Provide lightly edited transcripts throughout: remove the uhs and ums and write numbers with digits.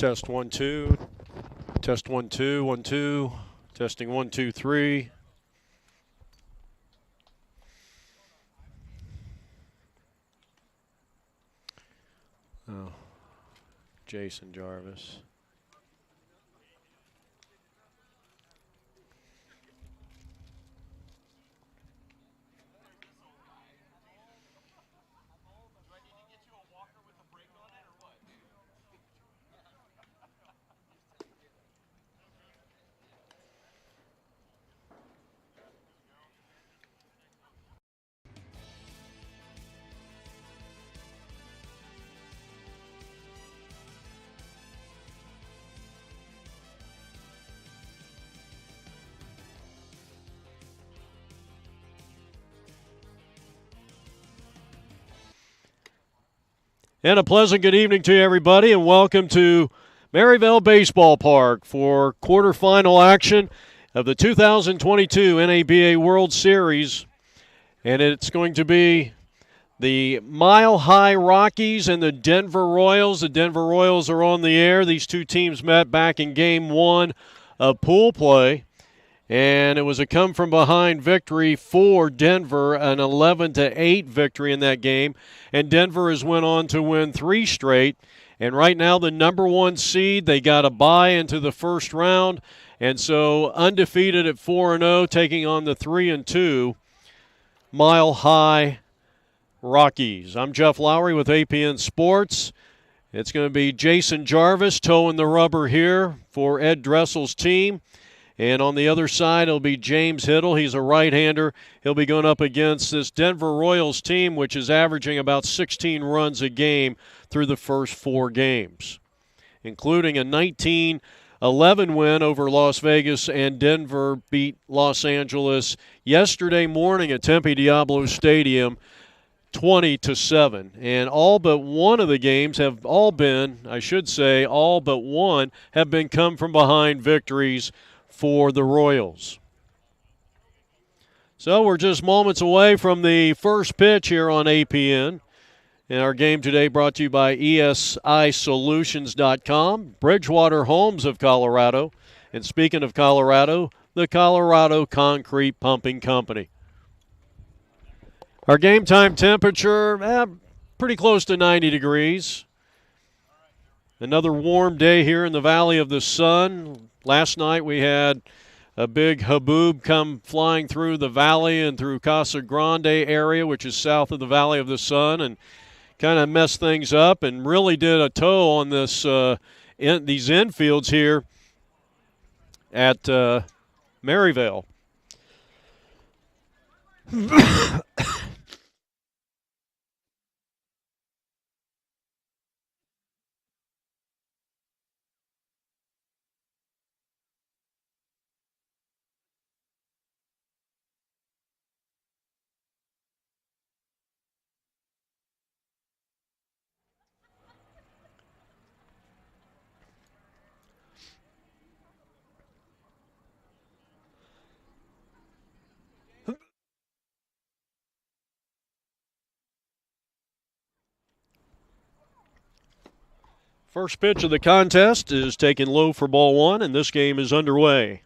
Test 1 2. Test 1 2 1 2. Testing 1 2 3. Oh, Jason Jarvis. And a pleasant good evening to everybody, and welcome to Maryvale Baseball Park for quarterfinal action of the 2022 NABA World Series. And it's going to be the Mile High Rockies and the Denver Royals. The Denver Royals are on the air. These two teams met back in Game 1 of pool play. And it was a come-from-behind victory for Denver, an 11-8 victory in that game. And Denver has went on to win 3 straight. And right now the number 1 seed, they got a bye into the first round. And so undefeated at 4-0, taking on the 3-2 Mile High Rockies. I'm Jeff Lowry with APN Sports. It's going to be Jason Jarvis towing the rubber here for Ed Dressel's team. And on the other side, it'll be James Hiddle. He's a right-hander. He'll be going up against this Denver Royals team, which is averaging about 16 runs a game through the first 4 games, including a 19-11 win over Las Vegas, and Denver beat Los Angeles yesterday morning at TEMPE DIABLO Stadium 20-7. And all but one of the games have all been, all but one have been come-from-behind victories for the Royals. So we're just moments away from the first pitch here on APN. And our game today brought to you by ESISolutions.com, Bridgewater Homes of Colorado. And speaking of Colorado, the Colorado Concrete Pumping Company. Our game time temperature, pretty close to 90 degrees. Another warm day here in the Valley of the Sun. Last night we had a big haboob come flying through the valley and through Casa Grande area, which is south of the Valley of the Sun, and kind of messed things up and really did a tow on this these infields here at Maryvale. First pitch of the contest is taken low for ball 1, and this game is underway.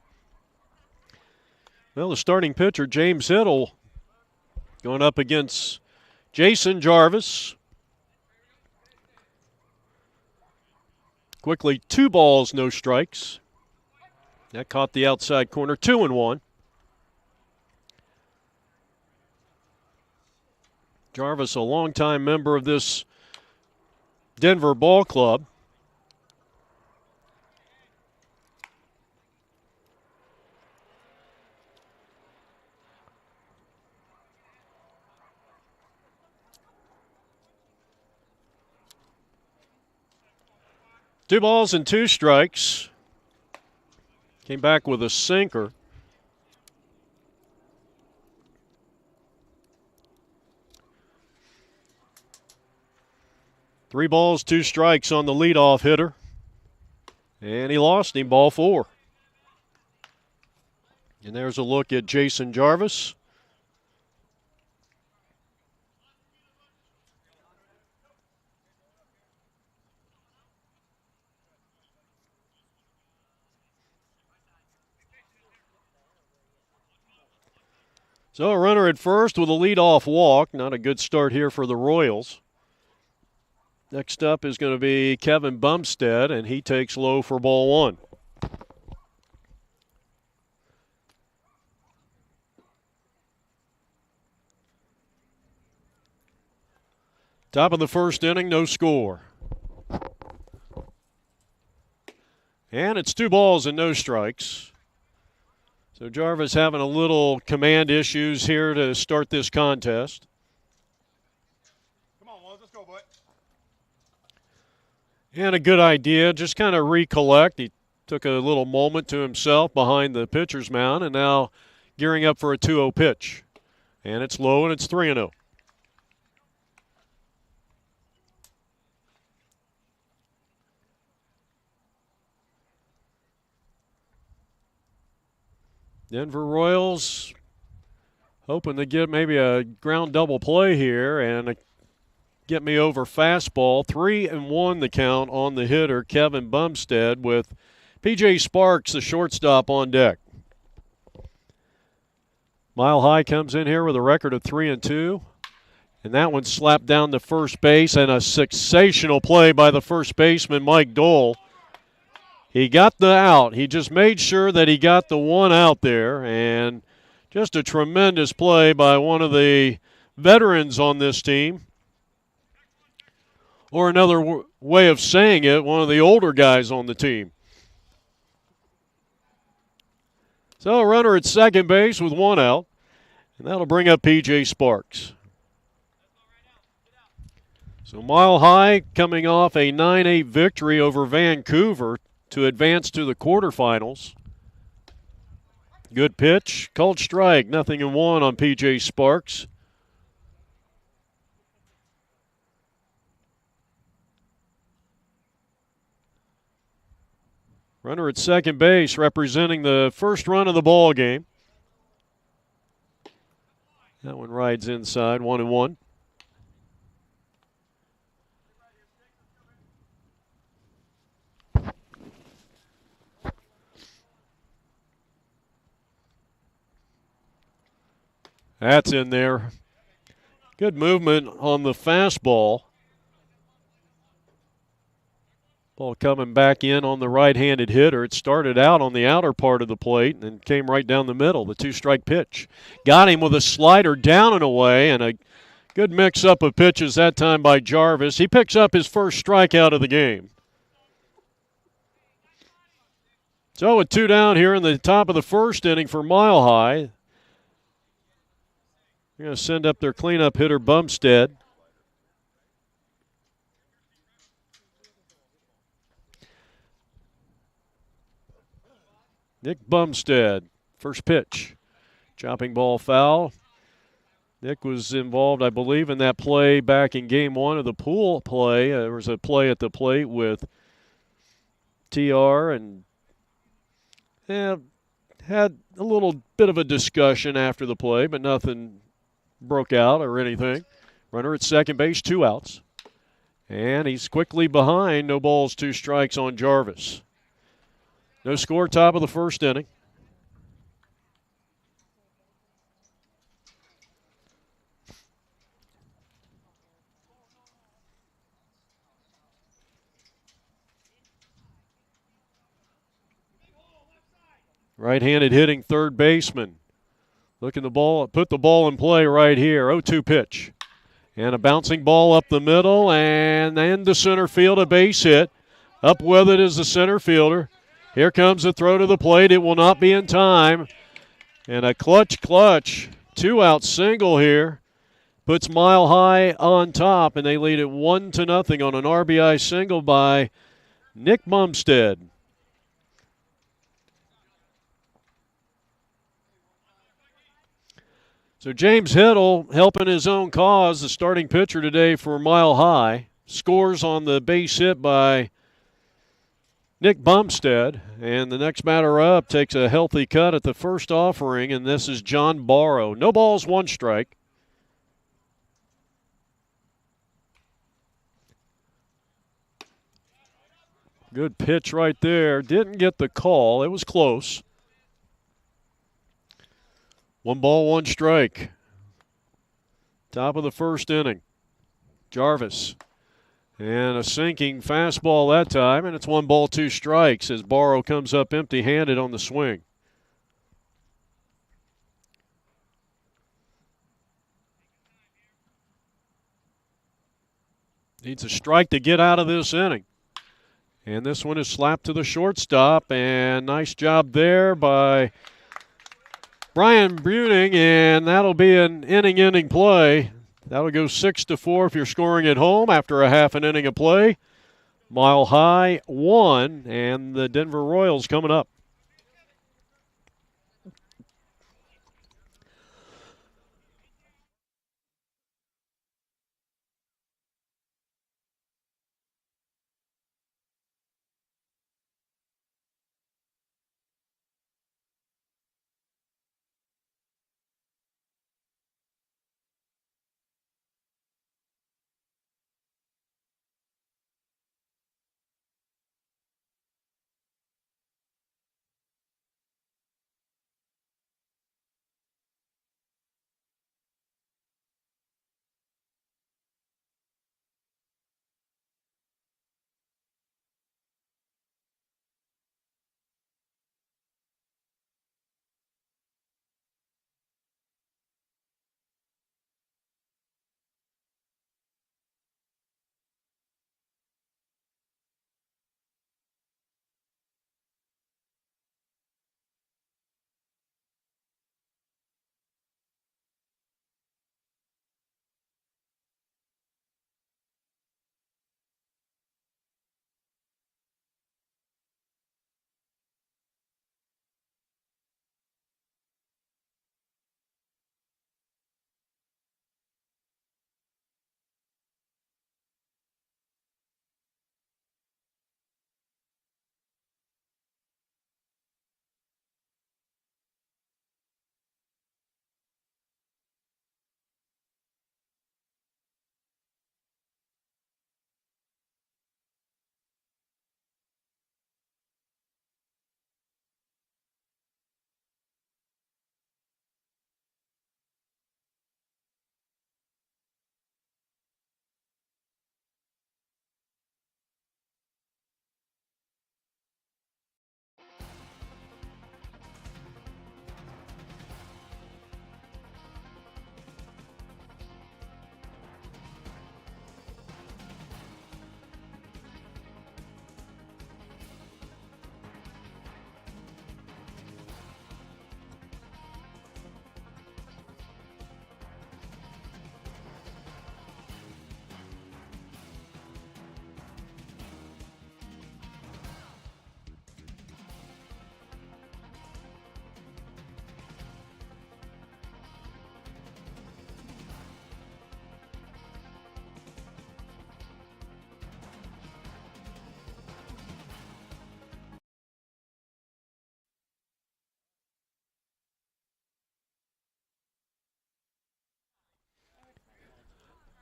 Well, the starting pitcher, James Hiddle, going up against Jason Jarvis. Quickly, 2 balls, no strikes. That caught the outside corner, 2-1. Jarvis, a longtime member of this Denver ball club. Two balls and 2 strikes. Came back with a sinker. Three balls, 2 strikes on the leadoff hitter. And he lost him, ball 4. And there's a look at Jason Jarvis. So a runner at first with a leadoff walk. Not a good start here for the Royals. Next up is going to be Kevin Bumstead, and he takes low for ball one. Top of the first inning, no score. And it's 2 balls and no strikes. So Jarvis having a little command issues here to start this contest. Come on, Waz, let's go, bud. And a good idea, just kind of recollect. He took a little moment to himself behind the pitcher's mound, and now gearing up for a 2-0 pitch. And it's low, and it's 3-0. Denver Royals hoping to get maybe a ground double play here and get me over fastball. 3-1 the count on the hitter, Kevin Bumstead, with P.J. Sparks, the shortstop, on deck. Mile High comes in here with a record of 3-2. And that one slapped down to first base, and a sensational play by the first baseman, Mike Dole. He got the out. He just made sure that he got the one out there, and just a tremendous play by one of the veterans on this team. Or another way of saying it, one of the older guys on the team. So a runner at second base with 1 out, and that'll bring up P.J. Sparks. So Mile High coming off a 9-8 victory over Vancouver to advance to the quarterfinals. Good pitch, called strike, 0-1 on P.J. Sparks. Runner at second base representing the first run of the ball game. That one rides inside, 1-1. That's in there. Good movement on the fastball. Ball coming back in on the right-handed hitter. It started out on the outer part of the plate and then came right down the middle, the 2-strike pitch. Got him with a slider down and away, and a good mix-up of pitches that time by Jarvis. He picks up his first strikeout of the game. So with 2 down here in the top of the first inning for Mile High, they're going to send up their cleanup hitter, Bumstead. Nick Bumstead, first pitch. Chopping ball foul. Nick was involved, I believe, in that play back in game 1 of the pool play. There was a play at the plate with TR and had a little bit of a discussion after the play, but nothing broke out or anything. Runner at second base, 2 outs. And he's quickly behind. No balls, 2 strikes on Jarvis. No score, top of the first inning. Right-handed hitting third baseman. Looking the ball, put the ball in play right here. 0-2 pitch. And a bouncing ball up the middle and into center field, a base hit. Up with it is the center fielder. Here comes the throw to the plate. It will not be in time. And a clutch 2-out single here puts Mile High on top, and they lead it 1-0 on an RBI single by Nick Bumstead. So James Hiddle helping his own cause, the starting pitcher today for Mile High. Scores on the base hit by Nick Bumstead. And the next batter up takes a healthy cut at the first offering, and this is John Barrow. No balls, 1 strike. Good pitch right there. Didn't get the call. It was close. One ball, one strike. Top of the first inning. Jarvis. And a sinking fastball that time, and it's one ball, two strikes as Barrow comes up empty-handed on the swing. Needs a strike to get out of this inning. And this one is slapped to the shortstop, and nice job there by Brian Bruning, and that'll be an inning-ending play. That'll go 6-4 if you're scoring at home after a half an inning of play. Mile High won, and the Denver Royals coming up.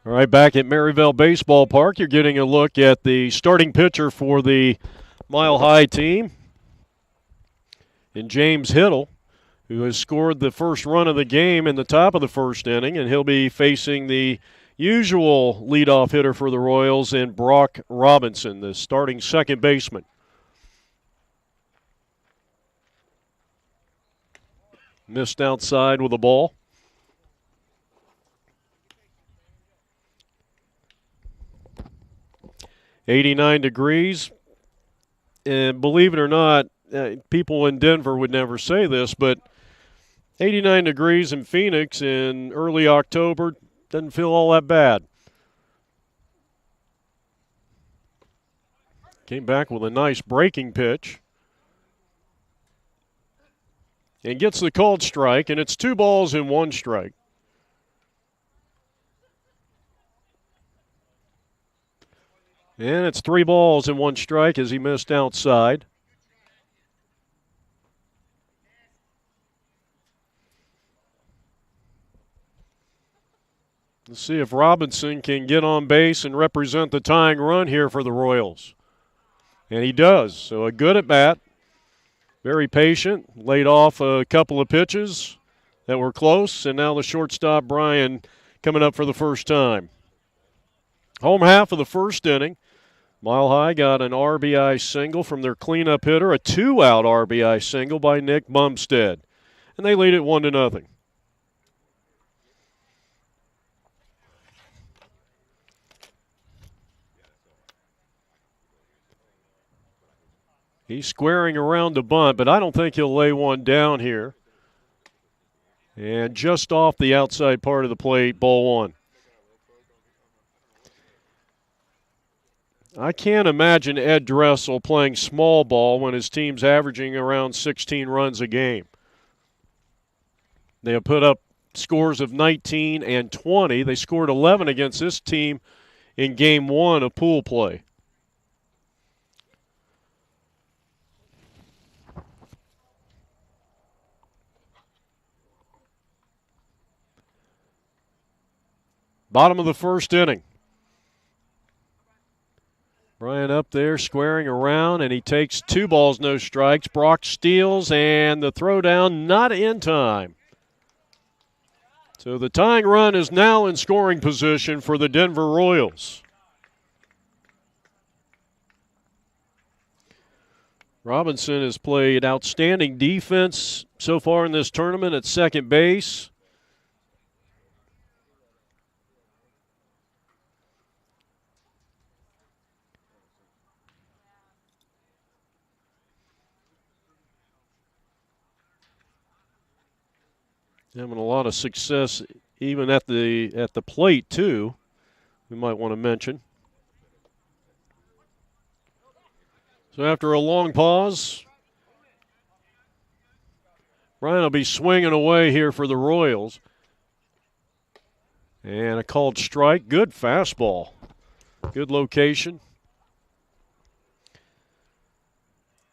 All right, back at Maryville Baseball Park, you're getting a look at the starting pitcher for the Mile High team, and James Hiddle, who has scored the first run of the game in the top of the first inning, and he'll be facing the usual leadoff hitter for the Royals in Brock Robinson, the starting second baseman. Missed outside with a ball. "89 degrees, and believe it or not, people in Denver would never say this, but 89 degrees in Phoenix in early October doesn't feel all that bad." Came back with a nice breaking pitch. And gets the called strike, and it's 2 balls and 1 strike. And it's 3 balls and 1 strike as he missed outside. Let's see if Robinson can get on base and represent the tying run here for the Royals. And he does. So a good at bat. Very patient. Laid off a couple of pitches. that were close, and now the shortstop, Brian, coming up for the first time. Home half of the first inning. Mile High got an RBI single from their cleanup hitter, a 2-out RBI single by Nick Bumstead, and they lead it 1-0. He's squaring around the bunt, but I don't think he'll lay one down here. And just off the outside part of the plate, ball one. I can't imagine Ed Dressel playing small ball when his team's averaging around 16 runs a game. They have put up scores of 19 and 20. They scored 11 against this team in game one of pool play. Bottom of the first inning. Brian up there squaring around, and he takes 2 balls, no strikes. Brock steals, and the throwdown not in time. So the tying run is now in scoring position for the Denver Royals. Robinson has played outstanding defense so far in this tournament at second base. Having a lot of success even at the plate too, we might want to mention. So after a long pause, Brian will be swinging away here for the Royals. And a called strike. Good fastball. Good location.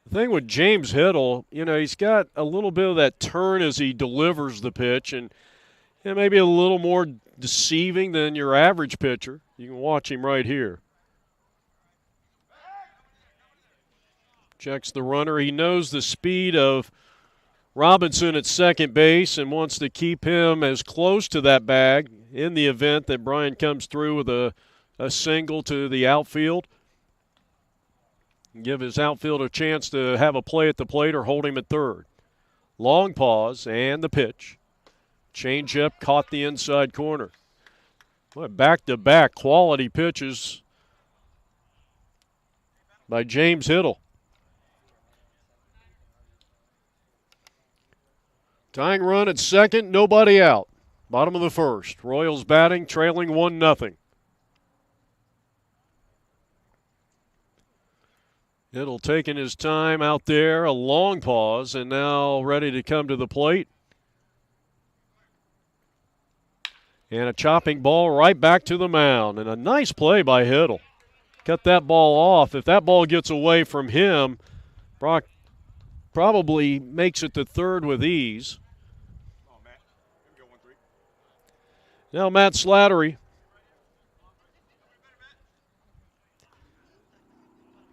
The thing with James Hiddle, he's got a little bit of that turn as he delivers the pitch, and maybe a little more deceiving than your average pitcher. You can watch him right here. Checks the runner. He knows the speed of Robinson at second base and wants to keep him as close to that bag in the event that Brian comes through with a single to the outfield. Give his outfield a chance to have a play at the plate or hold him at third. Long pause and the pitch. Changeup caught the inside corner. Back-to-back quality pitches by James Hiddle. Tying run at second, nobody out. Bottom of the first. Royals batting, trailing 1-0. Hiddle taking his time out there, a long pause, and now ready to come to the plate. And a chopping ball right back to the mound. And a nice play by Hiddle. Cut that ball off. If that ball gets away from him, Brock probably makes it to third with ease. Now Matt Slattery.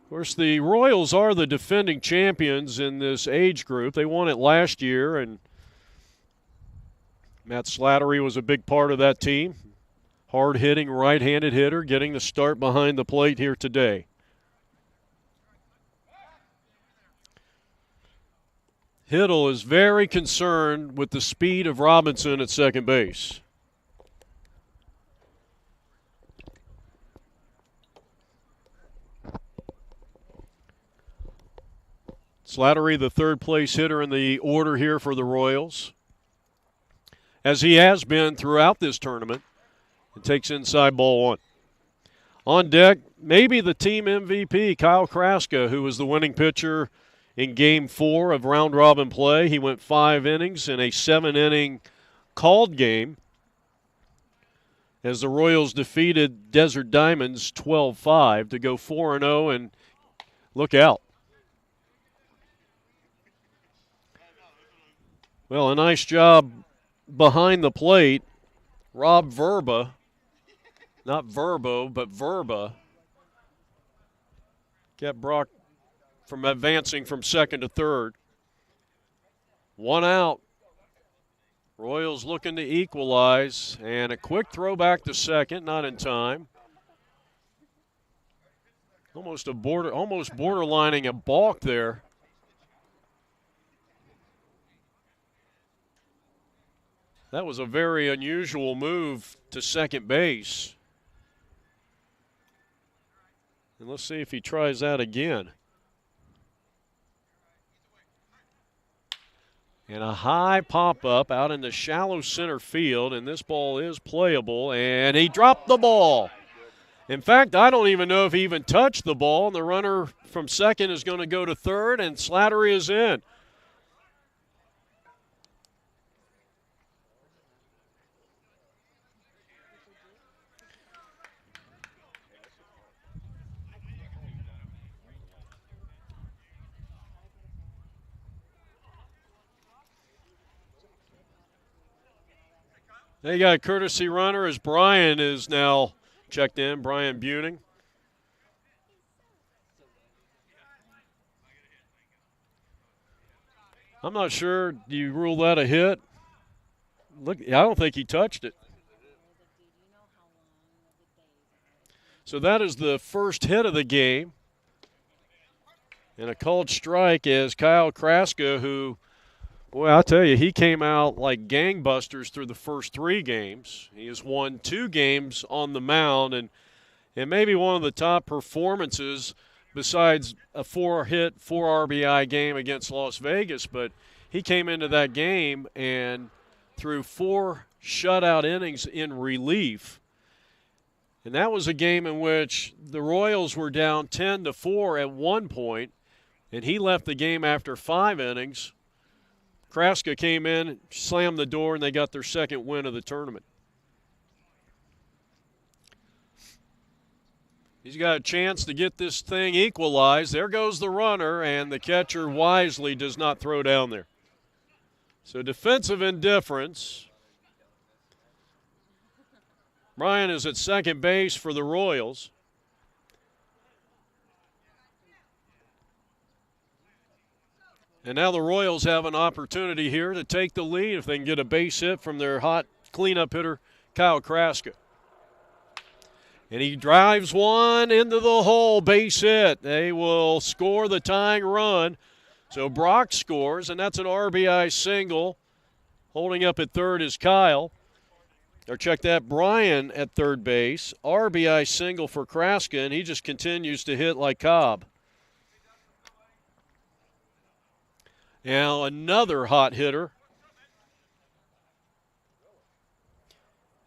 Of course, the Royals are the defending champions in this age group. They won it last year, and Matt Slattery was a big part of that team. Hard-hitting, right-handed hitter, getting the start behind the plate here today. Hiddle is very concerned with the speed of Robinson at second base. Slattery, the third-place hitter in the order here for the Royals, as he has been throughout this tournament. It takes inside ball one. On deck, maybe the team MVP, Kyle Kraska, who was the winning pitcher in Game 4 of round-robin play. He went 5 innings in a 7-inning called game as the Royals defeated Desert Diamonds 12-5 to go 4-0 and look out. Well, a nice job behind the plate. Rob Verba, not Verbo, but Verba, kept Brock from advancing from second to third. 1 out. Royals looking to equalize, and a quick throw back to second, not in time. Almost borderlining a balk there. That was a very unusual move to second base. And let's see if he tries that again. And a high pop-up out into shallow center field, and this ball is playable, and he dropped the ball. In fact, I don't even know if he even touched the ball, and the runner from second is going to go to third, and Slattery is in. They got a courtesy runner as Brian is now checked in, Brian Buning. I'm not sure. Do you rule that a hit? Look, I don't think he touched it. So that is the first hit of the game. And a called strike as Kyle Kraska, who, boy, I'll tell you, he came out like gangbusters through the first 3 games. He has won 2 games on the mound, and maybe one of the top performances besides a 4-hit, 4 RBI game against Las Vegas. But he came into that game and threw 4 shutout innings in relief. And that was a game in which the Royals were down 10-4 at one point, and he left the game after 5 innings. Kraska came in, slammed the door, and they got their second win of the tournament. He's got a chance to get this thing equalized. There goes the runner, and the catcher wisely does not throw down there. So defensive indifference. Brian is at second base for the Royals. And now the Royals have an opportunity here to take the lead if they can get a base hit from their hot cleanup hitter, Kyle Kraska. And he drives one into the hole, base hit. They will score the tying run. So Brock scores, and that's an RBI single. Holding up at third is Kyle. Or check that, Brian at third base. RBI single for Kraska, and he just continues to hit like Cobb. Now another hot hitter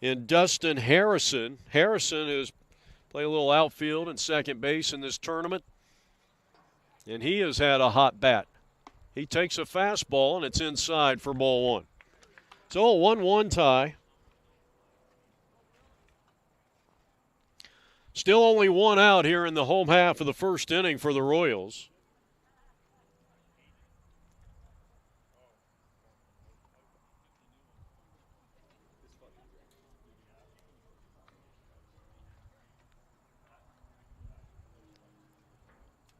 in Dustin Harrison. Harrison has played a little outfield and second base in this tournament, and he has had a hot bat. He takes a fastball, and it's inside for ball 1. So a 1-1 tie. Still only 1 out here in the home half of the first inning for the Royals.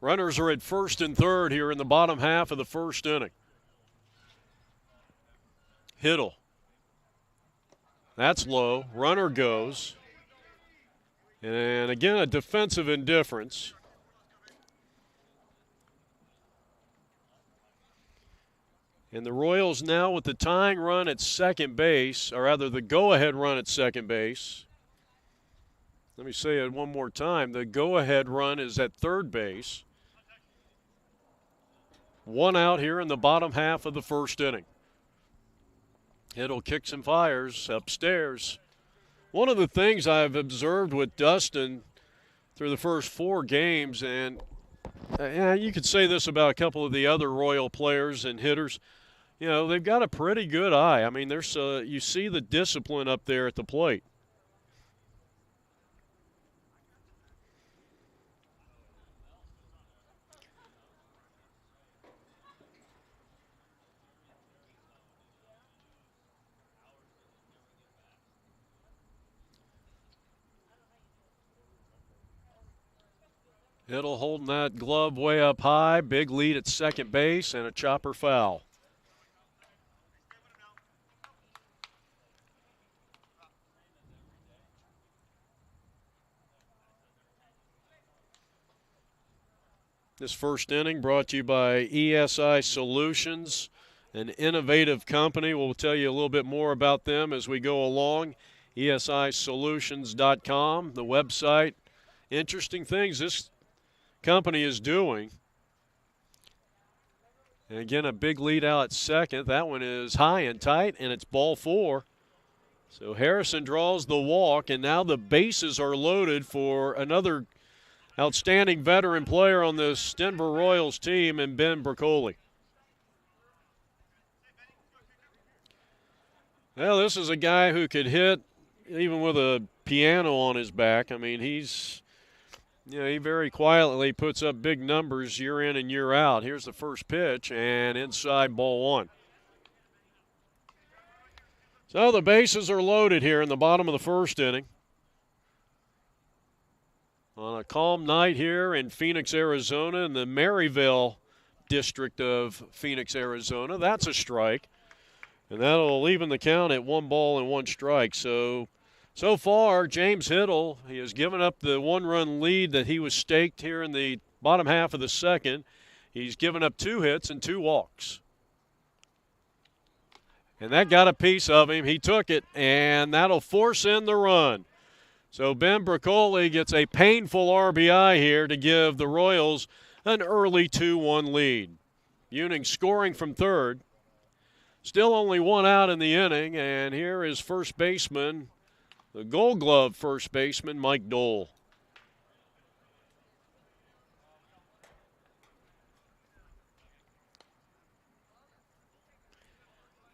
Runners are at first and third here in the bottom half of the first inning. Hiddle. That's low. Runner goes. And again, a defensive indifference. And the Royals now with the tying run at second base, or rather the go-ahead run at second base. Let me say it one more time. The go-ahead run is at third base. 1 out here in the bottom half of the first inning. Hiddle kicks and fires upstairs. One of the things I've observed with Dustin through the first 4 games, and you could say this about a couple of the other Royal players and hitters, you know, they've got a pretty good eye. I mean, there's you see the discipline up there at the plate. Hiddle holding that glove way up high. Big lead at second base and a chopper foul. This first inning brought to you by ESI Solutions, an innovative company. We'll tell you a little bit more about them as we go along. ESISolutions.com, the website. Interesting things this company is doing. And again, a big lead out at second. That one is high and tight, and it's ball 4. So Harrison draws the walk, and now the bases are loaded for another outstanding veteran player on this Denver Royals team, and Ben Bricoli. Well, this is a guy who could hit even with a piano on his back. I mean, he very quietly puts up big numbers year in and year out. Here's the first pitch, and inside, ball 1. So the bases are loaded here in the bottom of the first inning. On a calm night here in Phoenix, Arizona, in the Maryville district of Phoenix, Arizona. That's a strike. And that'll even the count at 1 ball and 1 strike. So far, James Hiddle, he has given up the 1-run lead that he was staked here in the bottom half of the second. He's given up 2 hits and 2 walks. And that got a piece of him. He took it, and that'll force in the run. So Ben Bricoli gets a painful RBI here to give the Royals an early 2-1 lead. Ewing scoring from third. Still only 1 out in the inning, and here is first baseman, the Gold Glove first baseman, Mike Dole.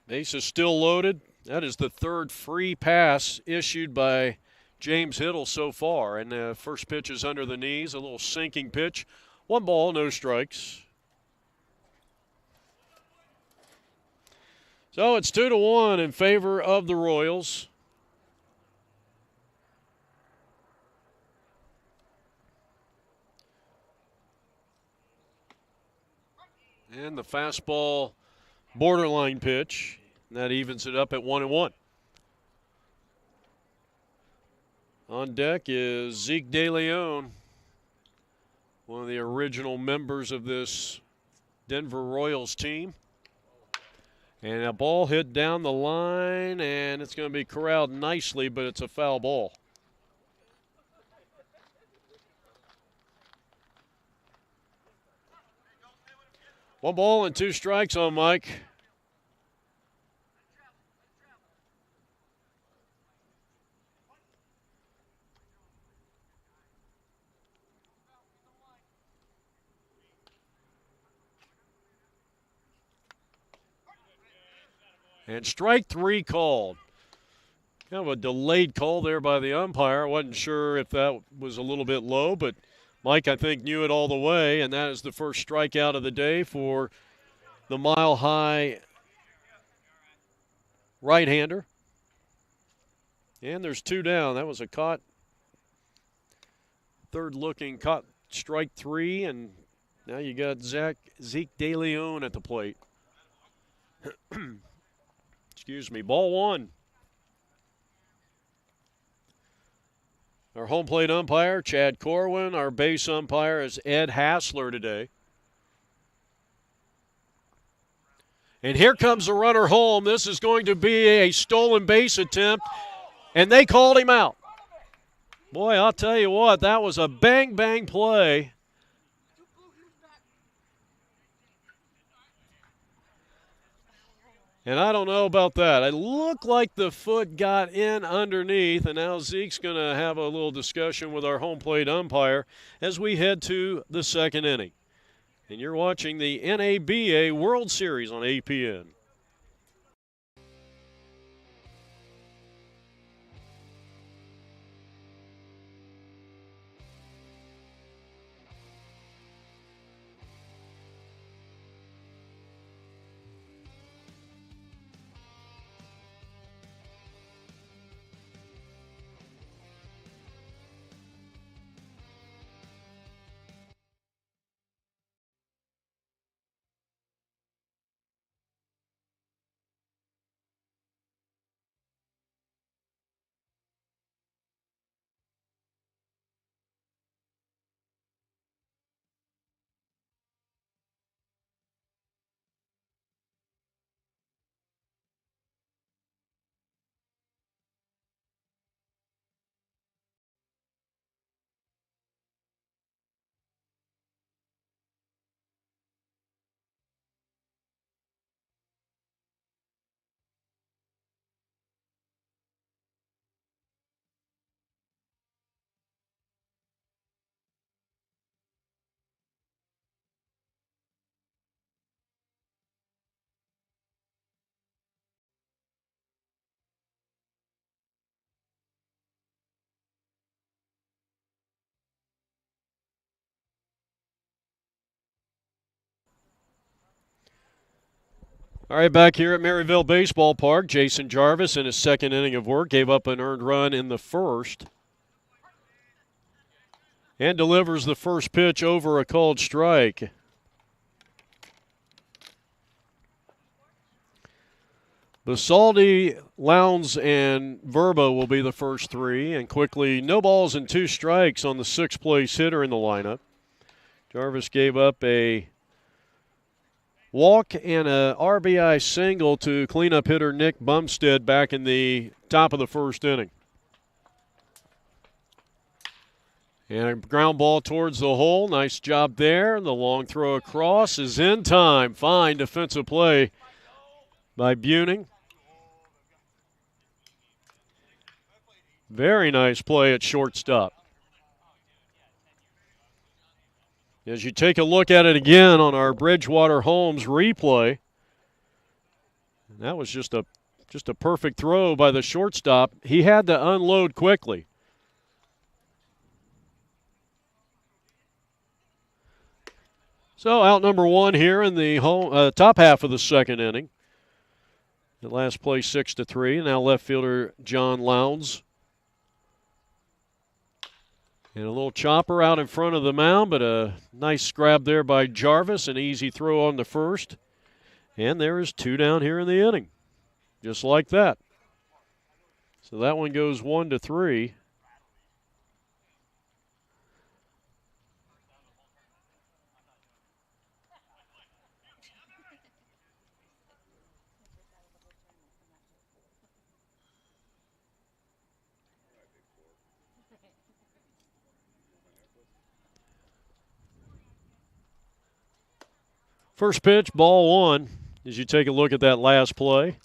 Base is still loaded. That is the third free pass issued by James Hiddle so far. And the first pitch is under the knees, a little sinking pitch. 1 ball, no strikes. So it's 2-1 in favor of the Royals. And the fastball borderline pitch. And that evens it up at 1-1. On deck is Zeke DeLeon, one of the original members of this Denver Royals team. And a ball hit down the line, and it's going to be corralled nicely, but it's a foul ball. One ball and 2 strikes on Mike. And strike 3 called. Kind of a delayed call there by the umpire. I wasn't sure if that was a little bit low, but Mike, I think, knew it all the way, and that is the first strikeout of the day for the mile-high right-hander. And there's 2 down. That was a caught, third-looking caught strike 3, and now you got Zeke DeLeon at the plate. Excuse me, ball 1. Our home plate umpire, Chad Corwin. Our base umpire is Ed Hassler today. And here comes the runner home. This is going to be a stolen base attempt, and they called him out. Boy, I'll tell you what, that was a bang-bang play. And I don't know about that. It looked like the foot got in underneath, and now Zeke's going to have a little discussion with our home plate umpire as we head to the second inning. And you're watching the NABA World Series on APN. All right, back here at Maryville Baseball Park, Jason Jarvis in his second inning of work gave up an earned run in the first and delivers the first pitch over a called strike. Basaldi, Lowndes, and Verba will be the first three, and quickly no balls and 2 strikes on the 6th place hitter in the lineup. Jarvis gave up a walk and a RBI single to cleanup hitter Nick Bumstead back in the top of the first inning. And a ground ball towards the hole. Nice job there. The long throw across is in time. Fine defensive play by Buning. Very nice play at shortstop. As you take a look at it again on our Bridgewater Homes replay, that was just a perfect throw by the shortstop. He had to unload quickly. So out number 1 here in the top half of the second inning. The last play 6-3. Now left fielder John Lowndes. And a little chopper out in front of the mound, but a nice grab there by Jarvis. An easy throw on the first. And there is 2 down here in the inning. Just like that. So that one goes 1-3. First pitch, ball 1, as you take a look at that last play.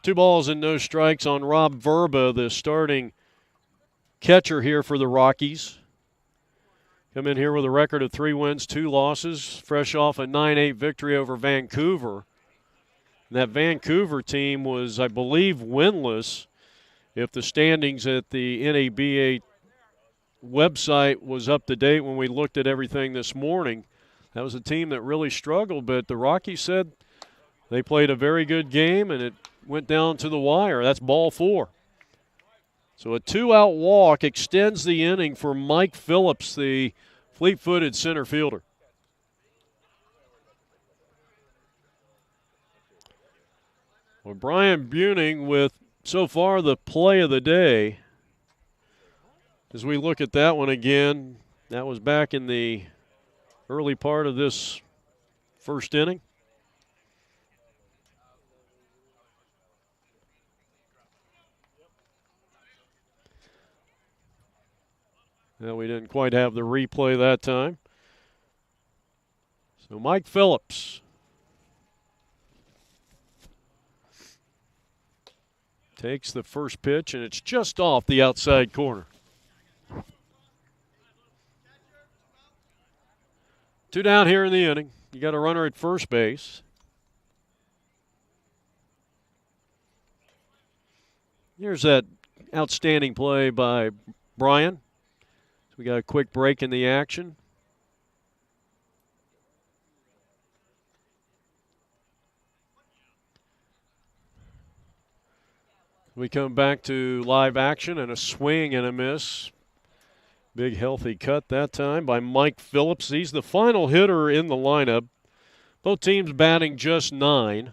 Two balls and no strikes on Rob Verba, the starting catcher here for the Rockies. Come in here with a record of 3 wins, 2 losses, fresh off a 9-8 victory over Vancouver. And that Vancouver team was, I believe, winless. If the standings at the NABA website was up to date when we looked at everything this morning, that was a team that really struggled. But the Rockies said they played a very good game, and it went down to the wire. That's ball 4. So a 2-out walk extends the inning for Mike Phillips, the fleet-footed center fielder. Well, Brian Buning with so far the play of the day. As we look at that one again, that was back in the early part of this first inning. Well, we didn't quite have the replay that time. So Mike Phillips takes the first pitch, and it's just off the outside corner. 2 down here in the inning. You got a runner at first base. Here's that outstanding play by Brian. So we got a quick break in the action. We come back to live action and a swing and a miss. Big healthy cut that time by Mike Phillips. He's the final hitter in the lineup. Both teams batting just 9.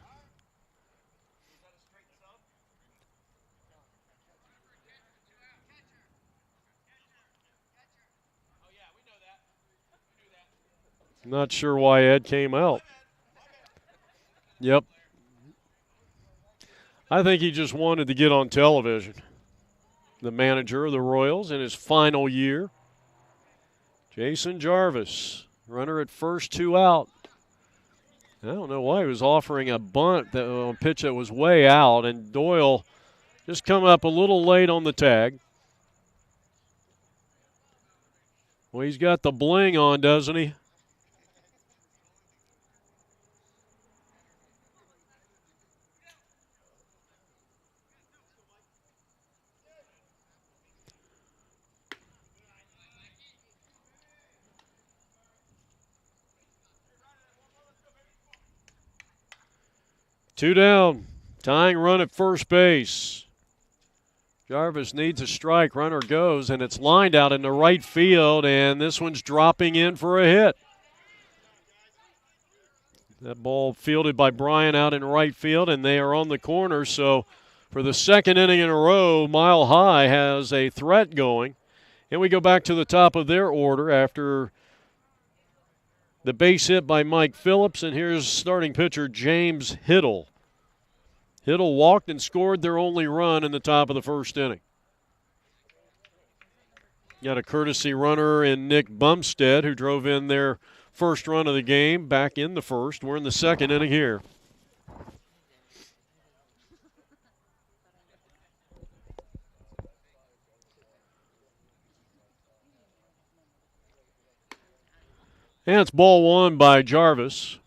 Not sure why Ed came out. Yep. I think he just wanted to get on television. The manager of the Royals in his final year. Jason Jarvis, runner at first, 2 out. I don't know why he was offering a bunt that, on a pitch that was way out, and Doyle just come up a little late on the tag. Well, he's got the bling on, doesn't he? Two down. Tying run at first base. Jarvis needs a strike. Runner goes, and it's lined out into right field, and this one's dropping in for a hit. That ball fielded by Bryan out in right field, and they are on the corner. So for the second inning in a row, Mile High has a threat going. And we go back to the top of their order after the base hit by Mike Phillips, and here's starting pitcher James Hiddle. Hiddle walked and scored their only run in the top of the first inning. Got a courtesy runner in Nick Bumstead, who drove in their first run of the game back in the first. We're in the second inning here. And it's ball one by Jarvis.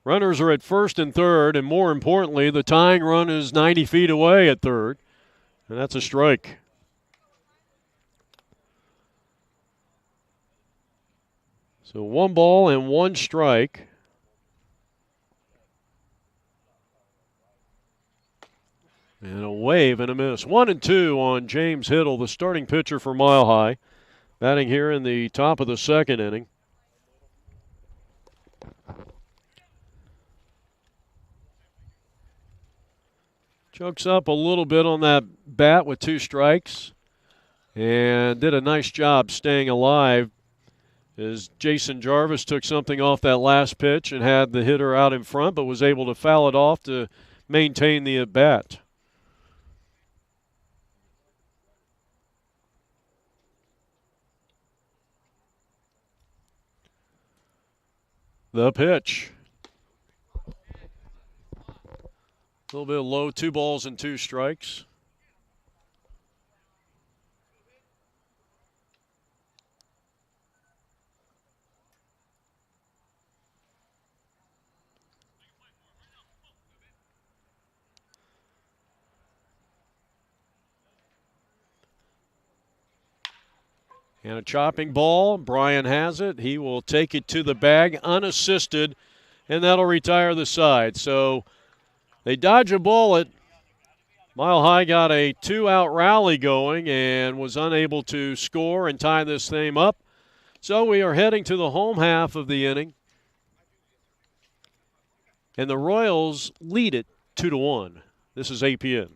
Runners are at first and third, and more importantly, the tying run is 90 feet away at third, and that's a strike. So 1 ball and 1 strike. And a wave and a miss. 1-2 on James Hiddle, the starting pitcher for Mile High, batting here in the top of the second inning. Chokes up a little bit on that bat with 2 strikes and did a nice job staying alive as Jason Jarvis took something off that last pitch and had the hitter out in front, but was able to foul it off to maintain the at-bat. The pitch. A little bit low, 2 balls and 2 strikes. And a chopping ball. Bryan has it. He will take it to the bag unassisted, and that'll retire the side. So they dodge a bullet. Mile High got a 2-out rally going and was unable to score and tie this thing up. So we are heading to the home half of the inning. And the Royals lead it 2-1. This is APN.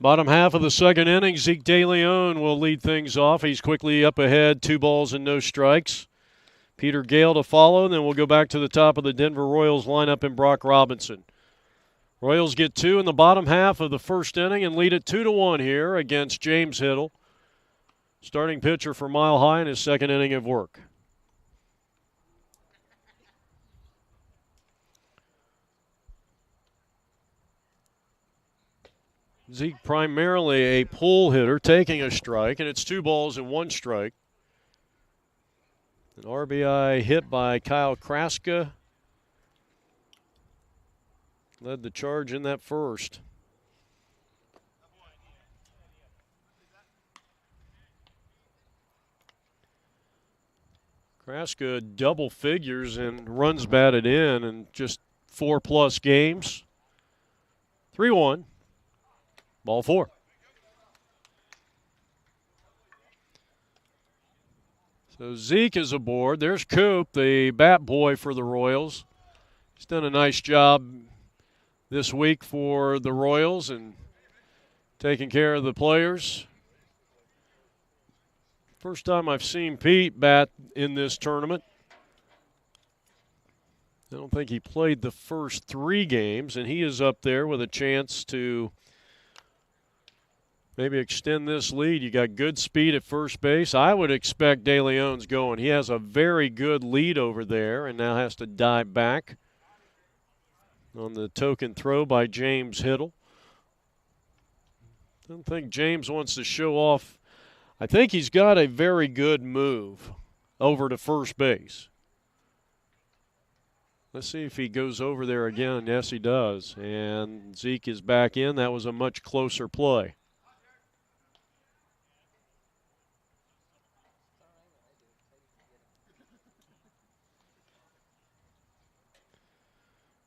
Bottom half of the second inning, Zeke DeLeon will lead things off. He's quickly up ahead, 2 balls and no strikes. Peter Gale to follow, then we'll go back to the top of the Denver Royals lineup in Brock Robinson. Royals get 2 in the bottom half of the first inning and lead it 2-1 here against James Hiddle, starting pitcher for Mile High in his second inning of work. Zeke primarily a pull hitter, taking a strike, and it's 2 balls and 1 strike. An RBI hit by Kyle Kraska led the charge in that first. Kraska double figures in runs batted in just 4+ games. 3-1. Ball 4. So Zeke is aboard. There's Coop, the bat boy for the Royals. He's done a nice job this week for the Royals and taking care of the players. First time I've seen Pete bat in this tournament. I don't think he played the first 3 games, and he is up there with a chance to maybe extend this lead. You got good speed at first base. I would expect De Leon's going. He has a very good lead over there and now has to dive back on the token throw by James Hiddle. I don't think James wants to show off. I think he's got a very good move over to first base. Let's see if he goes over there again. Yes, he does. And Zeke is back in. That was a much closer play.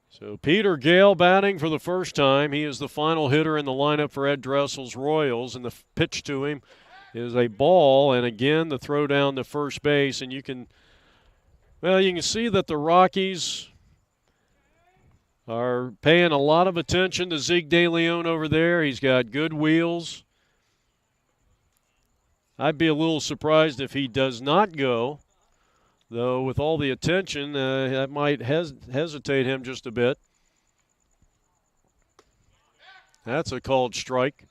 So Peter Gale batting for the first time. He is the final hitter in the lineup for Ed Dressel's Royals, and the pitch to him is a ball, and again the throw down to first base. And you can see that the Rockies are paying a lot of attention to Zeke DeLeon over there. He's got good wheels. I'd be a little surprised if he does not go, though with all the attention, that might hesitate him just a bit. That's a called strike.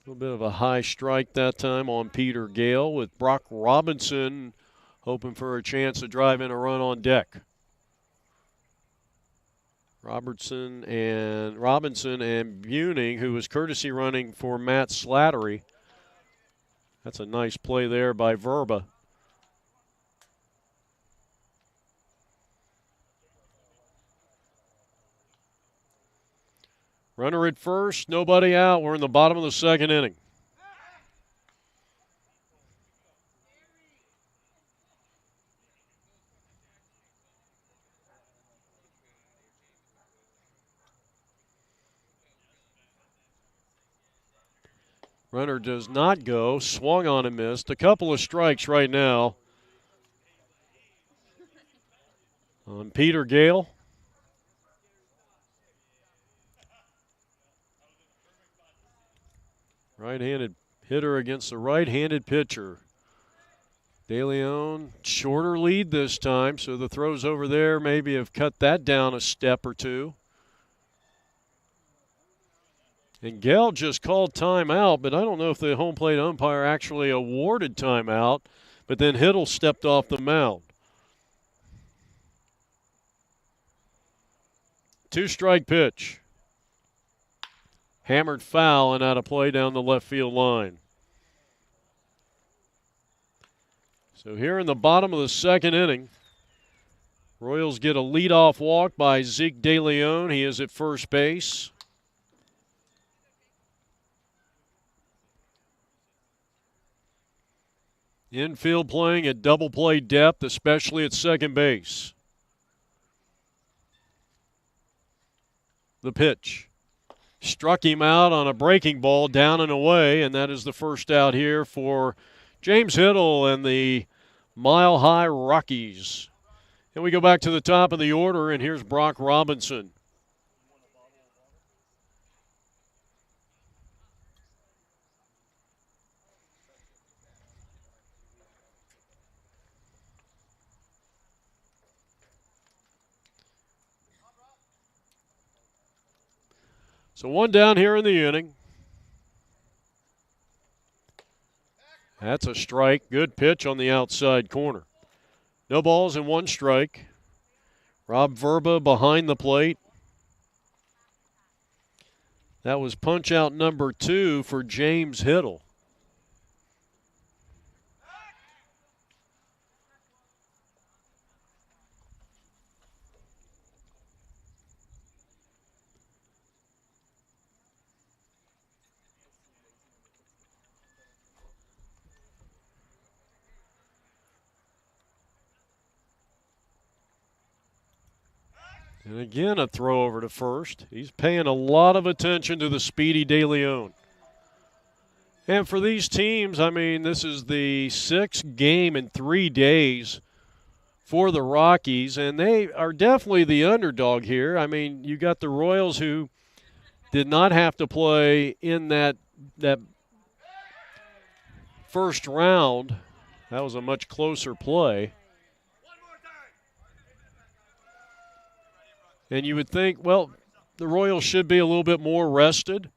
A little bit of a high strike that time on Peter Gale, with Brock Robinson hoping for a chance to drive in a run on deck. Robinson and Buning, who was courtesy running for Matt Slattery. That's a nice play there by Verba. Runner at first, nobody out. We're in the bottom of the second inning. Runner does not go. Swung on and missed. A couple of strikes right now on Peter Gale. Right-handed hitter against the right-handed pitcher. DeLeon, shorter lead this time, so the throws over there maybe have cut that down a step or two. And Gale just called timeout, but I don't know if the home plate umpire actually awarded timeout, but then Hiddle stepped off the mound. 2-strike pitch. Hammered foul and out of play down the left field line. So here in the bottom of the second inning, Royals get a leadoff walk by Zeke DeLeon. He is at first base. Infield playing at double play depth, especially at second base. The pitch. Struck him out on a breaking ball down and away, and that is the first out here for James Hiddle and the Mile High Rockies. And we go back to the top of the order, and here's Brock Robinson. So one down here in the inning. That's a strike. Good pitch on the outside corner. No balls and one strike. Rob Verba behind the plate. That was punch out number 2 for James Hiddle. And again, a throw over to first. He's paying a lot of attention to the speedy De Leon. And for these teams, I mean, this is the 6th game in 3 days for the Rockies, and they are definitely the underdog here. I mean, you got the Royals, who did not have to play in that first round. That was a much closer play. And you would think, well, the Royals should be a little bit more rested.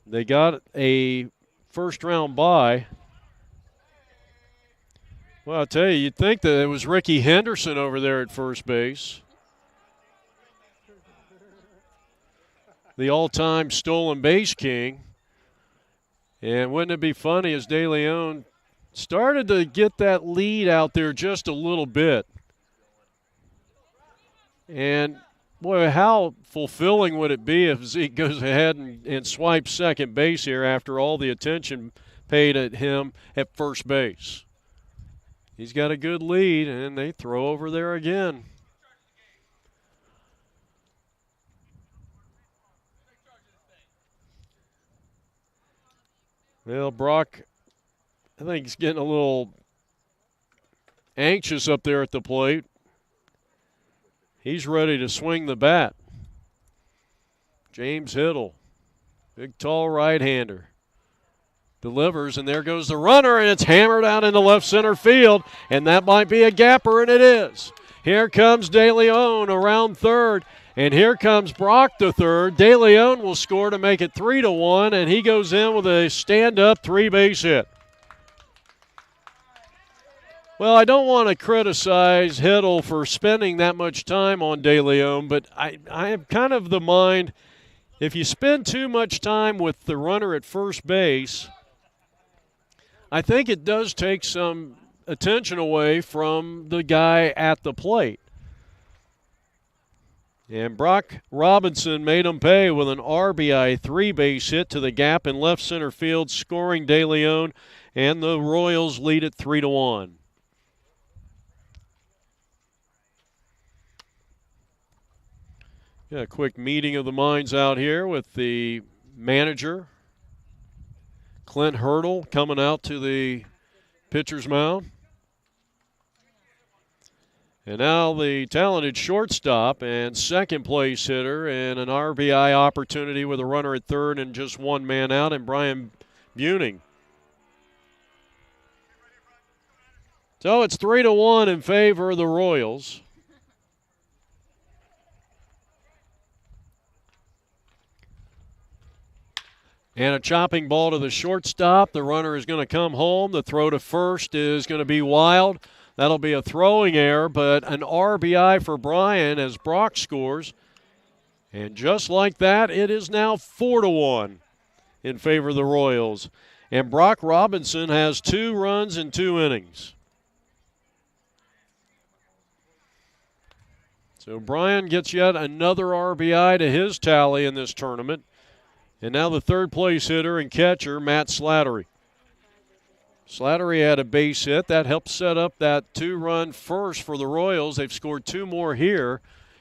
They got a first-round bye. Well, I'll tell you, you'd think that it was Ricky Henderson over there at first base. The all-time stolen base king. And wouldn't it be funny as De Leon started to get that lead out there just a little bit. And, boy, how fulfilling would it be if Zeke goes ahead and swipes second base here after all the attention paid at him at first base. He's got a good lead, and they throw over there again. Well, Brock, I think he's getting a little anxious up there at the plate. He's ready to swing the bat. James Hiddle, big, tall right-hander. Delivers, and there goes the runner, and it's hammered out into left center field, and that might be a gapper, and it is. Here comes De Leon around third, and here comes Brock to third. De Leon will score to make it 3-1, and he goes in with a stand-up 3-base hit. Well, I don't want to criticize Hiddle for spending that much time on De Leon, but I have kind of the mind, if you spend too much time with the runner at first base, I think it does take some attention away from the guy at the plate. And Brock Robinson made him pay with an RBI 3-base hit to the gap in left center field, scoring De Leon, and the Royals lead it 3-1. Got a quick meeting of the minds out here with the manager, Clint Hurdle, coming out to the pitcher's mound. And now the talented shortstop and second place hitter, and an RBI opportunity with a runner at third and just one man out, and Brian Buning. So it's 3-1 in favor of the Royals. And a chopping ball to the shortstop. The runner is going to come home. The throw to first is going to be wild. That'll be a throwing error, but an RBI for Brian as Brock scores. And just like that, it is now 4-1 in favor of the Royals. And Brock Robinson has 2 runs in 2 innings. So Brian gets yet another RBI to his tally in this tournament. And now the third place hitter and catcher, Matt Slattery. Slattery had a base hit. That helped set up that 2-run first for the Royals. They've scored 2 more here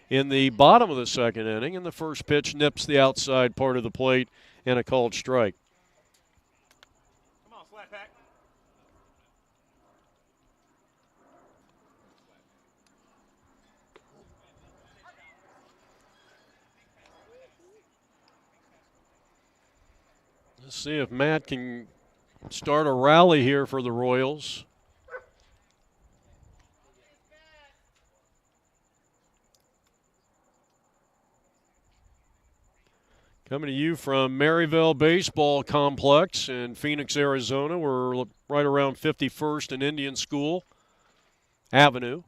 in the bottom of the second inning, and the first pitch nips the outside part of the plate and a called strike. Come on, Slat Pack. Let's see if Matt can start a rally here for the Royals. Coming to you from Maryville Baseball Complex in Phoenix, Arizona. We're right around 51st and Indian School Avenue.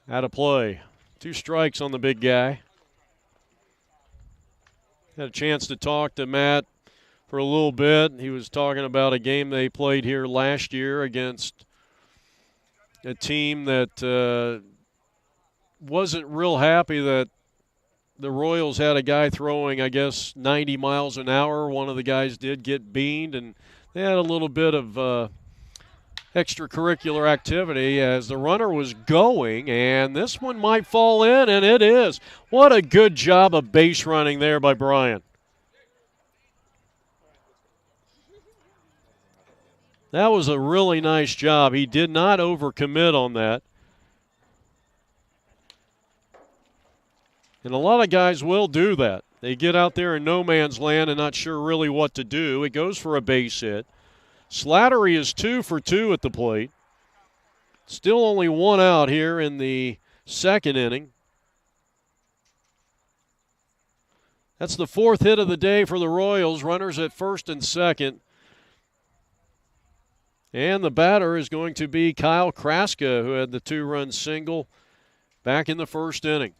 Out of play. 2 strikes on the big guy. Had a chance to talk to Matt for a little bit. He was talking about a game they played here last year against a team that wasn't real happy that the Royals had a guy throwing, I guess, 90 miles an hour. One of the guys did get beaned, and they had a little bit of extracurricular activity as the runner was going, and this one might fall in, and it is. What a good job of base running there by Brian. That was a really nice job. He did not overcommit on that. And a lot of guys will do that. They get out there in no man's land and not sure really what to do. It goes for a base hit. Slattery is 2 for 2 at the plate. Still only 1 out here in the 2nd inning. That's the 4th hit of the day for the Royals. Runners at 1st and 2nd. And the batter is going to be Kyle Kraska, who had the 2-run single back in the 1st inning.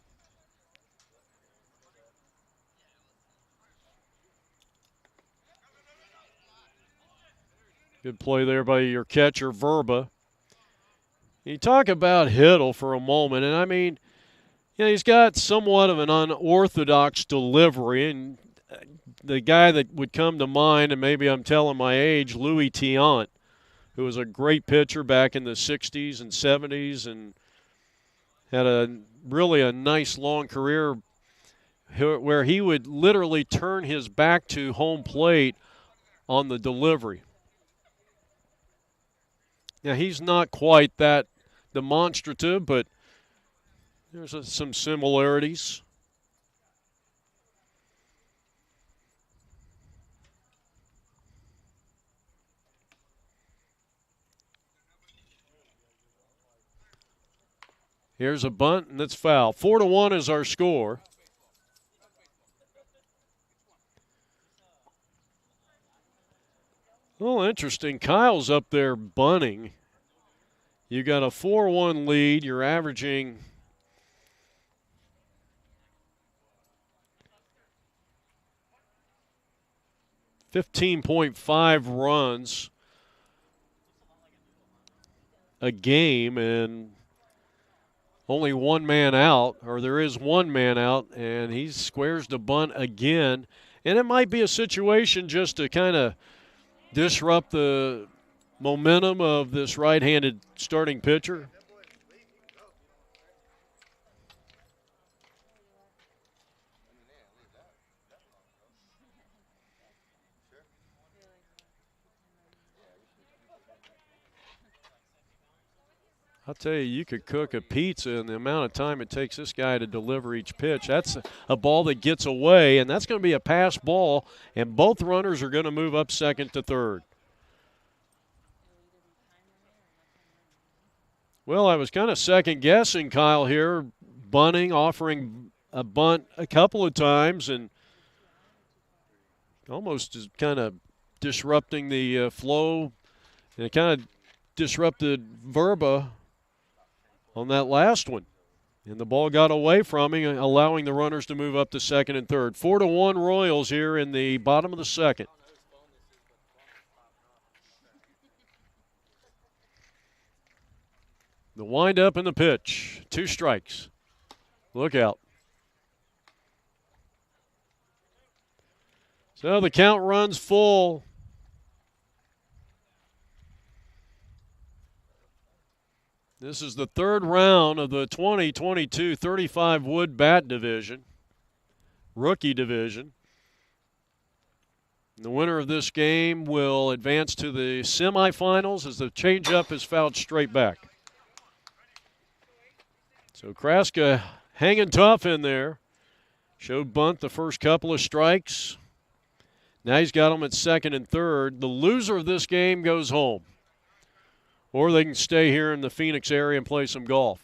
Good play there by your catcher, Verba. You talk about Hiddle for a moment, and I mean, he's got somewhat of an unorthodox delivery, and the guy that would come to mind, and maybe I'm telling my age, Louis Tiant, who was a great pitcher back in the 60s and 70s and had really a nice long career where he would literally turn his back to home plate on the delivery. Now, he's not quite that demonstrative, but there's some similarities. Here's a bunt, and it's foul. 4-1 is our score. Oh, interesting. Kyle's up there bunting. You got a 4-1 lead. You're averaging .5 runs a game, and only 1 man out, or there is 1 man out, and he squares the bunt again. And it might be a situation just to kind of disrupt the momentum of this right-handed starting pitcher. I'll tell you, you could cook a pizza in the amount of time it takes this guy to deliver each pitch. That's a ball that gets away, and that's going to be a pass ball, and both runners are going to move up 2nd to 3rd. Well, I was kind of second-guessing Kyle here, bunting, offering a bunt a couple of times, and almost is kind of disrupting the flow, and it kind of disrupted Verba on that last one. And the ball got away from him, allowing the runners to move up to 2nd and 3rd. 4-1 Royals here in the bottom of the 2nd. The windup and the pitch. 2 strikes. Look out. So the count runs full. This is the 3rd round of the 2022 35 Wood Bat Division, Rookie Division. The winner of this game will advance to the semifinals as the changeup is fouled straight back. So Kraska hanging tough in there. Showed bunt the first couple of strikes. Now he's got them at 2nd and 3rd. The loser of this game goes home. Or they can stay here in the Phoenix area and play some golf.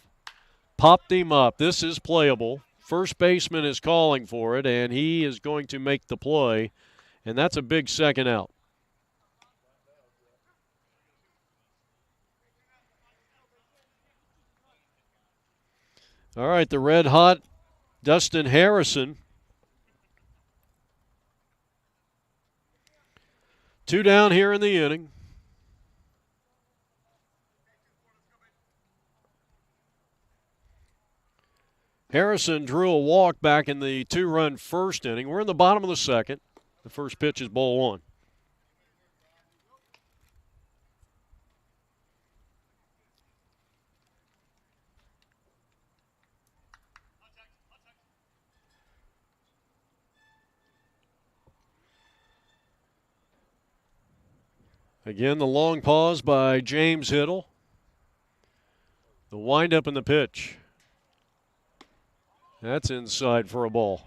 Popped him up. This is playable. First baseman is calling for it, and he is going to make the play, and that's a big second out. All right, the red-hot Dustin Harrison. 2 down here in the inning. Harrison drew a walk back in the 2-run first inning. We're in the bottom of the second. The first pitch is ball 1. Again, the long pause by James Hiddle. The windup and the pitch. That's inside for a ball.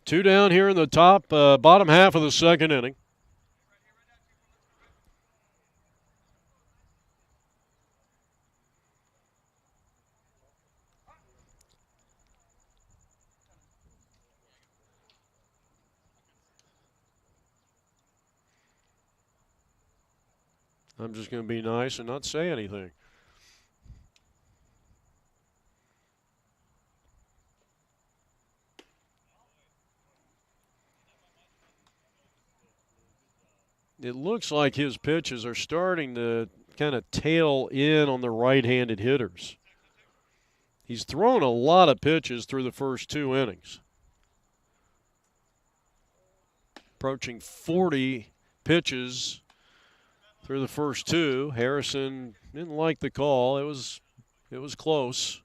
Two down here in the bottom half of the second inning. I'm just going to be nice and not say anything. It looks like his pitches are starting to kind of tail in on the right-handed hitters. He's thrown a lot of pitches through the first 2 innings. Approaching 40 pitches through the first 2. Harrison didn't like the call. It was close.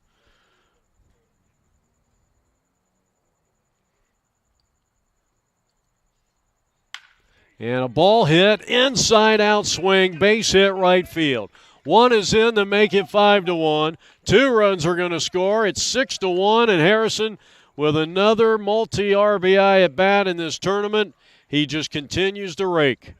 And a ball hit, inside out swing, base hit right field. 1 is in to make it 5-1. 2 runs are going to score. It's 6-1, and Harrison with another multi-RBI at bat in this tournament. He just continues to rake.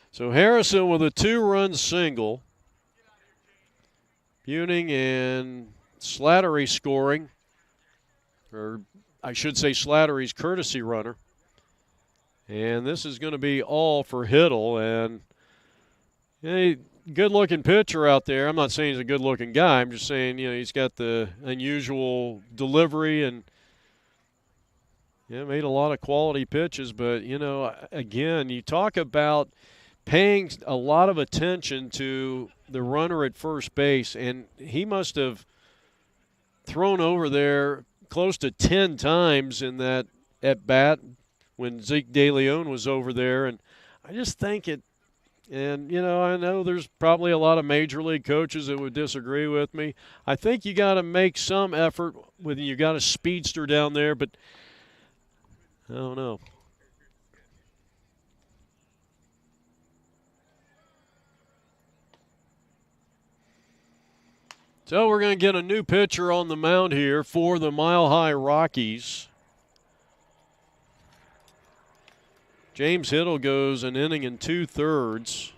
So Harrison with a 2-run single. Buning and Slattery scoring, or I should say Slattery's courtesy runner. And this is going to be all for Hiddle. And a good-looking pitcher out there. I'm not saying he's a good-looking guy. I'm just saying, he's got the unusual delivery and made a lot of quality pitches. But, again, you talk about paying a lot of attention to the runner at first base, and he must have thrown over there close to 10 times in that at-bat when Zeke De Leon was over there. And I just think it, and, I know there's probably a lot of major league coaches that would disagree with me. I think you got to make some effort when you got a speedster down there, but I don't know. So we're going to get a new pitcher on the mound here for the Mile High Rockies. James Hiddle goes an inning and 2/3.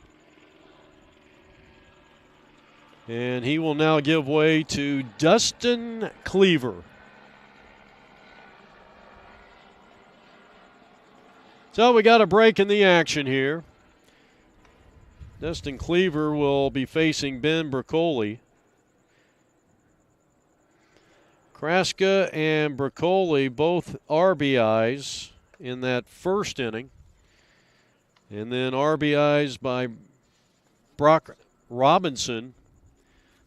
And he will now give way to Dustin Cleaver. So we got a break in the action here. Dustin Cleaver will be facing Ben Bricoli. Kraska and Bricoli both RBIs in that first inning. And then RBIs by Brock Robinson.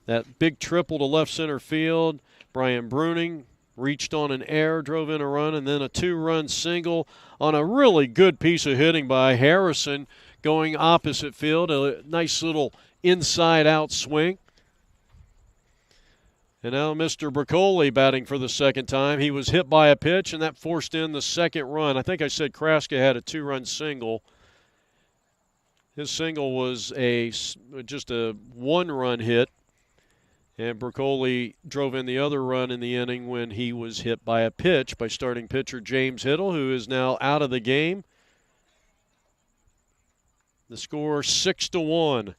That big triple to left center field. Brian Bruning reached on an error, drove in a run, and then a 2-run single on a really good piece of hitting by Harrison going opposite field. A nice little inside-out swing. And now Mr. Bricoli batting for the second time. He was hit by a pitch, and that forced in the second run. I think I said Kraska had a 2-run single. His single was just a one-run hit, and Broccoli drove in the other run in the inning when he was hit by a pitch by starting pitcher James Hiddle, who is now out of the game. The score 6-1.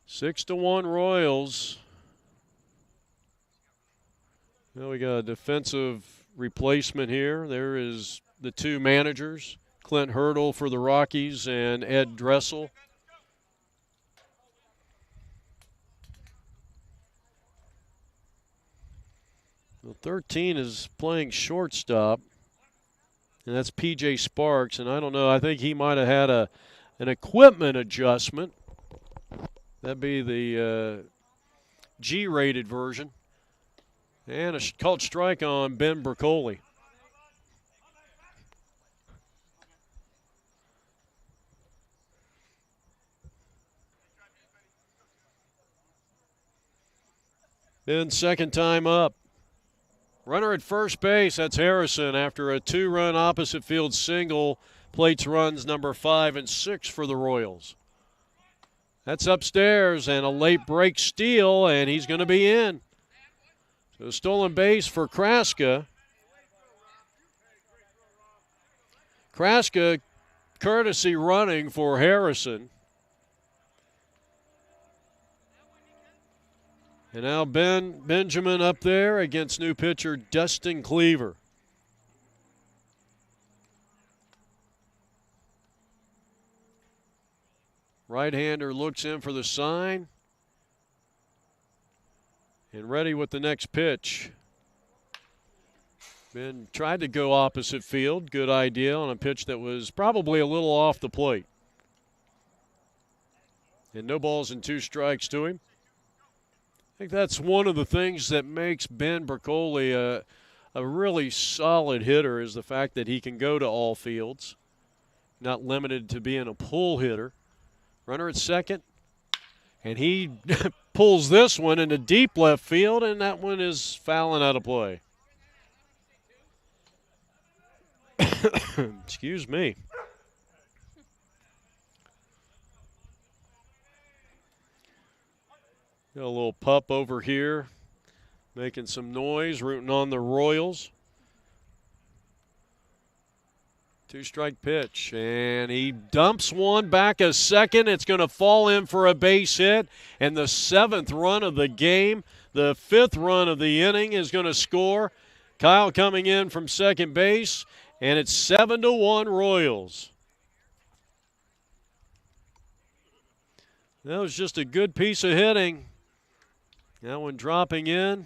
Six to 1 Royals. Now we got a defensive replacement here. There is the two managers, Clint Hurdle for the Rockies and Ed Dressel. Well, 13 is playing shortstop, and that's P.J. Sparks. And I don't know, I think he might have had an equipment adjustment. That'd be the G-rated version. And a called strike on Ben Broccoli. Then second time up. Runner at first base, that's Harrison, after a two-run opposite field single. Plates runs number 5 and 6 for the Royals. That's upstairs, and a late break steal, and he's going to be in. So stolen base for Kraska. Kraska courtesy running for Harrison. And now Benjamin up there against new pitcher Dustin Cleaver. Right-hander looks in for the sign. And ready with the next pitch. Ben tried to go opposite field. Good idea on a pitch that was probably a little off the plate. And no balls and 2 strikes to him. I think that's one of the things that makes Ben Broccoli a really solid hitter, is the fact that he can go to all fields, not limited to being a pull hitter. Runner at second, and he pulls this one into deep left field, and that one is fouling out of play. Excuse me. Got a little pup over here making some noise, rooting on the Royals. 2-strike pitch, and he dumps one back a second. It's going to fall in for a base hit, and the 7th run of the game, the 5th run of the inning, is going to score. Kyle coming in from second base, and it's 7-1 Royals. That was just a good piece of hitting. That one dropping in.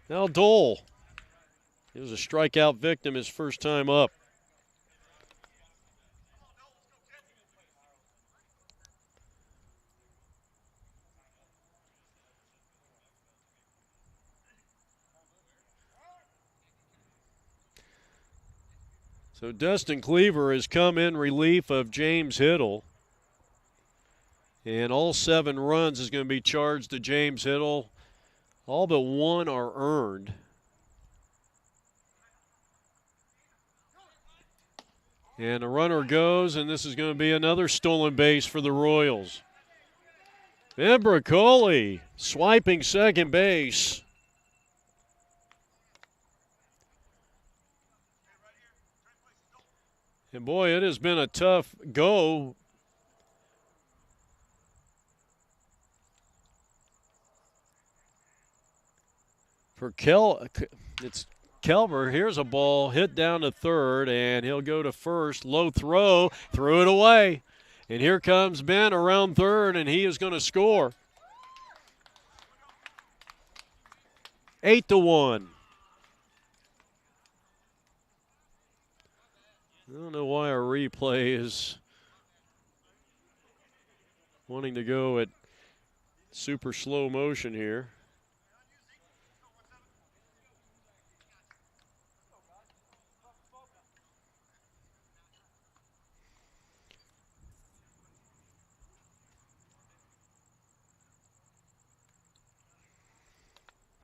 Now Dole. He was a strikeout victim his first time up. So Dustin Cleaver has come in relief of James Hiddle. And all 7 runs is going to be charged to James Hiddle. All but 1 are earned. And a runner goes, and this is going to be another stolen base for the Royals. Ben Broccoli swiping second base. And boy, it has been a tough go. For it's Kelber. Here's a ball hit down to third, and he'll go to first. Low throw, threw it away. And here comes Ben around third, and he is going to score. 8-1. I don't know why our replay is wanting to go at super slow motion here.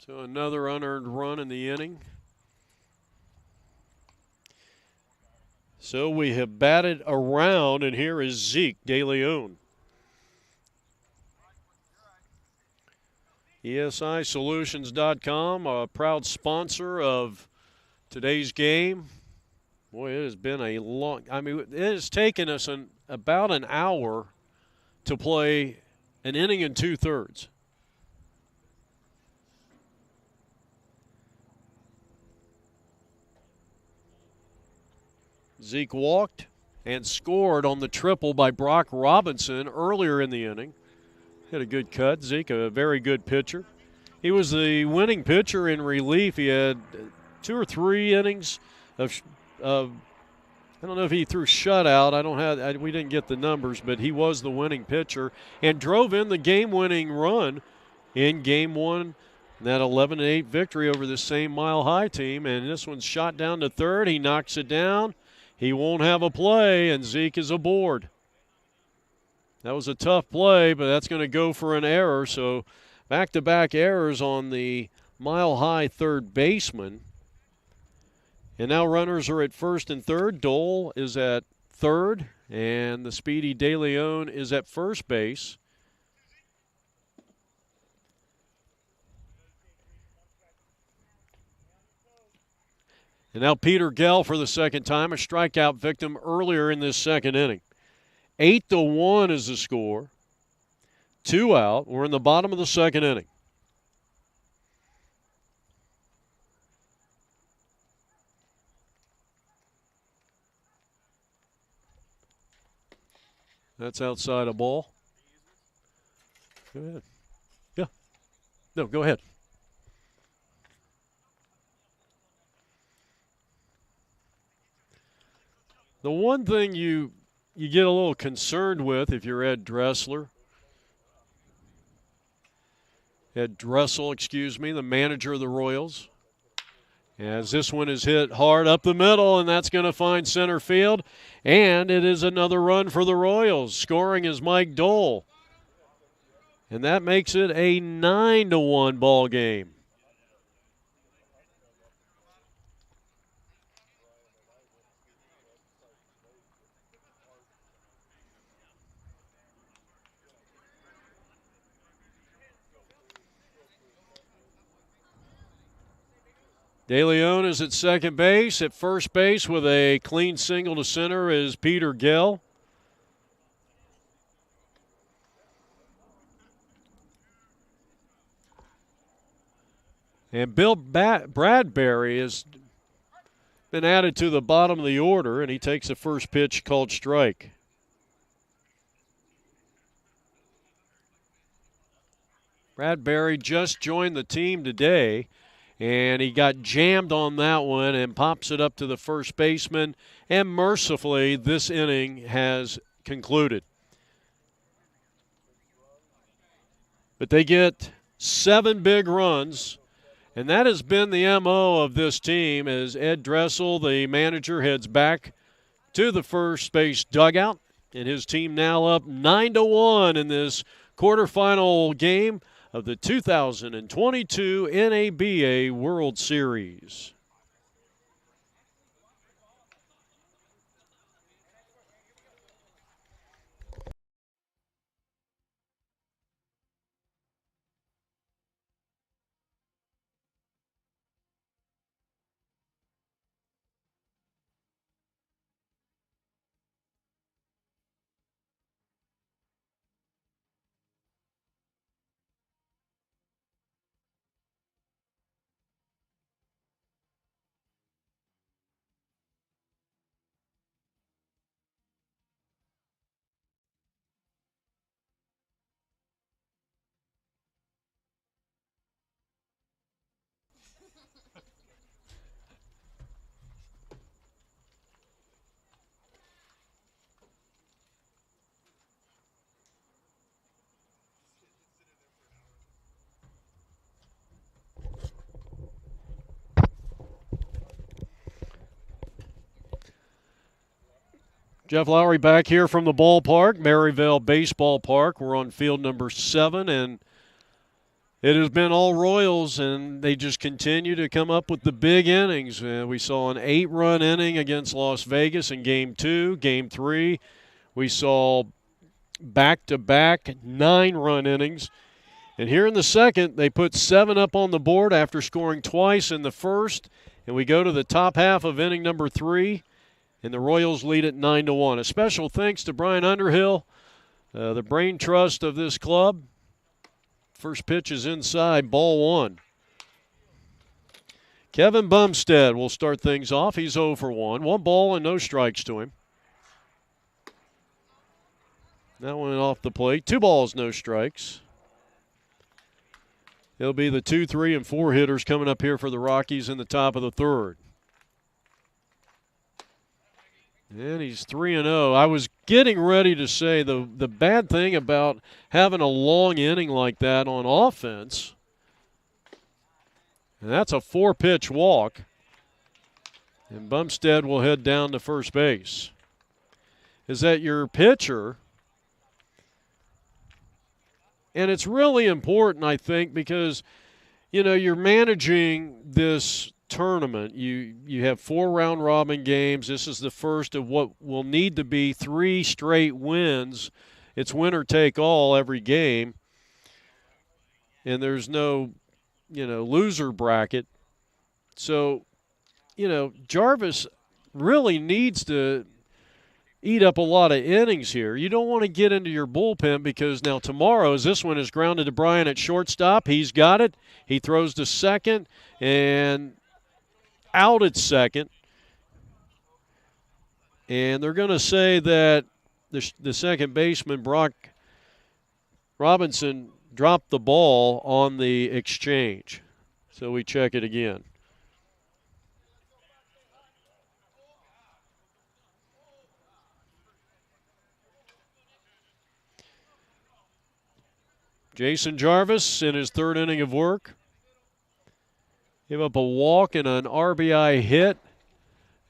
So another unearned run in the inning. So we have batted around, and here is Zeke De Leon. ESISolutions.com, a proud sponsor of today's game. Boy, it has been a long, it has taken us about an hour to play an inning and 2/3. Zeke walked and scored on the triple by Brock Robinson earlier in the inning. Hit a good cut. Zeke, a very good pitcher. He was the winning pitcher in relief. He had 2 or 3 innings of I don't know if he threw shutout. We didn't get the numbers, but he was the winning pitcher and drove in the game-winning run in Game 1. That 11-8 victory over the same Mile High team. And this one's shot down to third. He knocks it down. He won't have a play, and Zeke is aboard. That was a tough play, but that's going to go for an error. So back-to-back errors on the Mile High third baseman. And now runners are at first and third. Dole is at third, and the speedy De Leon is at first base. And now Peter Gell for the second time, a strikeout victim earlier in this second inning. 8-1 is the score. 2 out. We're in the bottom of the second inning. That's outside a ball. Go ahead. Yeah. No, go ahead. The one thing you get a little concerned with if you're Ed Dressel, the manager of the Royals, as this one is hit hard up the middle, and that's going to find center field. And it is another run for the Royals. Scoring is Mike Dole. And that makes it a 9-1 ball game. De Leon is at second base. At first base with a clean single to center is Peter Gell. And Bill Bradbury has been added to the bottom of the order, and he takes the first pitch called strike. Bradbury just joined the team today, and he got jammed on that one and pops it up to the first baseman. And mercifully, this inning has concluded. But they get 7 big runs, and that has been the MO of this team as Ed Dressel, the manager, heads back to the first base dugout. And his team now up 9-1 in this quarterfinal game of the 2022 NABA World Series. Jeff Lowry back here from the ballpark, Maryvale Baseball Park. We're on field number 7, and It has been all Royals, and they just continue to come up with the big innings. We saw an 8-run inning against Las Vegas in Game 2. Game 3, we saw back-to-back 9-run innings. And here in the second, they put 7 up on the board after scoring twice in the first. And we go to the top half of inning number 3, and the Royals lead at 9-1. A special thanks to Brian Underhill, the brain trust of this club. First pitch is inside, ball 1. Kevin Bumstead will start things off. He's 0 for 1. 1 ball and no strikes to him. That one off the plate. 2 balls, no strikes. It'll be the 2, 3, and 4 hitters coming up here for the Rockies in the top of the third. And he's 3-0. I was getting ready to say the bad thing about having a long inning like that on offense, and that's a 4-pitch walk, and Bumstead will head down to first base, is that your pitcher, and it's really important, I think, because, you know, you're managing this tournament. You have 4 round robin games. This is the first of what will need to be 3 straight wins. It's winner take all every game, and there's no, you know, loser bracket. So, you know, Jarvis really needs to eat up a lot of innings here. You don't want to get into your bullpen, because now tomorrow, as this one is grounded to Bryan at shortstop, he's got it. He throws to second and out at second, and they're going to say that the second baseman, Brock Robinson, dropped the ball on the exchange. So we check it again. Jason Jarvis in his 3rd inning of work. Gave up a walk and an RBI hit.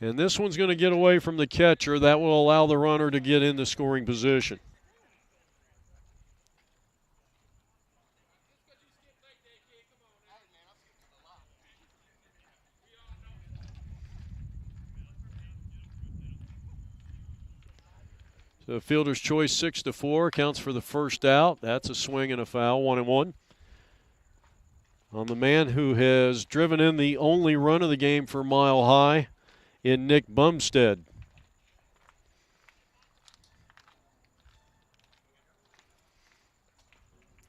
And this one's going to get away from the catcher. That will allow the runner to get into scoring position. So fielder's choice 6-4 counts for the first out. That's a swing and a foul, 1-1. On the man who has driven in the only run of the game for Mile High in Nick Bumstead.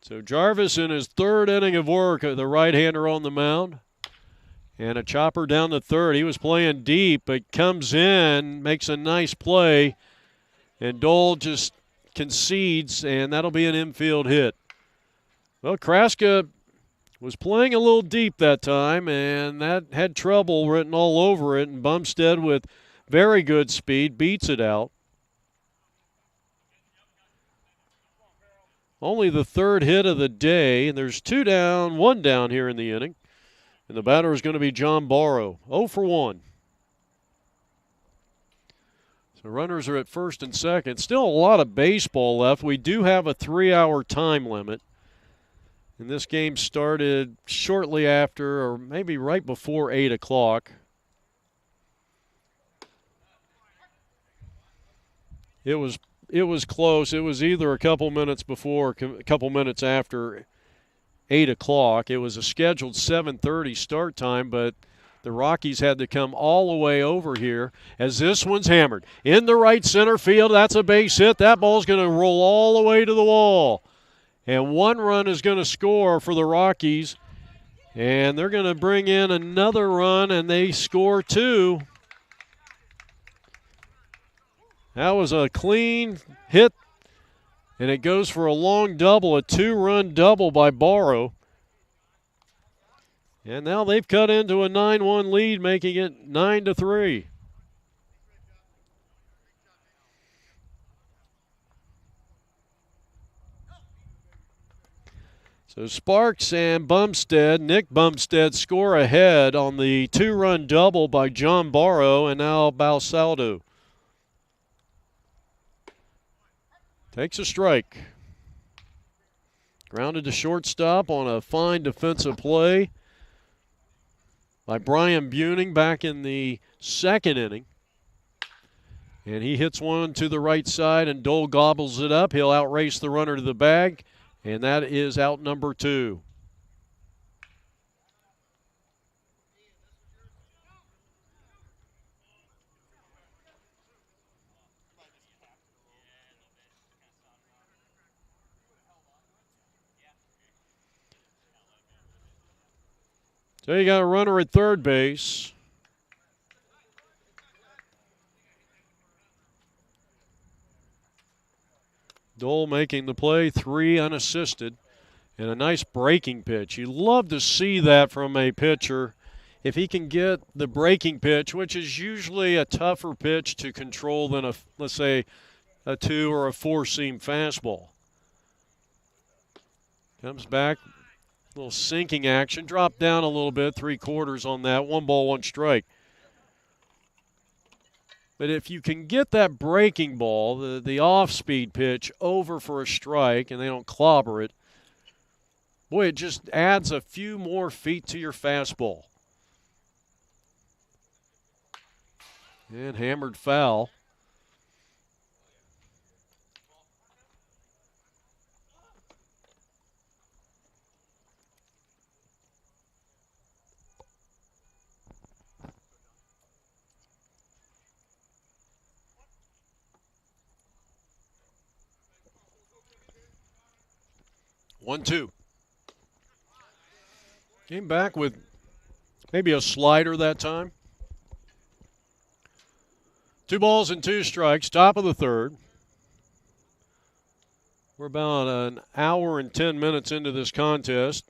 So Jarvis in his 3rd inning of work, the right-hander on the mound. And a chopper down the third. He was playing deep, but comes in, makes a nice play, and Dole just concedes, and that'll be an infield hit. Well, Kraska was playing a little deep that time, and that had trouble written all over it, and Bumstead, with very good speed, beats it out. Only the 3rd hit of the day, and there's 2 down, 1 down here in the inning. And the batter is going to be John Barrow, 0 for 1. So runners are at first and second. Still a lot of baseball left. We do have a 3-hour time limit. And this game started shortly after, or maybe right before 8 o'clock. It was close. It was either a couple minutes before or a couple minutes after 8 o'clock. It was a scheduled 7:30 start time, but the Rockies had to come all the way over here as this one's hammered. In the right center field, that's a base hit. That ball's going to roll all the way to the wall. And 1 run is going to score for the Rockies. And they're going to bring in another run, and they score 2. That was a clean hit, and it goes for a long double, a 2-run double by Barrow. And now they've cut into a 9-1 lead, making it 9-3. So Sparks and Bumstead, Nick Bumstead, score ahead on the 2-run double by John Barrow, and now Balsaldo takes a strike. Grounded to shortstop on a fine defensive play by Brian Buning back in the second inning. And he hits one to the right side, and Dole gobbles it up. He'll outrace the runner to the bag, and that is out number 2. So you got a runner at third base. Dole making the play, 3 unassisted, and a nice breaking pitch. You love to see that from a pitcher. If he can get the breaking pitch, which is usually a tougher pitch to control than a, let's say, a 2 or a 4-seam fastball. Comes back, a little sinking action, dropped down a little bit, 3/4 on that, 1 ball, 1 strike. But if you can get that breaking ball, the off-speed pitch, over for a strike, and they don't clobber it, boy, it just adds a few more feet to your fastball. And hammered foul. One, 2. Came back with maybe a slider that time. 2 balls and 2 strikes, top of the third. We're about an hour and 10 minutes into this contest.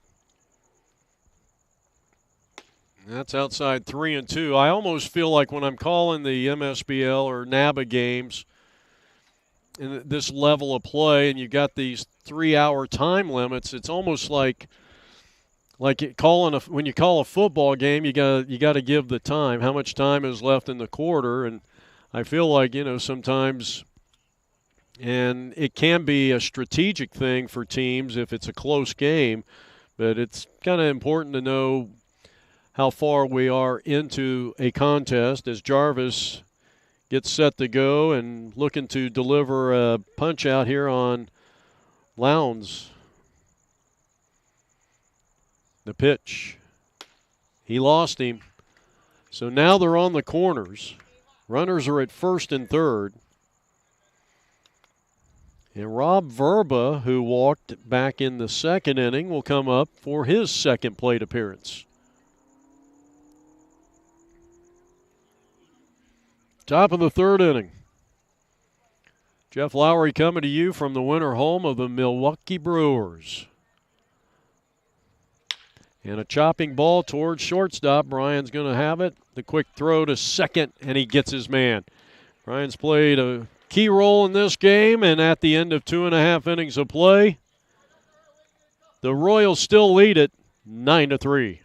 That's outside 3-2. I almost feel like when I'm calling the MSBL or Naba games in this level of play, and you've got these 3-hour time limits, it's almost like when you call a football game, you got to give the time. How much time is left in the quarter? And I feel like, sometimes, and it can be a strategic thing for teams if it's a close game, but it's kind of important to know how far we are into a contest as Jarvis gets set to go and looking to deliver a punch out here on Lowndes. The pitch. He lost him. So now they're on the corners. Runners are at first and third. And Rob Verba, who walked back in the second inning, will come up for his second plate appearance. Top of the third inning. Jeff Lowry coming to you from the winter home of the Milwaukee Brewers. And a chopping ball towards shortstop. Brian's going to have it. The quick throw to second, and he gets his man. Brian's played a key role in this game, and at the end of 2.5 innings of play, the Royals still lead it 9-3.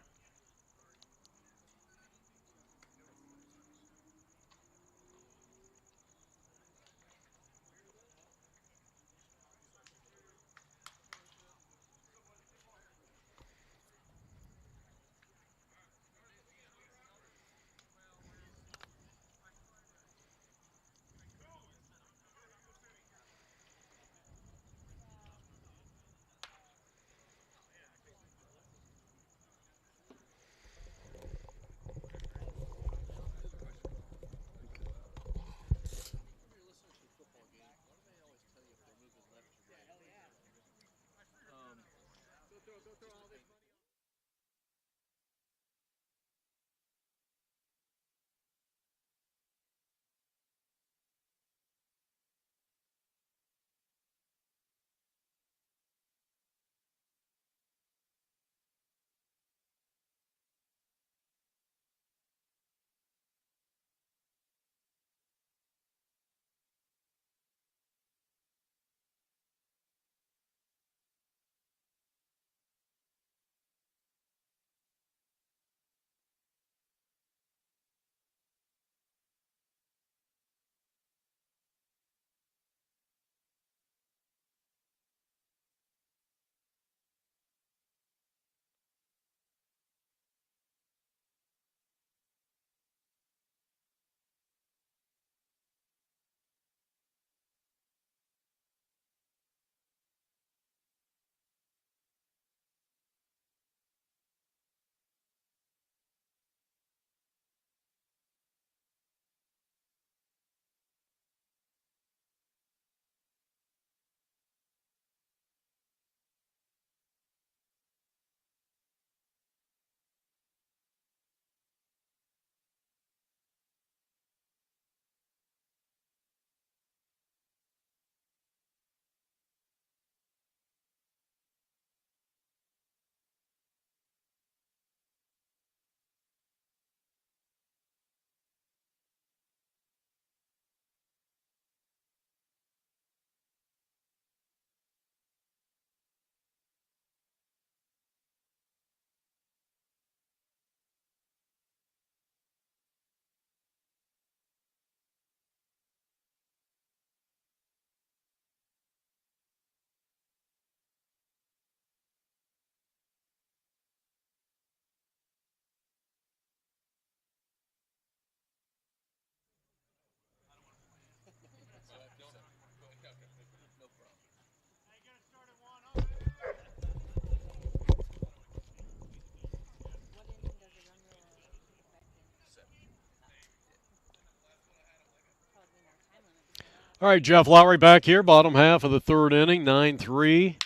All right, Jeff Lowry back here, bottom half of the third inning, 9-3.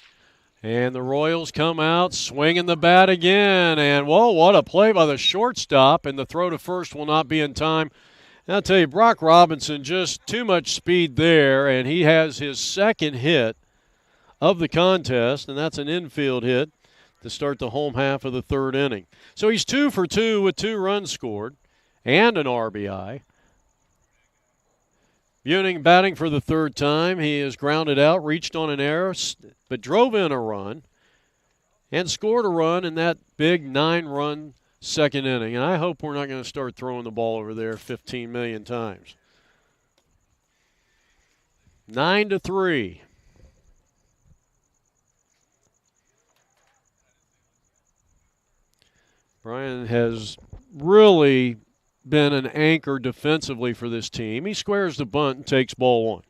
And the Royals come out swinging the bat again. And, whoa, what a play by the shortstop. And the throw to first will not be in time. And I'll tell you, Brock Robinson, just too much speed there. And he has his second hit of the contest, and that's an infield hit to start the home half of the third inning. So he's 2 for 2 with 2 runs scored and an RBI. Buning batting for the third time. He is grounded out, reached on an error, but drove in a run and scored a run in that big 9-run second inning. And I hope we're not going to start throwing the ball over there 15 million times. 9-3. Brian has really been an anchor defensively for this team. He squares the bunt and takes ball 1.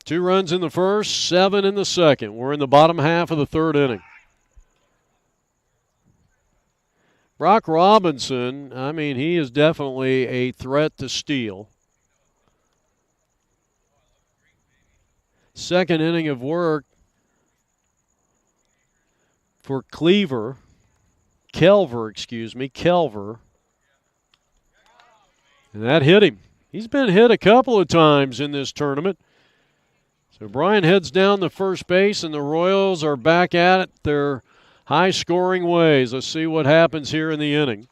Two runs in the first, 7 in the second. We're in the bottom half of the third inning. Brock Robinson, I mean, he is definitely a threat to steal. Second inning of work for Kelver. And that hit him. He's been hit a couple of times in this tournament. So Brian heads down to first base, and the Royals are back at it their high-scoring ways. Let's see what happens here in the inning.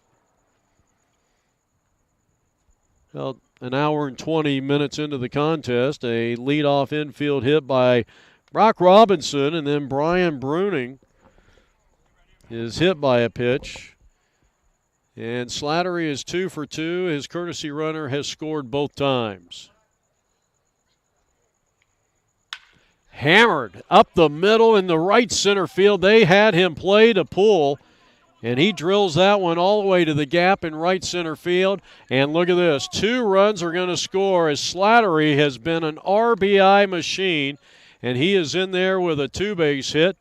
Well, an hour and 20 minutes into the contest, a leadoff infield hit by Brock Robinson, and then Brian Bruning is hit by a pitch. And Slattery is 2 for 2. His courtesy runner has scored both times. Hammered up the middle in the right center field. They had him play to pull, and he drills that one all the way to the gap in right center field. And look at this. 2 runs are going to score as Slattery has been an RBI machine, and he is in there with a 2-base hit,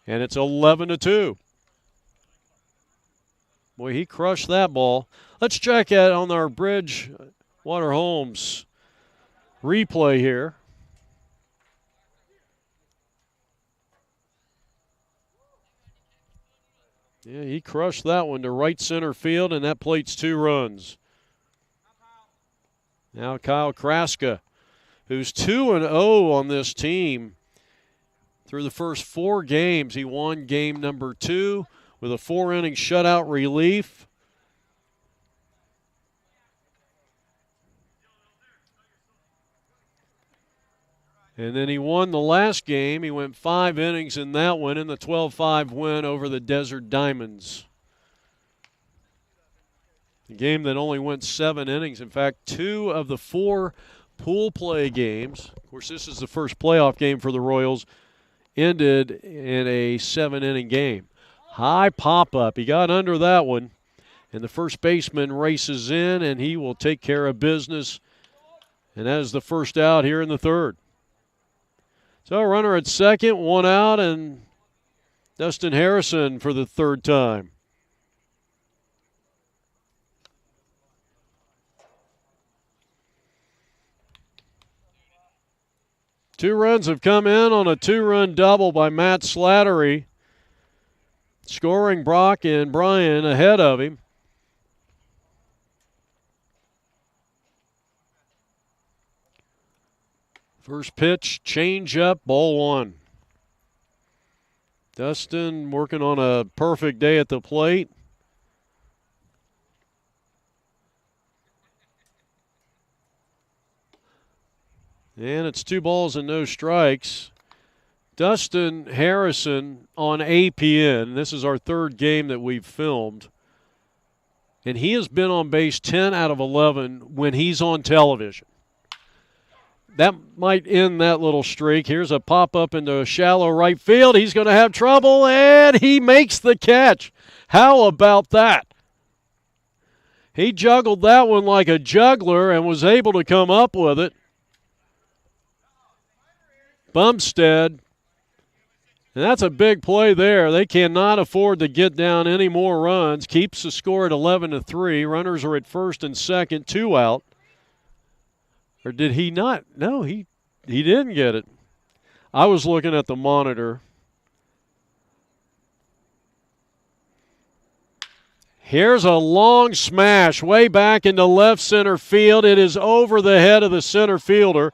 and it's 11-2. Boy, he crushed that ball. Let's check it on our Bridgewater Homes replay here. Yeah, he crushed that one to right center field, and that plates 2 runs. Now Kyle Kraska, who's 2-0 on this team through the first 4 games. He won game number 2 with a 4-inning shutout relief. And then he won the last game. He went 5 innings in that one in the 12-5 win over the Desert Diamonds. A game that only went 7 innings. In fact, 2 of the 4 pool play games, of course this is the first playoff game for the Royals, ended in a 7-inning game. High pop-up. He got under that one, and the first baseman races in, and he will take care of business. And that is the first out here in the third. So a runner at second, 1 out, and Dustin Harrison for the third time. Two runs have come in on a 2-run double by Matt Slattery, scoring Brock and Brian ahead of him. First pitch, change up, ball 1. Dustin working on a perfect day at the plate. And it's 2 balls and no strikes. Dustin Harrison on APN. This is our 3rd game that we've filmed. And he has been on base 10 out of 11 when he's on television. That might end that little streak. Here's a pop-up into shallow right field. He's going to have trouble, and he makes the catch. How about that? He juggled that one like a juggler and was able to come up with it. Bumstead And that's a big play there. They cannot afford to get down any more runs. Keeps the score at 11-3. Runners are at first and second, 2 out. Or did he not? No, he didn't get it. I was looking at the monitor. Here's a long smash way back into left center field. It is over the head of the center fielder,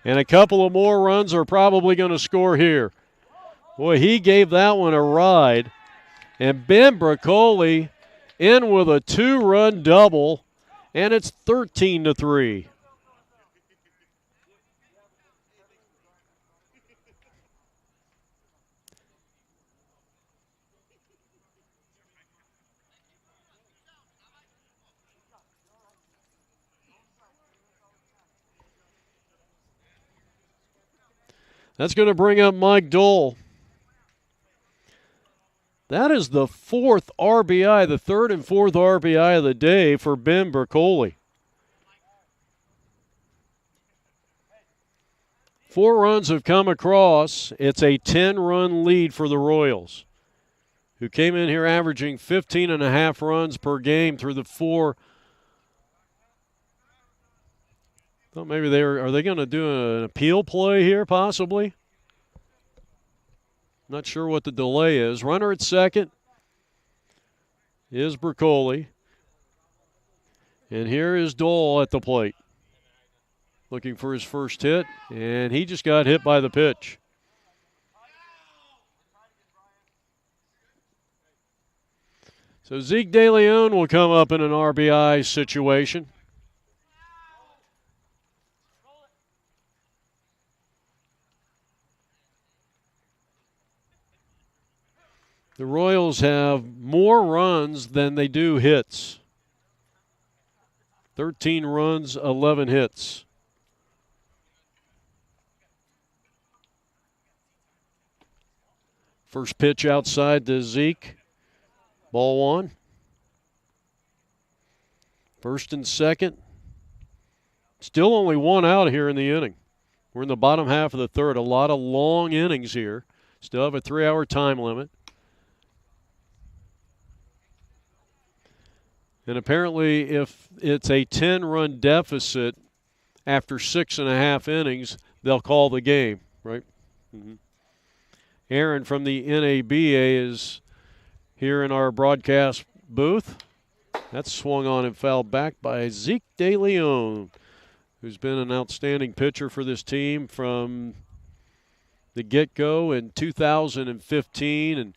and a couple of more runs are probably going to score here. Boy, he gave that one a ride. And Ben Bracoli in with a 2-run double, and it's 13-3. That's going to bring up Mike Dole. That is the 4th RBI, the 3rd and 4th RBI of the day for Ben Bracoli. 4 runs have come across. It's a 10-run lead for the Royals, who came in here averaging 15.5 runs per game through the 4. Thought maybe are they going to do an appeal play here possibly? Not sure what the delay is. Runner at second is Bracoli. And here is Dole at the plate, looking for his first hit, and he just got hit by the pitch. So Zeke De Leon will come up in an RBI situation. The Royals have more runs than they do hits. 13 runs, 11 hits. First pitch outside to Zeke. Ball 1. First and second. Still only 1 out here in the inning. We're in the bottom half of the 3rd. A lot of long innings here. Still have a 3-hour time limit. And apparently if it's a 10-run deficit after 6.5 innings, they'll call the game, right? Mm-hmm. Aaron from the NABA is here in our broadcast booth. That's swung on and fouled back by Zeke De Leon, who's been an outstanding pitcher for this team from the get-go in 2015. And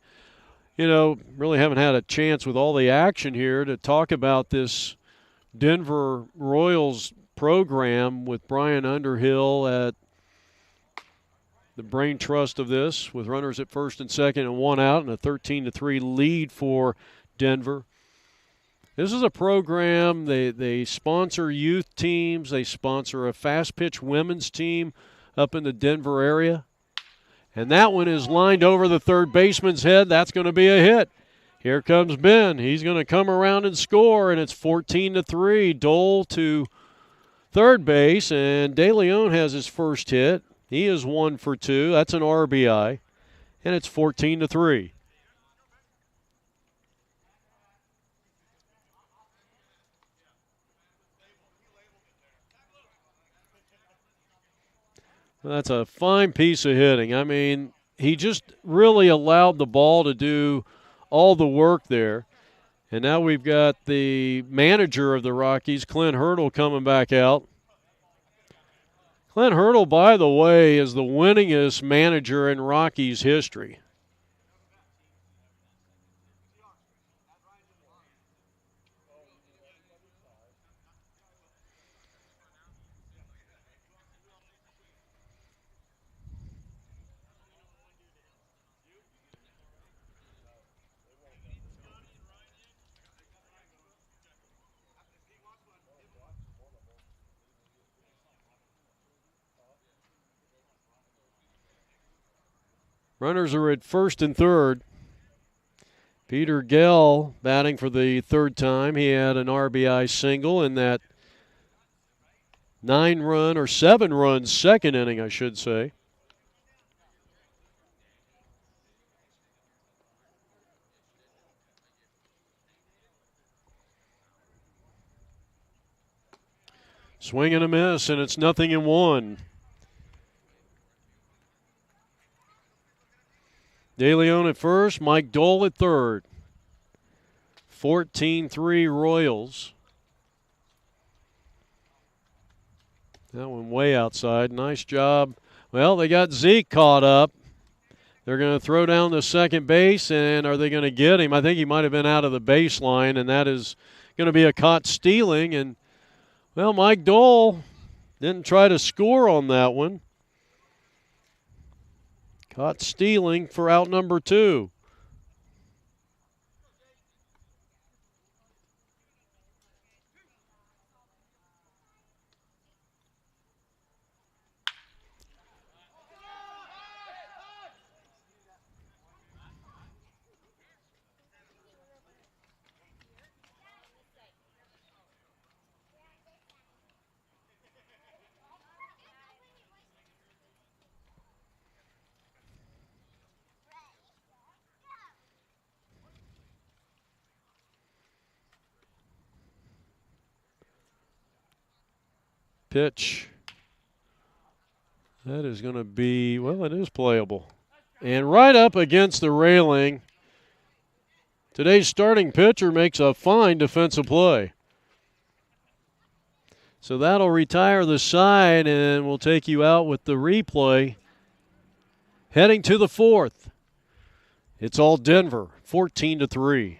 you know, really haven't had a chance with all the action here to talk about this Denver Royals program with Brian Underhill at the brain trust of this, with runners at first and second and 1 out and a 13-3 lead for Denver. This is a program, they sponsor youth teams. They sponsor a fast-pitch women's team up in the Denver area. And that one is lined over the third baseman's head. That's going to be a hit. Here comes Ben. He's going to come around and score, and it's 14-3. Dole to third base, and De Leon has his first hit. He is 1 for 2. That's an RBI, and it's 14-3. That's a fine piece of hitting. I mean, he just really allowed the ball to do all the work there. And now we've got the manager of the Rockies, Clint Hurdle, coming back out. Clint Hurdle, by the way, is the winningest manager in Rockies history. Runners are at first and third. Peter Gell batting for the 3rd time. He had an RBI single in that 9-run or 7-run second inning, I should say. Swing and a miss, and it's 0-1. De Leon at first, Mike Dole at third. 14-3 Royals. That one way outside. Nice job. Well, they got Zeke caught up. They're going to throw down the second base, and are they going to get him? I think he might have been out of the baseline, and that is going to be a caught stealing. And, well, Mike Dole didn't try to score on that one. Caught stealing for out number 2. Pitch. That is going to be, well, it is playable. And right up against the railing. Today's starting pitcher makes a fine defensive play. So that'll retire the side, and we'll take you out with the replay. Heading to the 4th. It's all Denver, 14-3.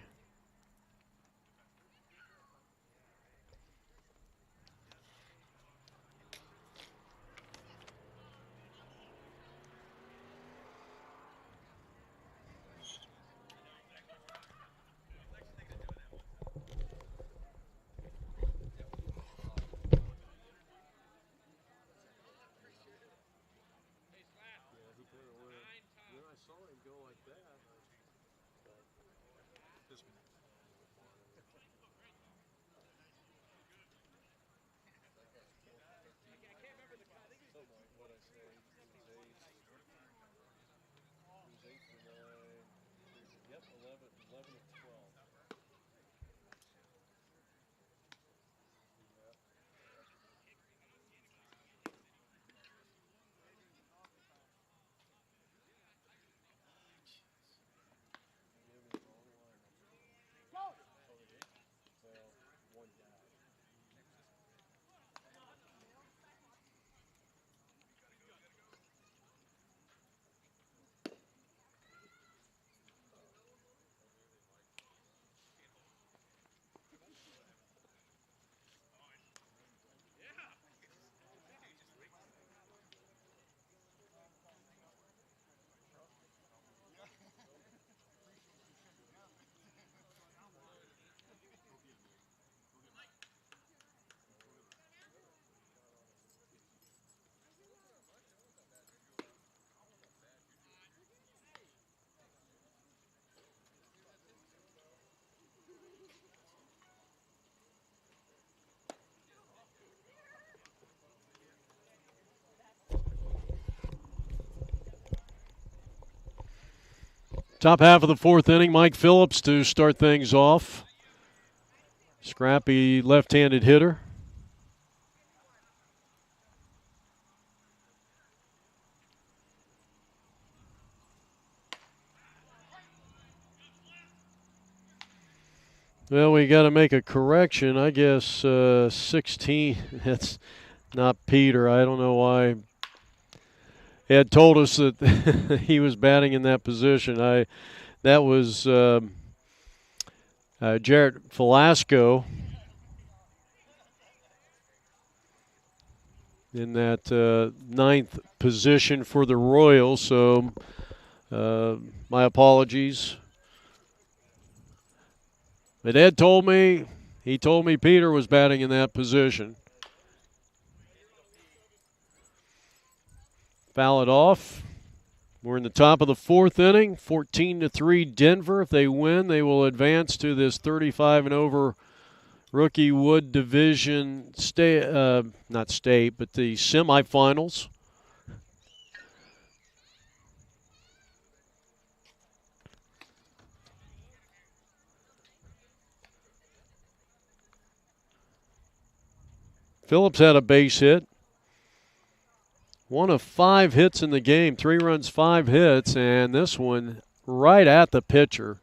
Top half of the 4th inning, Mike Phillips to start things off. Scrappy left-handed hitter. Well, we got to make a correction. I guess 16, that's not Peter. I don't know why. Ed told us that he was batting in that position. That was Jarrett Velasco in that 9th position for the Royals. So my apologies. But Ed told me, Peter was batting in that position. Foul it off. We're in the top of the 4th inning, 14-3 Denver. If they win, they will advance to this 35 and over Rookie Wood Division not state, but the semifinals. Phillips had a base hit. 1 of 5 hits in the game, 3 runs, 5 hits, and this one right at the pitcher.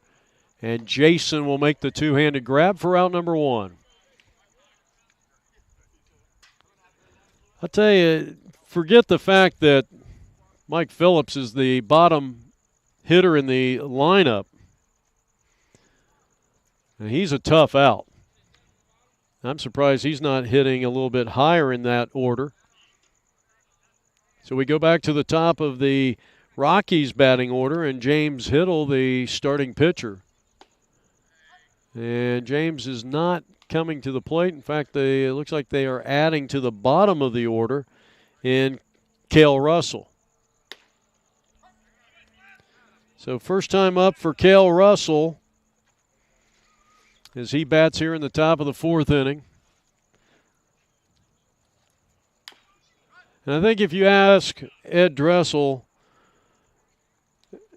And Jason will make the two-handed grab for out number 1. I'll tell you, forget the fact that Mike Phillips is the bottom hitter in the lineup. And he's a tough out. I'm surprised he's not hitting a little bit higher in that order. So we go back to the top of the Rockies batting order, and James Hiddle, the starting pitcher. And James is not coming to the plate. In fact, it looks like they are adding to the bottom of the order in Cale Russell. So first time up for Cale Russell as he bats here in the top of the 4th inning. And I think if you ask Ed Dressel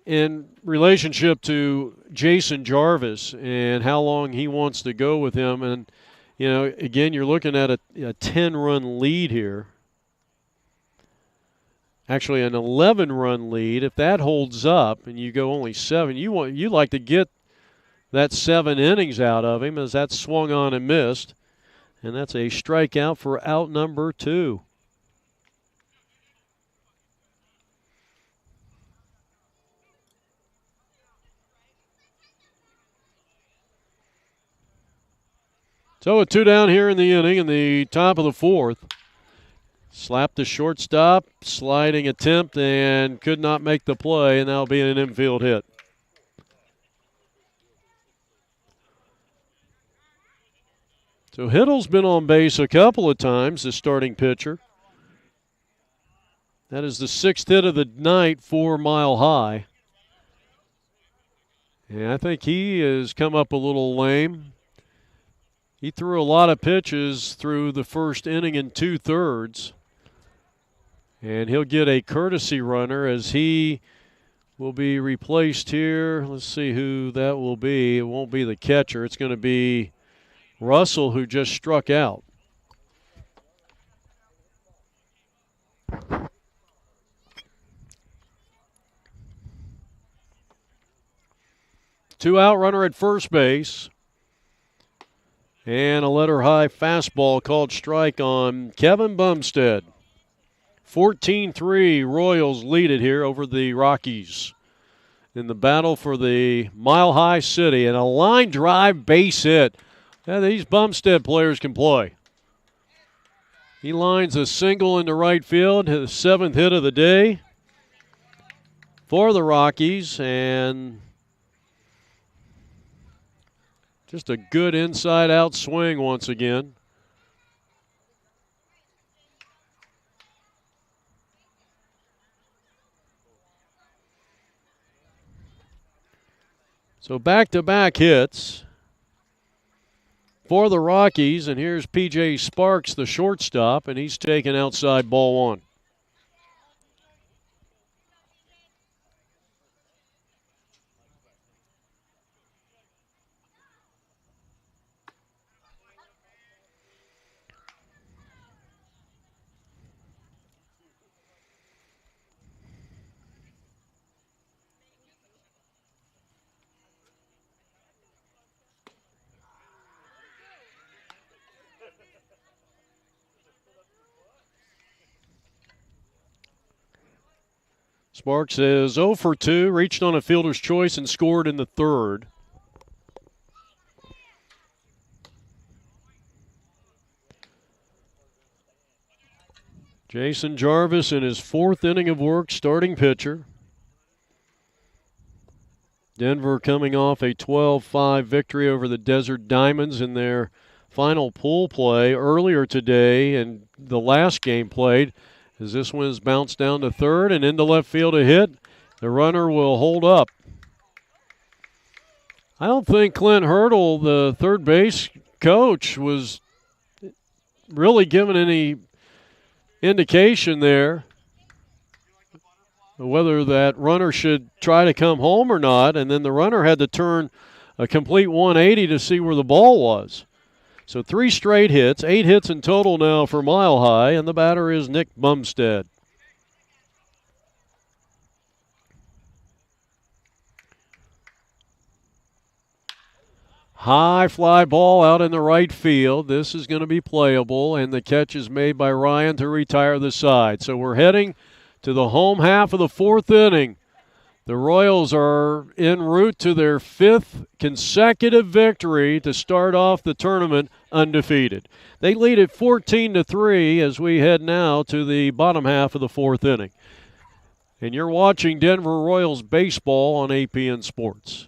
in relationship to Jason Jarvis and how long he wants to go with him, and, you know, again, you're looking at a 10-run lead here. Actually, an 11-run lead. If that holds up and you go only 7, you like to get that 7 innings out of him, as that's swung on and missed. And that's a strikeout for out number 2. So a 2 down here in the inning in the top of the 4th. Slapped the shortstop, sliding attempt, and could not make the play, and that'll be an infield hit. So Hiddle's been on base a couple of times, the starting pitcher. That is the 6th hit of the night for Mile High. And I think he has come up a little lame. He threw a lot of pitches through the first inning and 2/3. And he'll get a courtesy runner as he will be replaced here. Let's see who that will be. It won't be the catcher. It's going to be Russell, who just struck out. Two out, runner at first base. And a letter-high fastball called strike on Kevin Bumstead. 14-3, Royals lead it here over the Rockies in the battle for the Mile High City. And a line drive base hit. Yeah, these Bumstead players can play. He lines a single into right field, his 7th hit of the day for the Rockies, and just a good inside-out swing once again. So back-to-back hits for the Rockies, and here's P.J. Sparks, the shortstop, and he's taken outside ball 1. Sparks is 0 for 2, reached on a fielder's choice and scored in the 3rd. Jason Jarvis in his 4th inning of work, starting pitcher. Denver coming off a 12-5 victory over the Desert Diamonds in their final pool play earlier today, and the last game played. As this one is bounced down to 3rd and into left field a hit, the runner will hold up. I don't think Clint Hurdle, the third base coach, was really given any indication there whether that runner should try to come home or not, and then the runner had to turn a complete 180 to see where the ball was. So 3 straight hits, 8 hits in total now for Mile High, and the batter is Nick Bumstead. High fly ball out in the right field. This is going to be playable, and the catch is made by Ryan to retire the side. So we're heading to the home half of the 4th inning. The Royals are en route to their 5th consecutive victory to start off the tournament undefeated. They lead at 14-3 as we head now to the bottom half of the 4th inning. And you're watching Denver Royals baseball on APN Sports.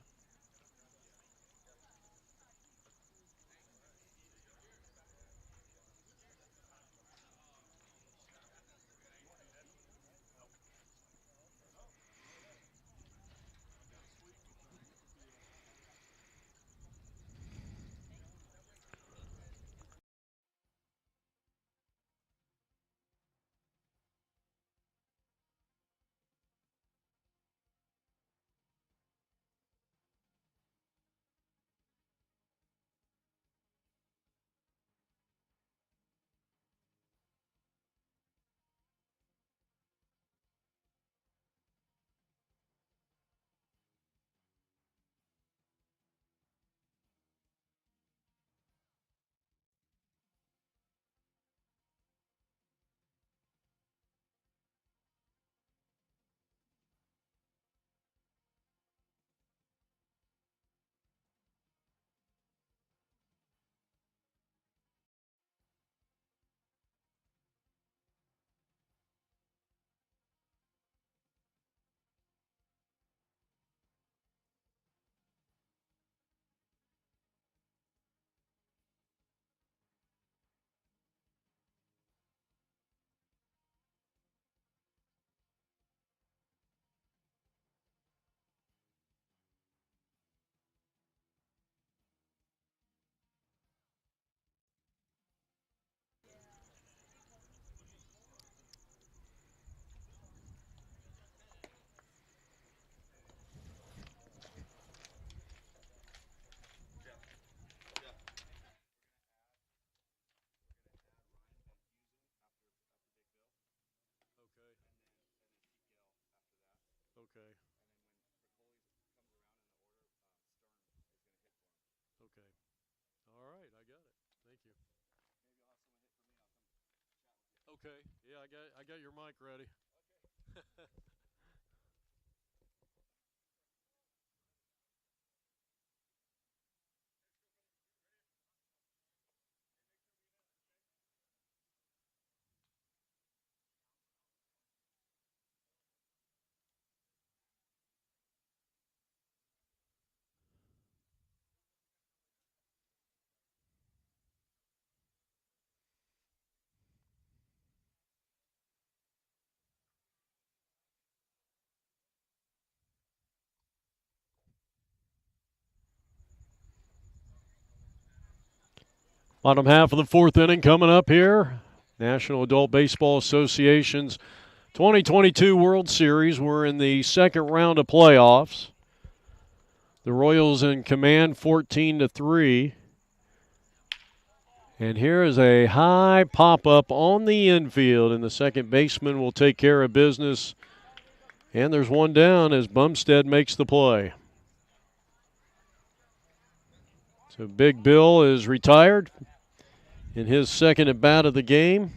Okay. Okay. All right, I got it. Thank you. Okay. Yeah, I got your mic ready. Bottom half of the 4th inning coming up here. National Adult Baseball Association's 2022 World Series. We're in the 2nd round of playoffs. The Royals in command 14-3. And here is a high pop-up on the infield, and the second baseman will take care of business. And there's one down as Bumstead makes the play. So Big Bill is retired in his 2nd at-bat of the game.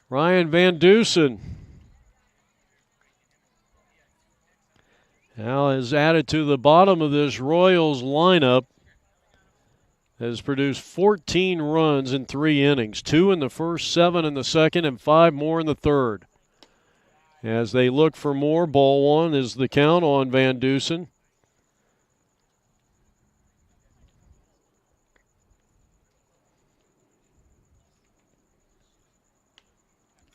Ryan Van Dusen now is added to the bottom of this Royals lineup. Has produced 14 runs in 3 innings, 2 in the first, 7 in the 2nd, and 5 more in the 3rd. As they look for more, ball 1 is the count on Van Dusen.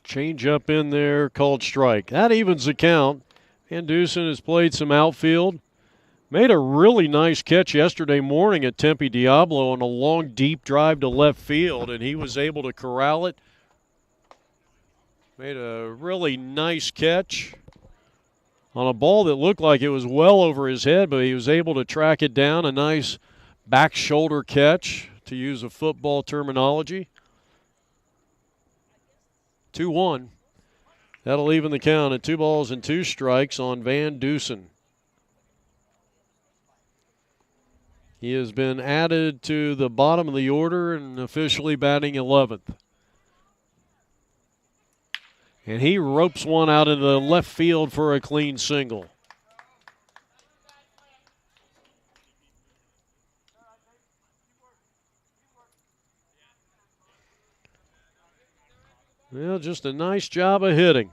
Change up in there called strike. That evens the count. Van Dusen has played some outfield. Made a really nice catch yesterday morning at Tempe DIABLO on a long, deep drive to left field, and he was able to corral it. Made a really nice catch on a ball that looked like it was well over his head, but he was able to track it down. A nice back shoulder catch, to use a football terminology. 2-1. That'll even the count at 2 balls and 2 strikes on Van Dusen. He has been added to the bottom of the order and officially batting 11th. And he ropes one out into the left field for a clean single. Well, just a nice job of hitting.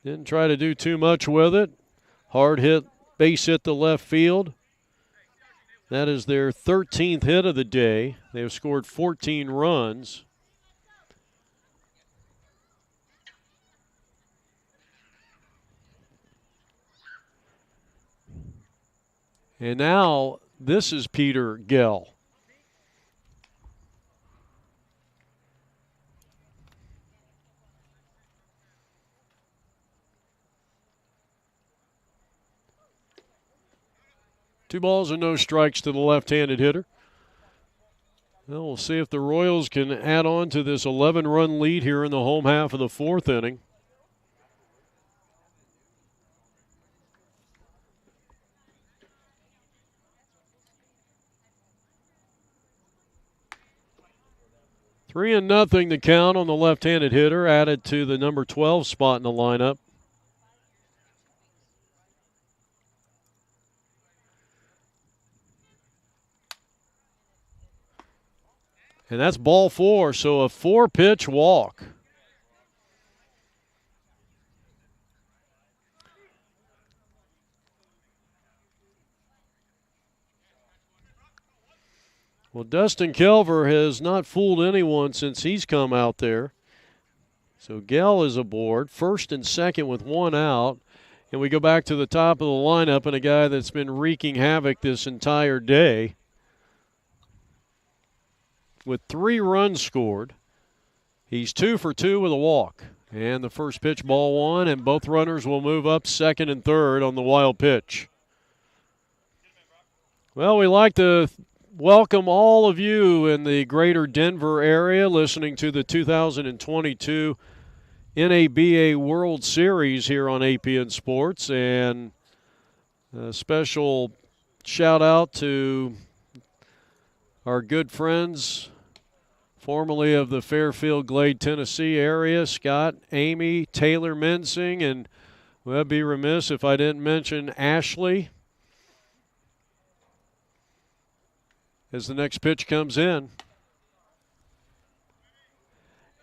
Didn't try to do too much with it. Hard hit, base hit to left field. That is their 13th hit of the day. They have scored 14 runs. And now this is Peter Gell. Two balls and no strikes to the left-handed hitter. Well, we'll see if the Royals can add on to this 11-run lead here in the home half of the 4th inning. Three and nothing the count on the left-handed hitter, added to the number 12 spot in the lineup. And that's ball 4, so a 4-pitch walk. Well, Dustin Kelver has not fooled anyone since he's come out there. So Gell is aboard, first and second with 1 out. And we go back to the top of the lineup and a guy that's been wreaking havoc this entire day. With 3 runs scored, he's 2 for 2 with a walk. And the first pitch, ball 1, and both runners will move up second and third on the wild pitch. Well, we like to welcome all of you in the greater Denver area listening to the 2022 NABA World Series here on APN Sports. And a special shout out to our good friends formerly of the Fairfield Glade, Tennessee area, Scott, Amy, Taylor Mensing, and well, I'd be remiss if I didn't mention Ashley as the next pitch comes in.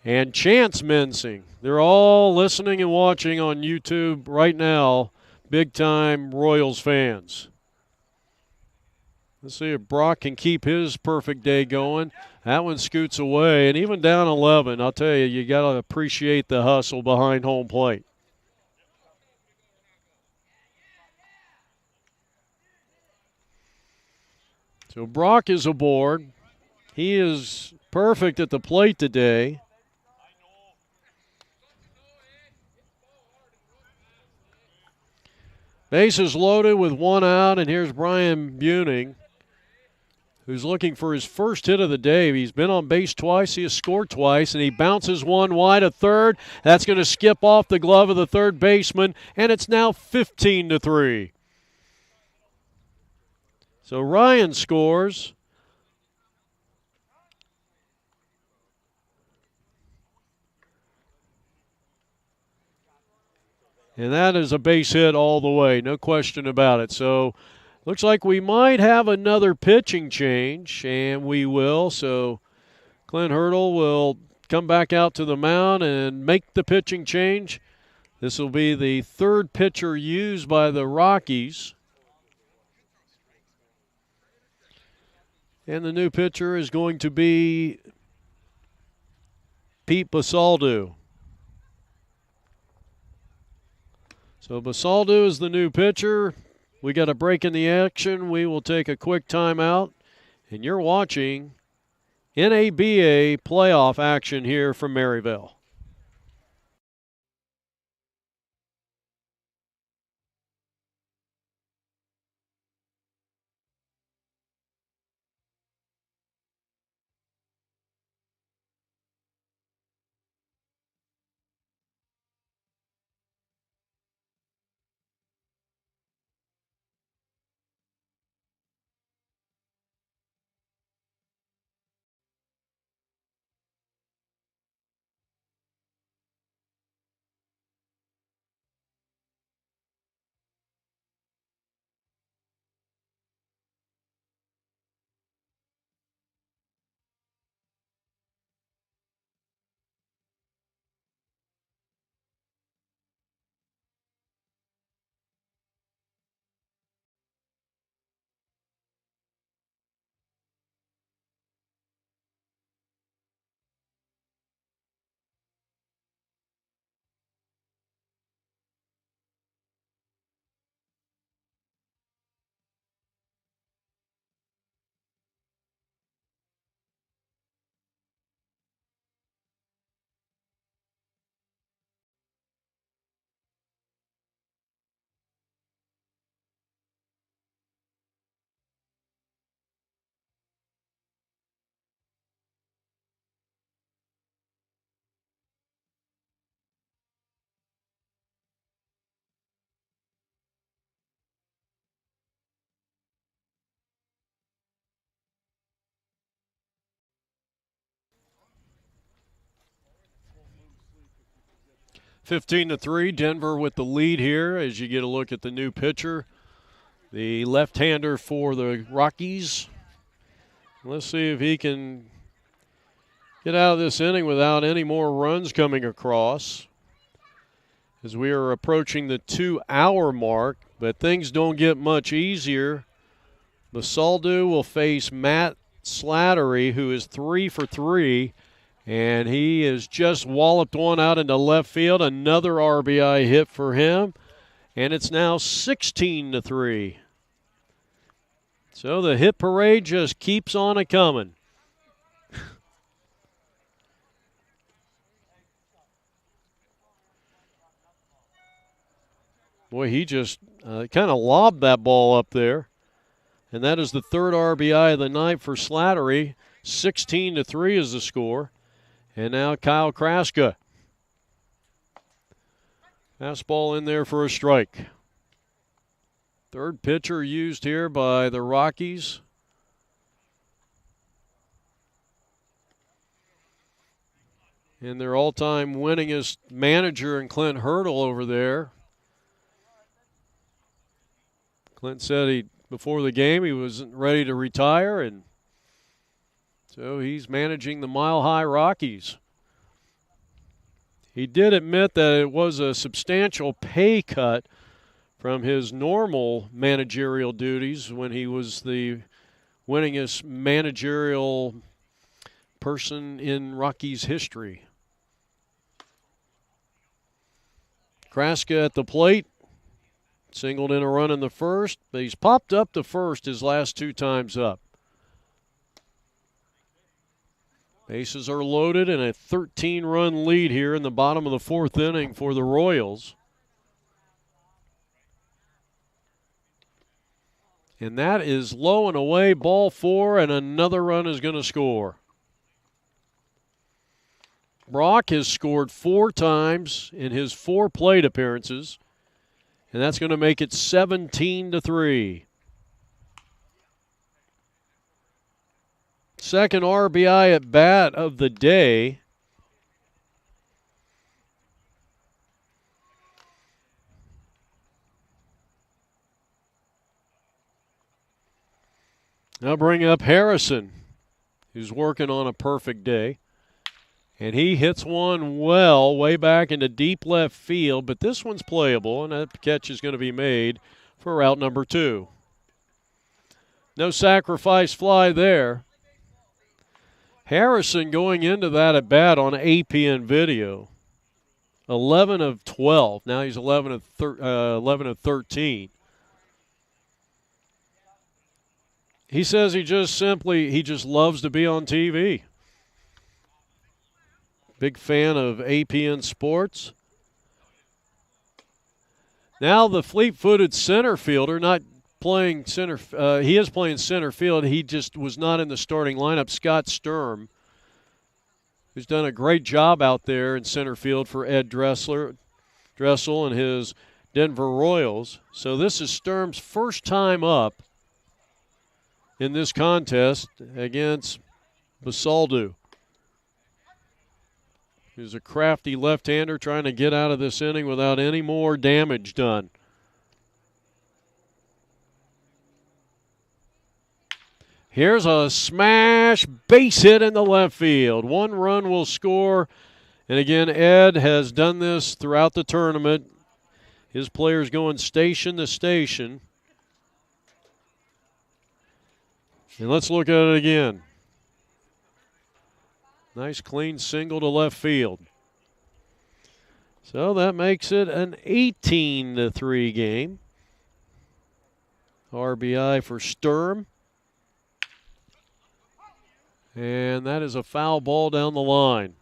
And Chance Mensing. They're all listening and watching on YouTube right now, big-time Royals fans. Let's see if Brock can keep his perfect day going. That one scoots away, and even down 11, I'll tell you got to appreciate the hustle behind home plate. So Brock is aboard. He is perfect at the plate today. Bases loaded with 1 out, and here's Brian Buning, who's looking for his first hit of the day. He's been on base twice. He has scored twice, and he bounces one wide to third. That's going to skip off the glove of the third baseman, and it's now 15-3. So Ryan scores. And that is a base hit all the way, no question about it. So looks like we might have another pitching change, and we will. So Clint Hurdle will come back out to the mound and make the pitching change. This will be the third pitcher used by the Rockies. And the new pitcher is going to be Pete Basaldu. So Basaldu is the new pitcher. We got a break in the action. We will take a quick timeout. And you're watching NABA playoff action here from Maryville. 15-3, Denver with the lead here as you get a look at the new pitcher, the left-hander for the Rockies. Let's see if he can get out of this inning without any more runs coming across, as we are approaching the 2-hour mark, but things don't get much easier. Basaldu will face Matt Slattery, who is 3 for 3, and he has just walloped one out into left field. Another RBI hit for him, and it's now 16-3. So the hit parade just keeps on a-coming. Boy, he just kind of lobbed that ball up there. And that is the third RBI of the night for Slattery. 16-3 is the score. And now Kyle Kraska. Fastball in there for a strike. Third pitcher used here by the Rockies. And their all-time winningest manager in Clint Hurdle over there. Clint said before the game he wasn't ready to retire, and so he's managing the Mile High Rockies. He did admit that it was a substantial pay cut from his normal managerial duties when he was the winningest managerial person in Rockies history. Kraska at the plate. Singled in a run in the first, but he's popped up to first his last 2 times up. Bases are loaded and a 13-run lead here in the bottom of the 4th inning for the Royals. And that is low and away, ball 4, and another run is going to score. Brock has scored 4 times in his 4 plate appearances, and that's going to make it 17-3. Second RBI at bat of the day. Now bring up Harrison, who's working on a perfect day. And he hits one well way back into deep left field, but this one's playable, and that catch is going to be made for route number 2. No sacrifice fly there. Harrison going into that at bat on APN video. 11 of 12. Now he's 11 of 13. He says he just loves to be on TV. Big fan of APN Sports. Now the fleet-footed center fielder, not playing center, he is playing center field. He just was not in the starting lineup. Scott Sturm, who's done a great job out there in center field for Ed Dressel and his Denver Royals. So this is Sturm's first time up in this contest against Basaldu, who's a crafty left-hander trying to get out of this inning without any more damage done. Here's a smash base hit in the left field. 1 run will score. And again, Ed has done this throughout the tournament. His players going station to station. And let's look at it again. Nice clean single to left field. So that makes it an 18-3 game. RBI for Sturm. And that is a foul ball down the line.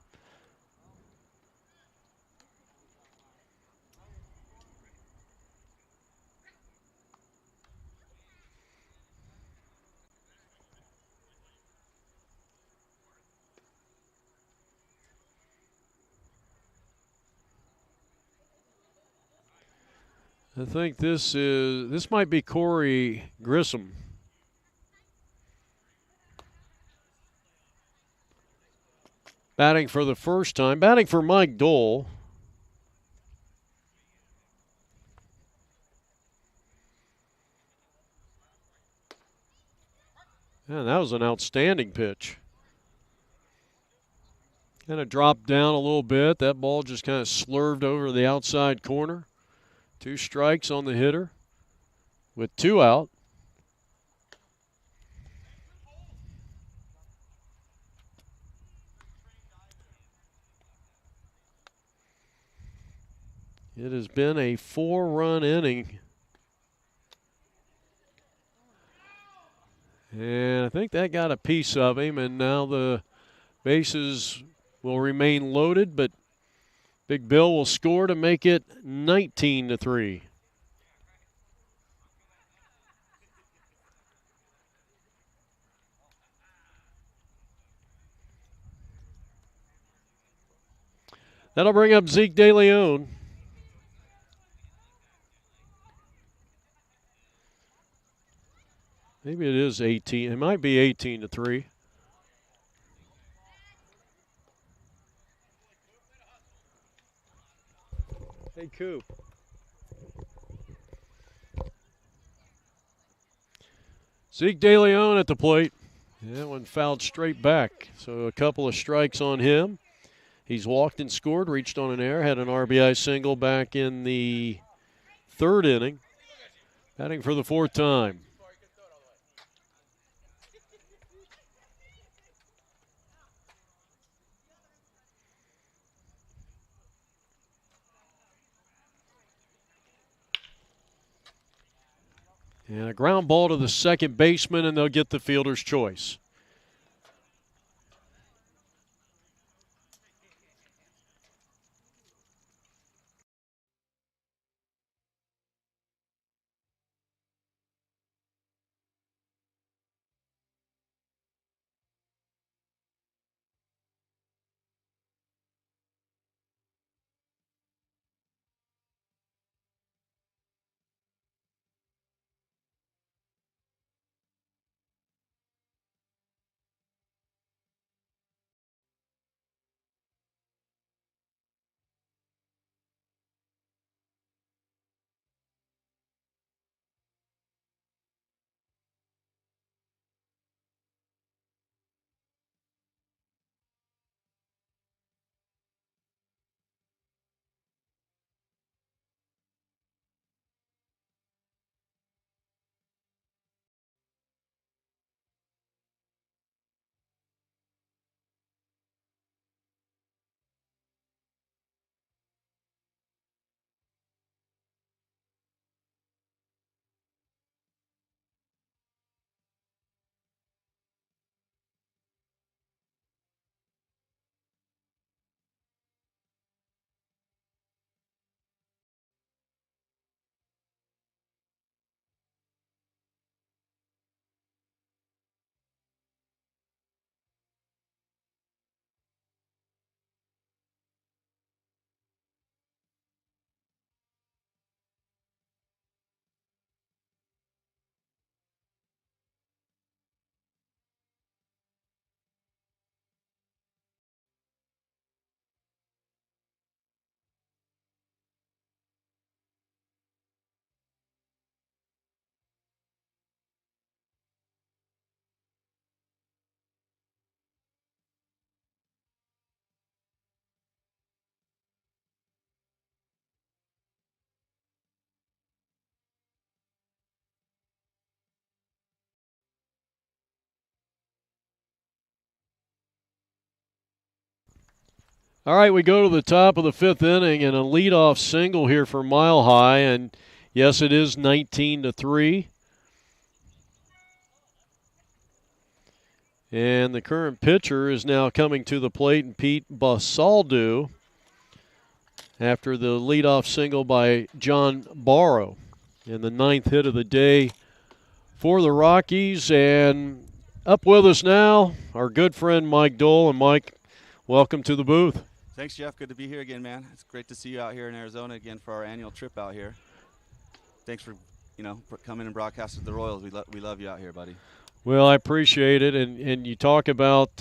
I think this might be Corey Grissom. Batting for the first time. Batting for Mike Dole. And that was an outstanding pitch. Kind of dropped down a little bit. That ball just kind of slurved over the outside corner. 2 strikes on the hitter with 2 out. It has been a 4-run inning. And I think that got a piece of him, and now the bases will remain loaded, but Big Bill will score to make it 19-3. That'll bring up Zeke DeLeon. Maybe it is 18. It might be 18-3. Hey, Coop. Zeke DeLeon at the plate. That one fouled straight back. So a couple of strikes on him. He's walked and scored, reached on an error, had an RBI single back in the 3rd inning. Batting for the 4th time. And a ground ball to the second baseman, and they'll get the fielder's choice. All right, we go to the top of the 5th inning, and a leadoff single here for Mile High, and yes, it is 19-3. And the current pitcher is now coming to the plate, and Pete Basaldu, after the leadoff single by John Barrow in the 9th hit of the day for the Rockies. And up with us now, our good friend Mike Dole. And Mike, welcome to the booth. Thanks, Jeff. Good to be here again, man. It's great to see you out here in Arizona again for our annual trip out here. Thanks for coming and broadcasting the Royals. We love you out here, buddy. Well, I appreciate it. And you talk about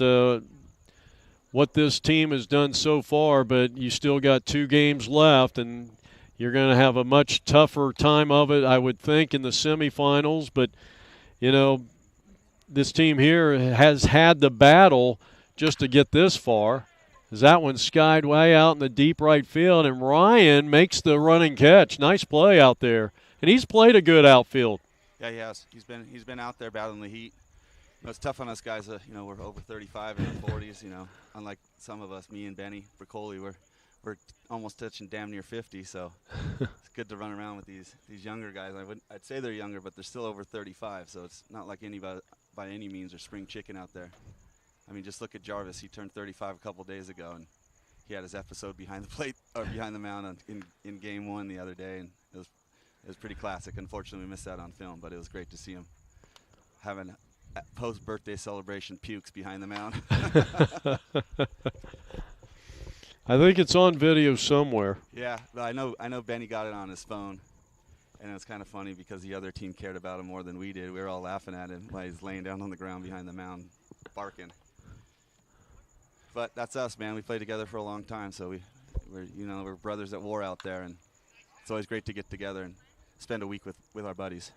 what this team has done so far, but you still got 2 games left, and you're going to have a much tougher time of it, I would think, in the semifinals. But, this team here has had the battle just to get this far. As that one skied way out in the deep right field, and Ryan makes the running catch. Nice play out there, and he's played a good outfield. Yeah, he has. He's been out there battling the heat. You know, it's tough on us guys. You know, we're over 35 in our 40s. You know, unlike some of us, me and Benny Bricoli, we're almost touching damn near 50. So it's good to run around with these younger guys. I'd say they're younger, but they're still over 35. So it's not like anybody by any means are spring chicken out there. I mean, just look at Jarvis. He turned 35 a couple days ago, and he had his episode behind the plate or behind the mound in Game 1 the other day, and it was pretty classic. Unfortunately, we missed that on film, but it was great to see him having post-birthday celebration pukes behind the mound. I think it's on video somewhere. Yeah, but I know Benny got it on his phone, and it was kind of funny because the other team cared about him more than we did. We were all laughing at him while he's laying down on the ground behind the mound, barking. But that's us, man. We played together for a long time, so we're brothers at war out there, and it's always great to get together and spend a week with our buddies.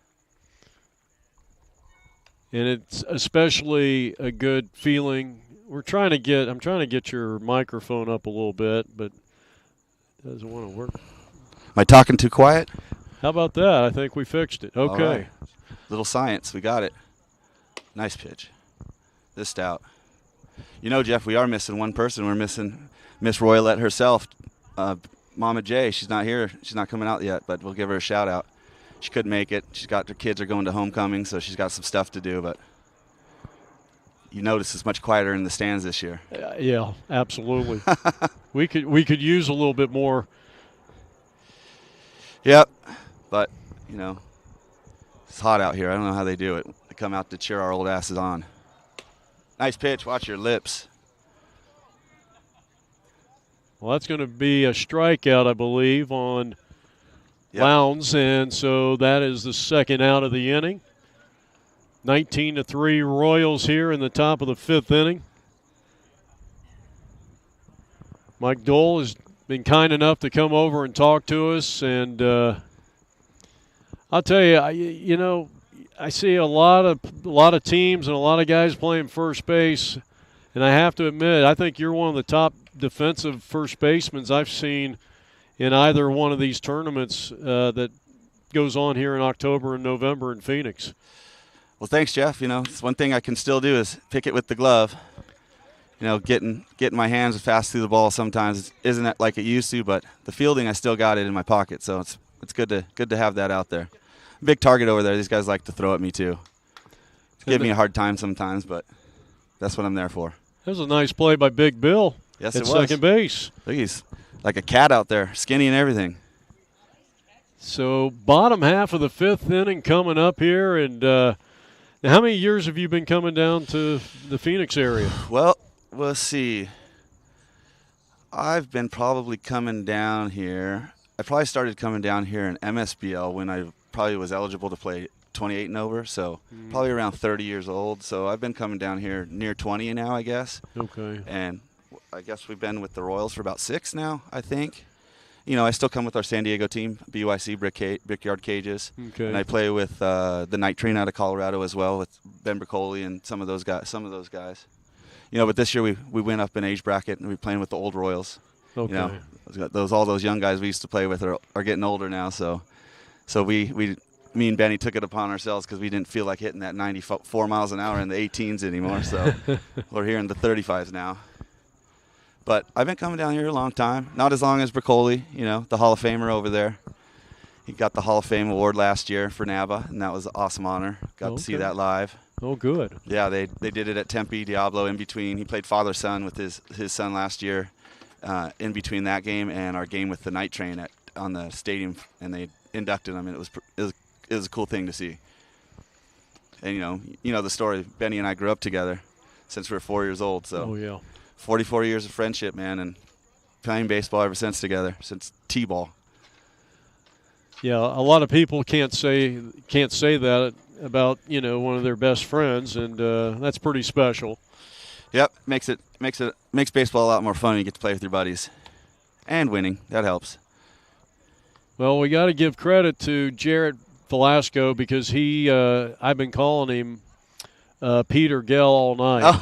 And it's especially a good feeling. I'm trying to get your microphone up a little bit, but it doesn't want to work. Am I talking too quiet? How about that? I think we fixed it. Okay. All right. Little science, we got it. Nice pitch. This stout. You know, Jeff, we are missing one person. We're missing Miss Roylette herself, Mama J. She's not here. She's not coming out yet, but we'll give her a shout out. She couldn't make it. Her kids are going to homecoming, so she's got some stuff to do. But you notice it's much quieter in the stands this year. Yeah, absolutely. we could use a little bit more. Yep, but you know, it's hot out here. I don't know how they do it. They come out to cheer our old asses on. Nice pitch. Watch your lips. Well, that's going to be a strikeout, I believe, on Lowndes, and so that is the second out of the inning. 19-3 Royals here in the top of the fifth inning. Mike Dole has been kind enough to come over and talk to us, and I'll tell you, I see a lot of teams and a lot of guys playing first base, and I have to admit, I think you're one of the top defensive first basemen I've seen in either one of these tournaments that goes on here in October and November in Phoenix. Well, thanks, Jeff. You know, it's one thing I can still do is pick it with the glove. You know, getting my hands fast through the ball sometimes isn't like it used to, but the fielding, I still got it in my pocket, so it's good to have that out there. Big target over there. These guys like to throw at me too. Give me a hard time sometimes, but that's what I'm there for. That was a nice play by Big Bill. Yes, at it was. Second base. Look, he's like a cat out there, skinny and everything. So bottom half of the fifth inning coming up here, and how many years have you been coming down to the Phoenix area? Well, let's see. I've been probably coming down here. I probably started coming down here in MSBL when I probably was eligible to play 28 and over, so probably around 30 years old. So I've been coming down here near 20 now, I guess. Okay. And I guess we've been with the Royals for about 6 now, I think. You know, I still come with our San Diego team, BYC Brickyard Cages. Okay. And I play with the Night Train out of Colorado as well with Ben Bricoli and some of those guys. You know, but this year we went up in age bracket and we're playing with the old Royals. Okay. You know, all those young guys we used to play with are getting older now, so me and Benny took it upon ourselves because we didn't feel like hitting that 94 miles an hour in the 18s anymore, so we're here in the 35s now. But I've been coming down here a long time, not as long as Bricoli, you know, the Hall of Famer over there. He got the Hall of Fame award last year for Naba, and that was an awesome honor. Got to see that live. Oh, good. Yeah, they did it at Tempe, Diablo, in between. He played father-son with his son last year. In between that game and our game with the Night Train on the stadium, and they inducted him, and it was a cool thing to see. And you know the story. Benny and I grew up together since we were 4 years old. So 44 years of friendship, man, and playing baseball ever since together, since T-ball. Yeah, a lot of people can't say that about one of their best friends, and that's pretty special. Yep, makes baseball a lot more fun when you get to play with your buddies, and winning, that helps. Well, we got to give credit to Jarrett Velasco because I've been calling him Peter Gell all night.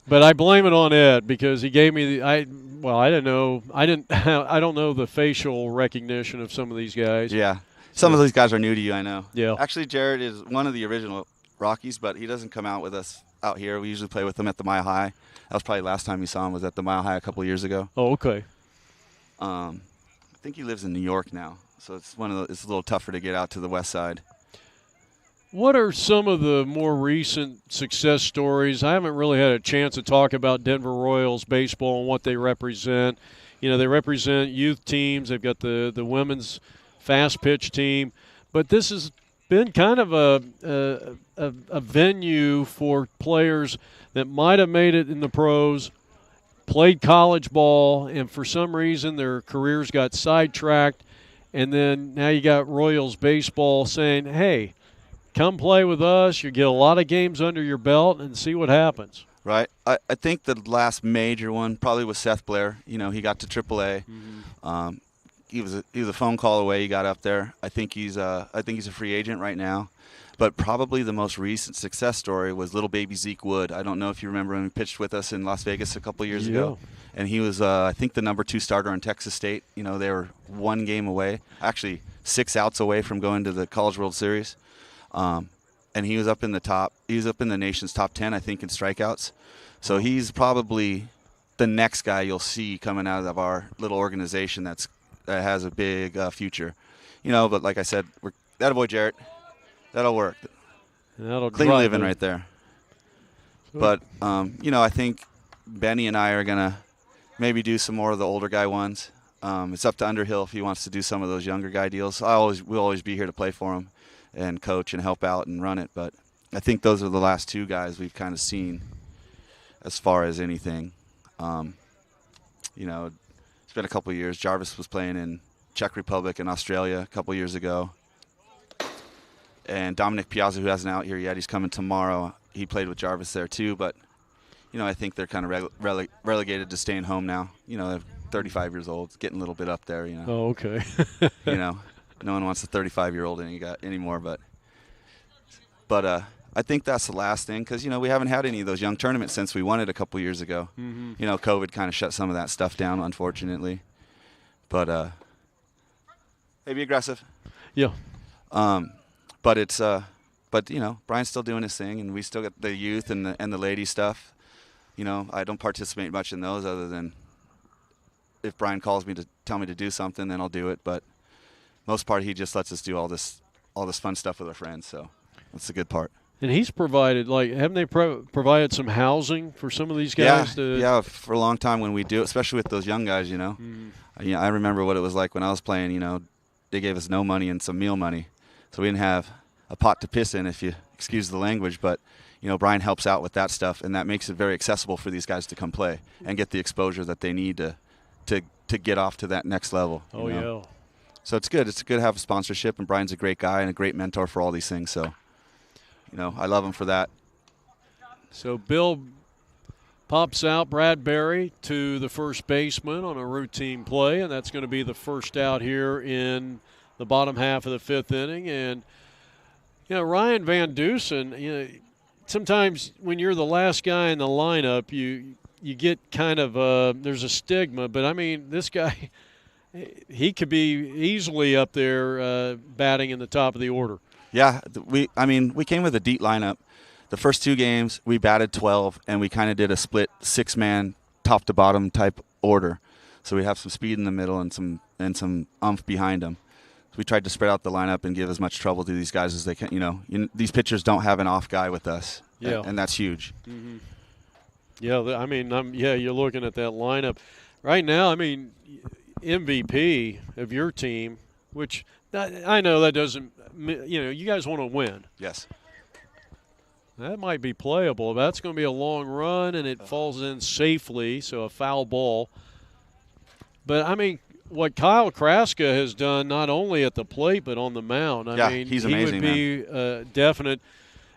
But I blame it on Ed because he gave me I didn't know. I don't know the facial recognition of some of these guys. Yeah. Some of these guys are new to you, I know. Yeah. Actually, Jared is one of the original Rockies, but he doesn't come out with us out here. We usually play with him at the Mile High. That was probably last time you saw him was at the Mile High a couple of years ago. Oh, okay. I think he lives in New York now, so it's it's a little tougher to get out to the west side. What are some of the more recent success stories? I haven't really had a chance to talk about Denver Royals baseball and what they represent. They represent youth teams. They've got the women's fast pitch team, but this has been kind of a venue for players that might have made it in the pros, played college ball, and for some reason their careers got sidetracked, and then now you got Royals baseball saying, hey, come play with us. You get a lot of games under your belt and see what happens. Right. I think the last major one probably was Seth Blair. He got to AAA. Mm-hmm. He was a phone call away. He got up there. I think he's a free agent right now. But probably the most recent success story was little baby Zeke Wood. I don't know if you remember him. He pitched with us in Las Vegas a couple years ago. And he was, I think, the number 2 starter on Texas State. They were 1 game away, actually 6 outs away from going to the College World Series. And he was up in the top. He was up in the nation's top 10, I think, in strikeouts. So he's probably the next guy you'll see coming out of our little organization that has a big future. But like I said, that boy Jarrett, that'll work. That'll clean living right there. But I think Benny and I are gonna maybe do some more of the older guy ones. It's up to Underhill if he wants to do some of those younger guy deals. We'll always be here to play for him and coach and help out and run it. But I think those are the last 2 guys we've kind of seen as far as anything. It's been a couple of years. Jarvis was playing in Czech Republic and Australia a couple years ago. And Dominic Piazza, who hasn't out here yet, he's coming tomorrow. He played with Jarvis there too. But, I think they're kind of relegated to staying home now. They're 35 years old. It's getting a little bit up there, Oh, okay. No one wants a 35-year-old anymore, but I think that's the last thing because we haven't had any of those young tournaments since we won it a couple years ago. Mm-hmm. COVID kind of shut some of that stuff down, unfortunately. But hey, be aggressive. Yeah. But it's Brian's still doing his thing, and we still got the youth and the lady stuff. I don't participate much in those other than if Brian calls me to tell me to do something, then I'll do it. But most part, he just lets us do all this fun stuff with our friends, so that's the good part. And he's provided, haven't they provided some housing for some of these guys? Yeah, for a long time when we do, especially with those young guys, I remember what it was like when I was playing, they gave us no money and some meal money, so we didn't have a pot to piss in, if you excuse the language, but, Brian helps out with that stuff, and that makes it very accessible for these guys to come play and get the exposure that they need to get off to that next level. Oh, yeah. So it's good. It's good to have a sponsorship, and Brian's a great guy and a great mentor for all these things. So, I love him for that. So Bill pops out Bradbury to the first baseman on a routine play, and that's going to be the first out here in the bottom half of the 5th inning. And, Ryan Van Dusen, sometimes when you're the last guy in the lineup, you get kind of there's a stigma. But, I mean, this guy – he could be easily up there batting in the top of the order. Yeah, we came with a deep lineup. The first 2 games, we batted 12, and we kind of did a split 6-man top-to-bottom type order. So we have some speed in the middle and some oomph behind them. So we tried to spread out the lineup and give as much trouble to these guys as they can. These pitchers don't have an off guy with us, and that's huge. Mm-hmm. Yeah, you're looking at that lineup. Right now, MVP of your team, which I know that doesn't, you guys want to win. Yes. That might be playable. That's going to be a long run, and it falls in safely, so a foul ball. But, what Kyle Kraska has done, not only at the plate but on the mound, he's amazing, he would be definite.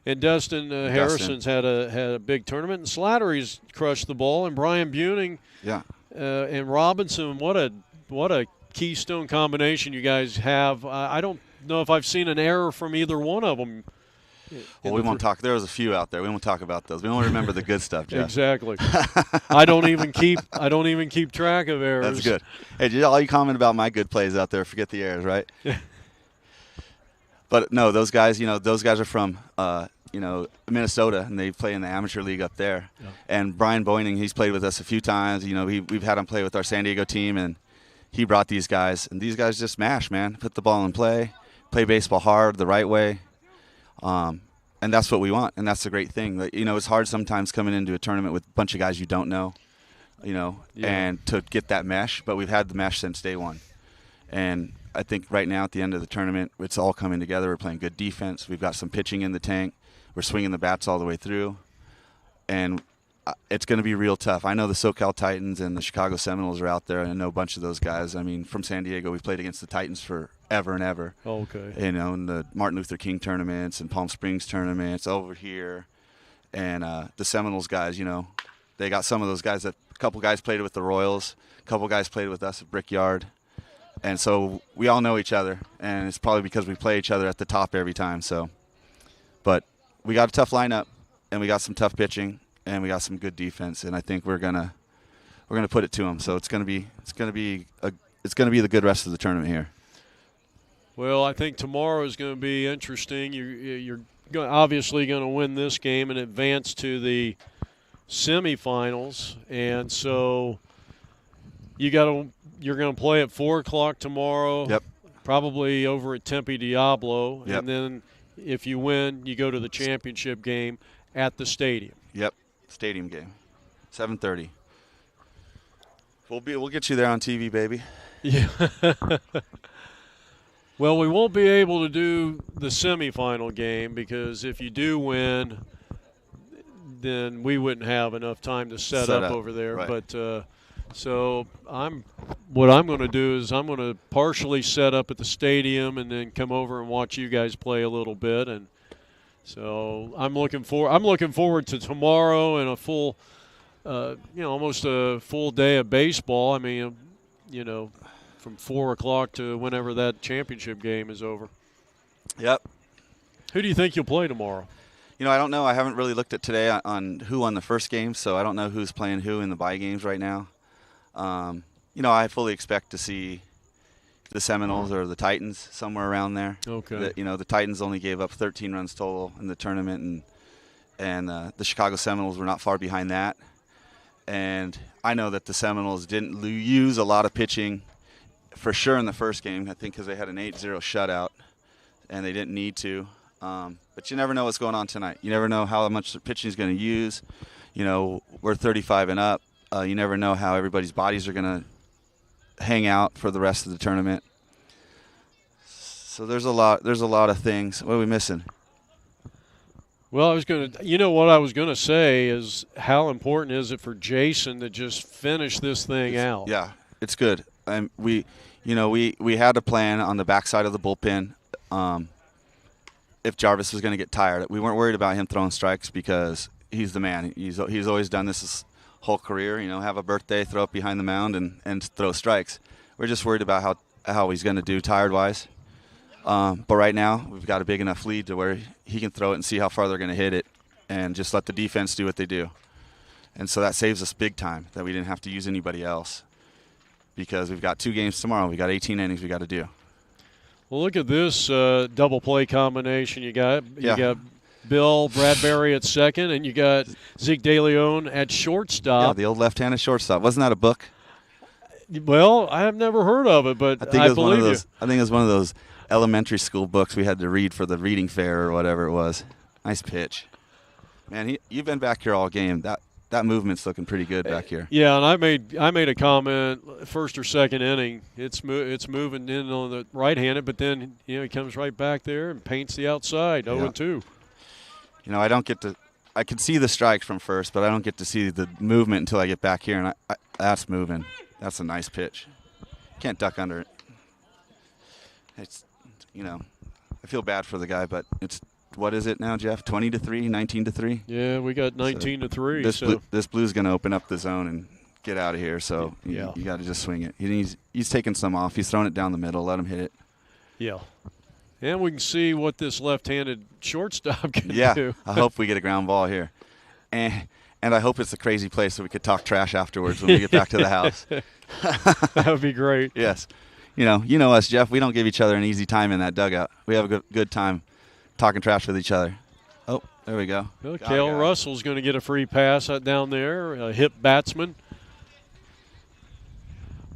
And Dustin Harrison's had a big tournament, and Slattery's crushed the ball, and Brian Buning and Robinson, what a keystone combination you guys have. I don't know if I've seen an error from either one of them Well, we won't talk. There was a few out there. We won't talk about those. We only remember the good stuff, Jeff. Exactly. I don't even keep track of errors. That's good. Hey, all you comment about my good plays out there, forget the errors, right? But no, those guys are from Minnesota, and they play in the amateur league up there. Yeah. And Brian Boyning, he's played with us a few times. We've had him play with our San Diego team, and he brought these guys. And these guys just mash, man. Put the ball in play baseball hard, the right way. And that's what we want, and that's the great thing. It's hard sometimes coming into a tournament with a bunch of guys you don't know, and to get that mesh. But we've had the mesh since day one. And I think right now at the end of the tournament, it's all coming together. We're playing good defense. We've got some pitching in the tank. We're swinging the bats all the way through. And it's going to be real tough. I know the SoCal Titans and the Chicago Seminoles are out there, and I know a bunch of those guys. I mean, from San Diego, we've played against the Titans forever and ever. Oh, okay. In the Martin Luther King tournaments and Palm Springs tournaments over here. And the Seminoles guys, they got some of those guys. A couple guys played with the Royals. A couple guys played with us at Brickyard. And so we all know each other, and it's probably because we play each other at the top every time. So, but we got a tough lineup, and we got some tough pitching, and we got some good defense, and I think we're gonna put it to them. So it's gonna be the good rest of the tournament here. Well, I think tomorrow is going to be interesting. You're obviously going to win this game and advance to the semifinals, and so you're going to play at 4:00 tomorrow. Yep. Probably over at Tempe DIABLO, yep. And then if you win, you go to the championship game at the stadium. Yep, stadium game, 7:30. We'll get you there on TV, baby. Yeah. Well, we won't be able to do the semifinal game because if you do win, then we wouldn't have enough time to set up over there. Right. But so what I'm going to do is I'm going to partially set up at the stadium and then come over and watch you guys play a little bit. And so I'm looking forward to tomorrow and a full, almost a full day of baseball. I mean, from 4:00 to whenever that championship game is over. Yep. Who do you think you'll play tomorrow? I don't know. I haven't really looked at today on who won the first game, so I don't know who's playing who in the bye games right now. I fully expect to see the Seminoles or the Titans somewhere around there. Okay. The Titans only gave up 13 runs total in the tournament, and the Chicago Seminoles were not far behind that. And I know that the Seminoles didn't use a lot of pitching for sure in the first game, I think because they had an 8-0 shutout, and they didn't need to. But you never know what's going on tonight. You never know how much the pitching is going to use. We're 35 and up. You never know how everybody's bodies are going to hang out for the rest of the tournament. So there's a lot of things. What are we missing? Well, what I was going to say is how important is it for Jason to just finish this thing out? Yeah, it's good. We had a plan on the backside of the bullpen. If Jarvis was going to get tired, we weren't worried about him throwing strikes because he's the man. He's always done this his whole career. Have a birthday, throw up behind the mound, and throw strikes. We're just worried about how he's going to do tired-wise. But right now, we've got a big enough lead to where he can throw it and see how far they're going to hit it and just let the defense do what they do. And so that saves us big time that we didn't have to use anybody else because we've got 2 games tomorrow. We got 18 innings we got to do. Well, look at this double play combination you got. You got Bill Bradbury at second, and you got Zeke De Leon at shortstop. Yeah, the old left-handed shortstop. Wasn't that a book? Well, I have never heard of it, but I believe you. I think it was one of those elementary school books we had to read for the reading fair or whatever it was. Nice pitch. Man, you've been back here all game. That movement's looking pretty good back here. Yeah, and I made a comment first or second inning. It's moving in on the right-handed, but then he comes right back there and paints the outside. 0-2. I don't get to. I can see the strike from first, but I don't get to see the movement until I get back here, and that's moving. That's a nice pitch. Can't duck under it. It's I feel bad for the guy, but it's. What is it now, Jeff? 20-3, 19-3. Yeah, we got 19-3. This blue's going to open up the zone and get out of here. So you got to just swing it. He's taking some off. He's throwing it down the middle. Let him hit it. Yeah, And we can see what this left-handed shortstop can Yeah, do. I hope we get a ground ball here. And I hope it's a crazy place so we could talk trash afterwards when we get back to the house. That would be great. Yes. You know us, Jeff. We don't give each other an easy time in that dugout. We have a good time talking trash with each other. Oh, there we go. Well, Cale Russell's going to get a free pass down there, a hip batsman.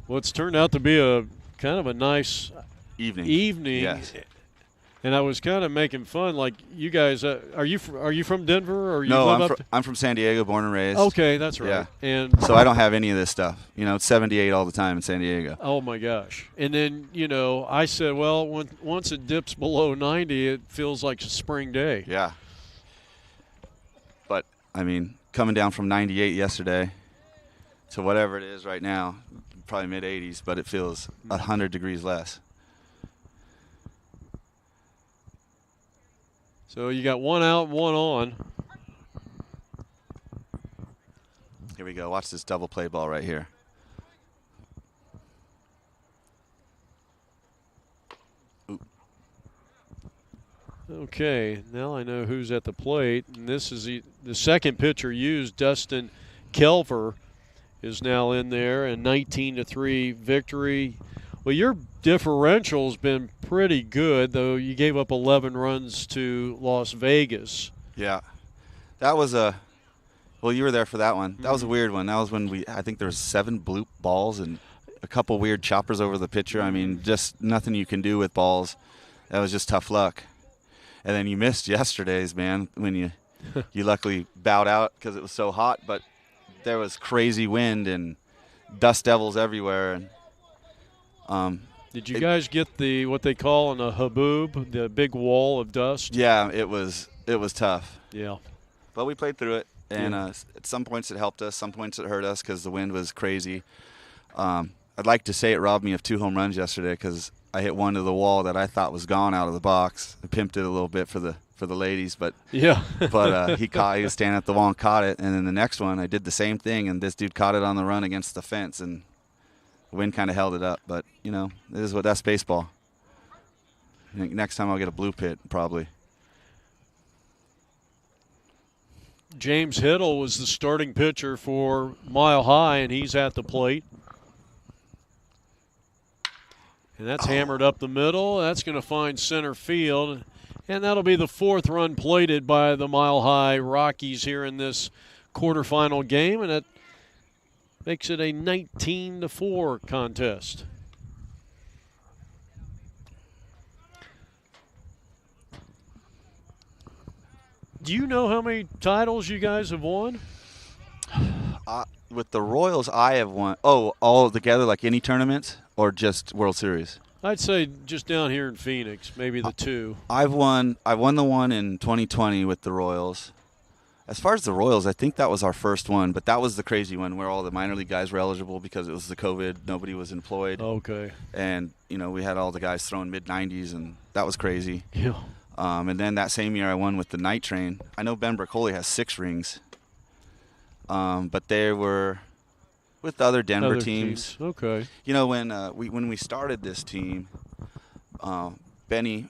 Well, it's turned out to be a kind of a nice evening. Yes. And I was kind of making fun, like you guys. Are you from Denver or you live up? I'm from San Diego, born and raised. Okay, that's right. Yeah. And so I don't have any of this stuff. It's 78 all the time in San Diego. Oh my gosh! And then I said, well, once it dips below 90, it feels like a spring day. Yeah. But I mean, coming down from 98 yesterday to whatever it is right now, probably mid 80s, but it feels 100 degrees less. So you got one out, one on. Here we go. Watch this double play ball right here. Ooh. Okay, now I know who's at the plate. And this is the second pitcher used. Dustin Kelver is now in there, and 19-3 victory. Well, your differential's been pretty good, though you gave up 11 runs to Las Vegas. Yeah. That was well, you were there for that one. That was a weird one. That was when I think there was 7 bloop balls and a couple weird choppers over the pitcher. I mean, just nothing you can do with balls. That was just tough luck. And then you missed yesterday's, man, when you luckily bowed out because it was so hot, but there was crazy wind and dust devils everywhere. And did you guys get what they call a haboob, the big wall of dust? Yeah, it was tough. Yeah. But we played through it, and at some points it helped us, some points it hurt us because the wind was crazy. I'd like to say it robbed me of 2 home runs yesterday because I hit one to the wall that I thought was gone out of the box. I pimped it a little bit for the ladies, but yeah. But he was standing at the wall and caught it, and then the next one I did the same thing, and this dude caught it on the run against the fence, and the wind kind of held it up. But that's baseball. I think next time I'll get a blue pit probably. James Hiddle was the starting pitcher for Mile High, and he's at the plate. And that's hammered up the middle. That's going to find center field. And that'll be the 4th run plated by the Mile High Rockies here in this quarterfinal game. And that makes it a 19-4 contest. Do you know how many titles you guys have won? With the Royals, I have won. Oh, all together, like any tournaments, or just World Series? I'd say just down here in Phoenix, maybe the 2. I won the one in 2020 with the Royals. As far as the Royals, I think that was our first one, but that was the crazy one where all the minor league guys were eligible because it was the COVID. Nobody was employed. Okay. And, we had all the guys throwing mid-90s, and that was crazy. Yeah. And then that same year I won with the Night Train. I know Ben Bricoli has 6 rings, but they were with other Denver teams. Okay. When we started this team, Ben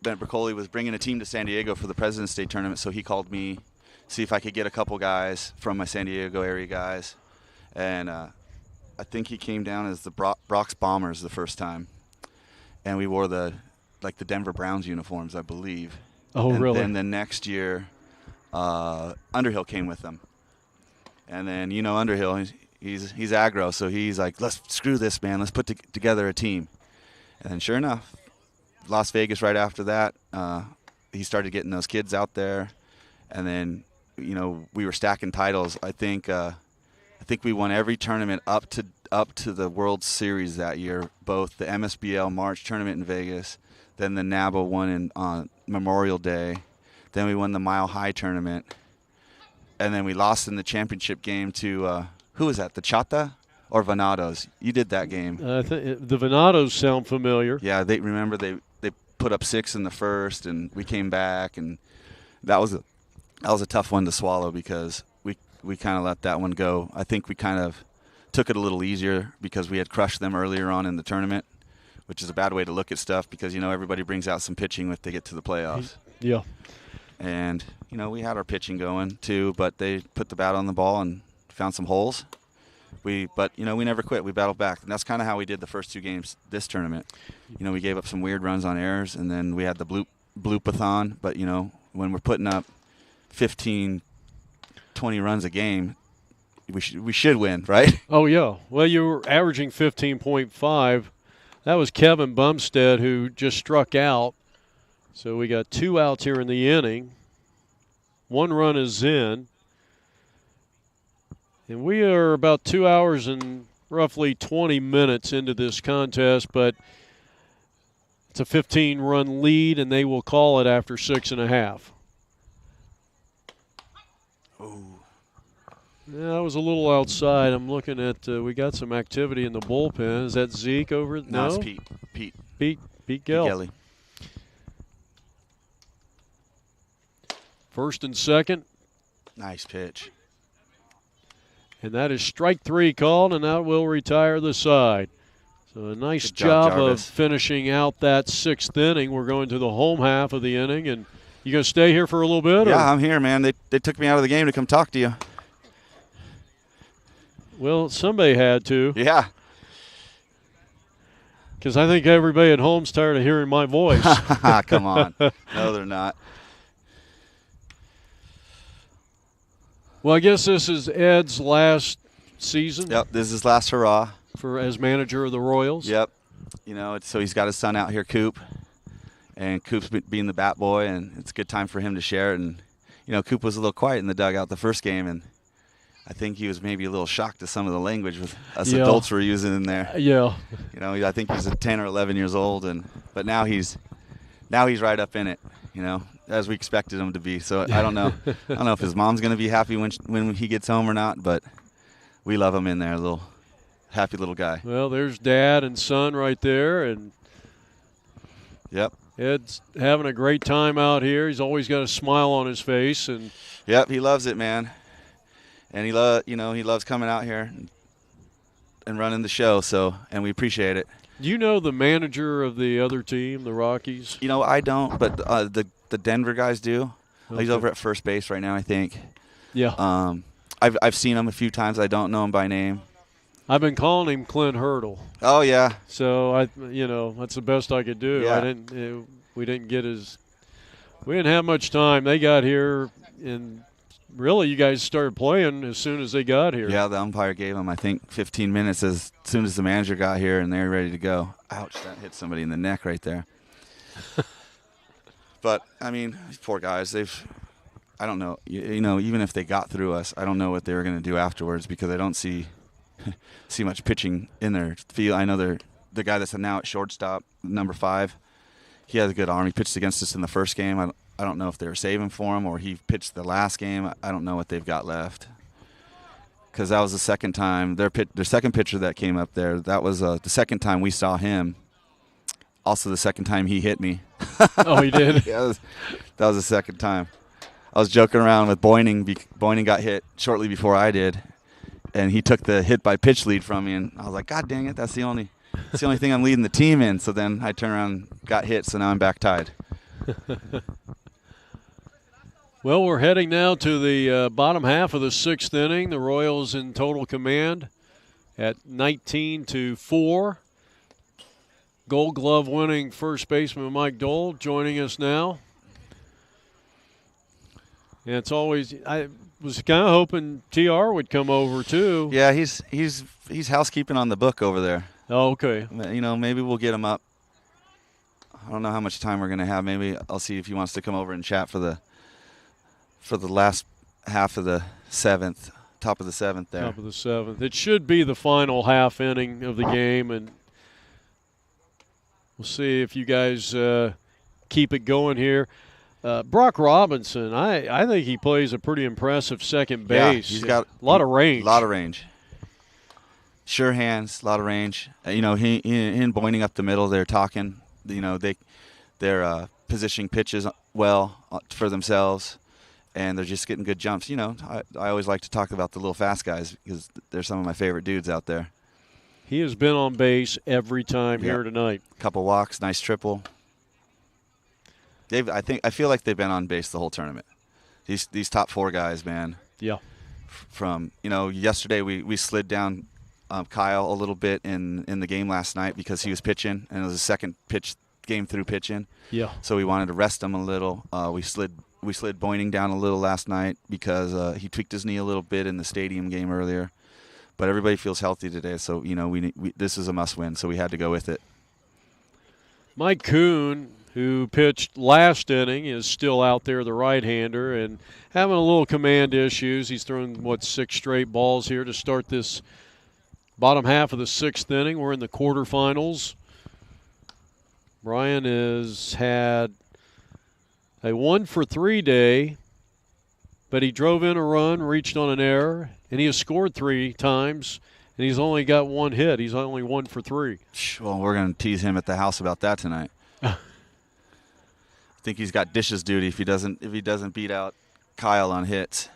Bricoli was bringing a team to San Diego for the President's Day tournament, so he called me, see if I could get a couple guys from my San Diego area guys, and I think he came down as the Bronx Bombers the first time, and we wore the Denver Browns uniforms, I believe. Oh, and really? Then the next year, Underhill came with them, and then Underhill, he's aggro, so he's like, let's screw this, man. Let's put together a team. And then sure enough, Las Vegas right after that, he started getting those kids out there, and then we were stacking titles. I think we won every tournament up to the World Series that year, both the MSBL March tournament in Vegas, then the Naba one on Memorial Day, then we won the Mile High tournament, and then we lost in the championship game to who was that? The Chata or Venados? You did that game. The Venados sound familiar. Yeah, they put up 6 in the first, and we came back, and that was a tough one to swallow because we kind of let that one go. I think we kind of took it a little easier because we had crushed them earlier on in the tournament which is a bad way to look at stuff because, you know, everybody brings out some pitching if they get to the playoffs. Yeah. And, you know, we had our pitching going too, but they put the bat on the ball and found some holes. But, you know, we never quit. We battled back. And that's kind of how we did the first 2 games this tournament. You know, we gave up some weird runs on errors, and then we had the bloopathon. But, you know, when we're putting up 15, 20 runs a game, we should win, right? Oh, yeah. Well, you were averaging 15.5. That was Kevin Bumstead who just struck out. So we got 2 outs here in the inning. 1 run is in. And we are about 2 hours and roughly 20 minutes into this contest, but it's a 15-run lead, and they will call it after 6.5. Oh. Yeah, that was a little outside. I'm looking at we got some activity in the bullpen. Is that Zeke over? No, it's Pete Pete Gell. Gelly. First and second. Nice pitch. And that is strike 3 called, and that will retire the side. So a nice Good job, job of Jarvis. finishing out that 6th inning. We're going to the home half of the inning, and you going to stay here for a little bit? Yeah, or? I'm here, man. They took me out of the game to come talk to you. Well, somebody had to, Yeah. because I think everybody at home's tired of hearing my voice. Come on. No, they're not. Well, I guess this is Ed's last season Yep, this is his last hurrah. as manager of the Royals. Yep. You know, so he's got his son out here, Coop. And Coop's being the bat boy, and it's a good time for him to share it. And, you know, Coop was a little quiet in the dugout the first game, and I think he was maybe a little shocked to some of the language us adults were using in there. Yeah. You know, I think he's 10 or 11 years old, but now he's right up in it, you know, as we expected him to be. So I don't know. I don't know if his mom's going to be happy when he gets home or not, but we love him in there, a little happy little guy. Well, there's dad and son right there, and Yep. Ed's having a great time out here. He's always got a smile on his face, and Yep, he loves it, man. And he loves coming out here and running the show, and we appreciate it. do you know the manager of the other team, the Rockies? You know, I don't, but the Denver guys do. Okay. He's over at first base right now, I think. Yeah. I've seen him a few times. I don't know him by name. I've been calling him Clint Hurdle. Oh yeah. So that's the best I could do. Yeah. We didn't have much time. They got here, and really you guys started playing as soon as they got here. Yeah, the umpire gave him, I think, 15 minutes as soon as the manager got here, and they were ready to go. Ouch, that hit somebody in the neck right there. But, I mean, these poor guys, I don't know, you know, even if they got through us, I don't know what they were going to do afterwards because I don't see much pitching in their field. I know the guy that's now at shortstop, number 5, he has a good arm. He pitched against us in the first game. I don't know if they were saving for him or he pitched the last game. I don't know what they've got left. Because that was the second time. Their second pitcher that came up there, that was the second time we saw him. Also the second time he hit me. Oh, he did? Yeah, that was the second time. I was joking around with Boyning. Boyning got hit shortly before I did. And he took the hit by pitch lead from me. And I was like, God dang it, that's the only thing I'm leading the team in. So then I turned around and got hit, so now I'm back tied. Well, we're heading now to the bottom half of the 6th inning. The Royals in total command at 19-4. Gold Glove winning first baseman Mike Dole joining us now. And it's always I was kind of hoping TR would come over too. Yeah, he's housekeeping on the book over there. Oh, okay. You know, maybe we'll get him up. I don't know how much time we're going to have. Maybe I'll see if he wants to come over and chat for the last half of the 7th, top of the 7th there. Top of the 7th. It should be the final half inning of the game, and we'll see if you guys keep it going here. Brock Robinson, I think he plays a pretty impressive second base. Yeah, he's got a lot of range. A lot of range. Sure hands, a lot of range. You know, he and Boyning up the middle, they're talking. You know, they're positioning pitches well for themselves, and they're just getting good jumps. You know, I always like to talk about the little fast guys because they're some of my favorite dudes out there. He has been on base every time here tonight. Couple walks, nice triple. I feel like they've been on base the whole tournament. These top 4 guys, man. Yeah. From yesterday we slid down Kyle a little bit in the game last night because he was pitching, and it was a second game through pitching. Yeah. So we wanted to rest him a little. We slid Boyning down a little last night because he tweaked his knee a little bit in the stadium game earlier. But everybody feels healthy today, so this is a must-win, so we had to go with it. Mike Kuhn, who pitched last inning, is still out there, the right-hander, and having a little command issues. He's thrown, 6 straight balls here to start this bottom half of the 6th inning. We're in the quarterfinals. Brian has had a 1-for-3 day, but he drove in a run, reached on an error, and he has scored 3 times, and he's only got 1 hit. He's only 1-for-3. Well, we're going to tease him at the house about that tonight. I think he's got dishes duty if he doesn't beat out Kyle on hits.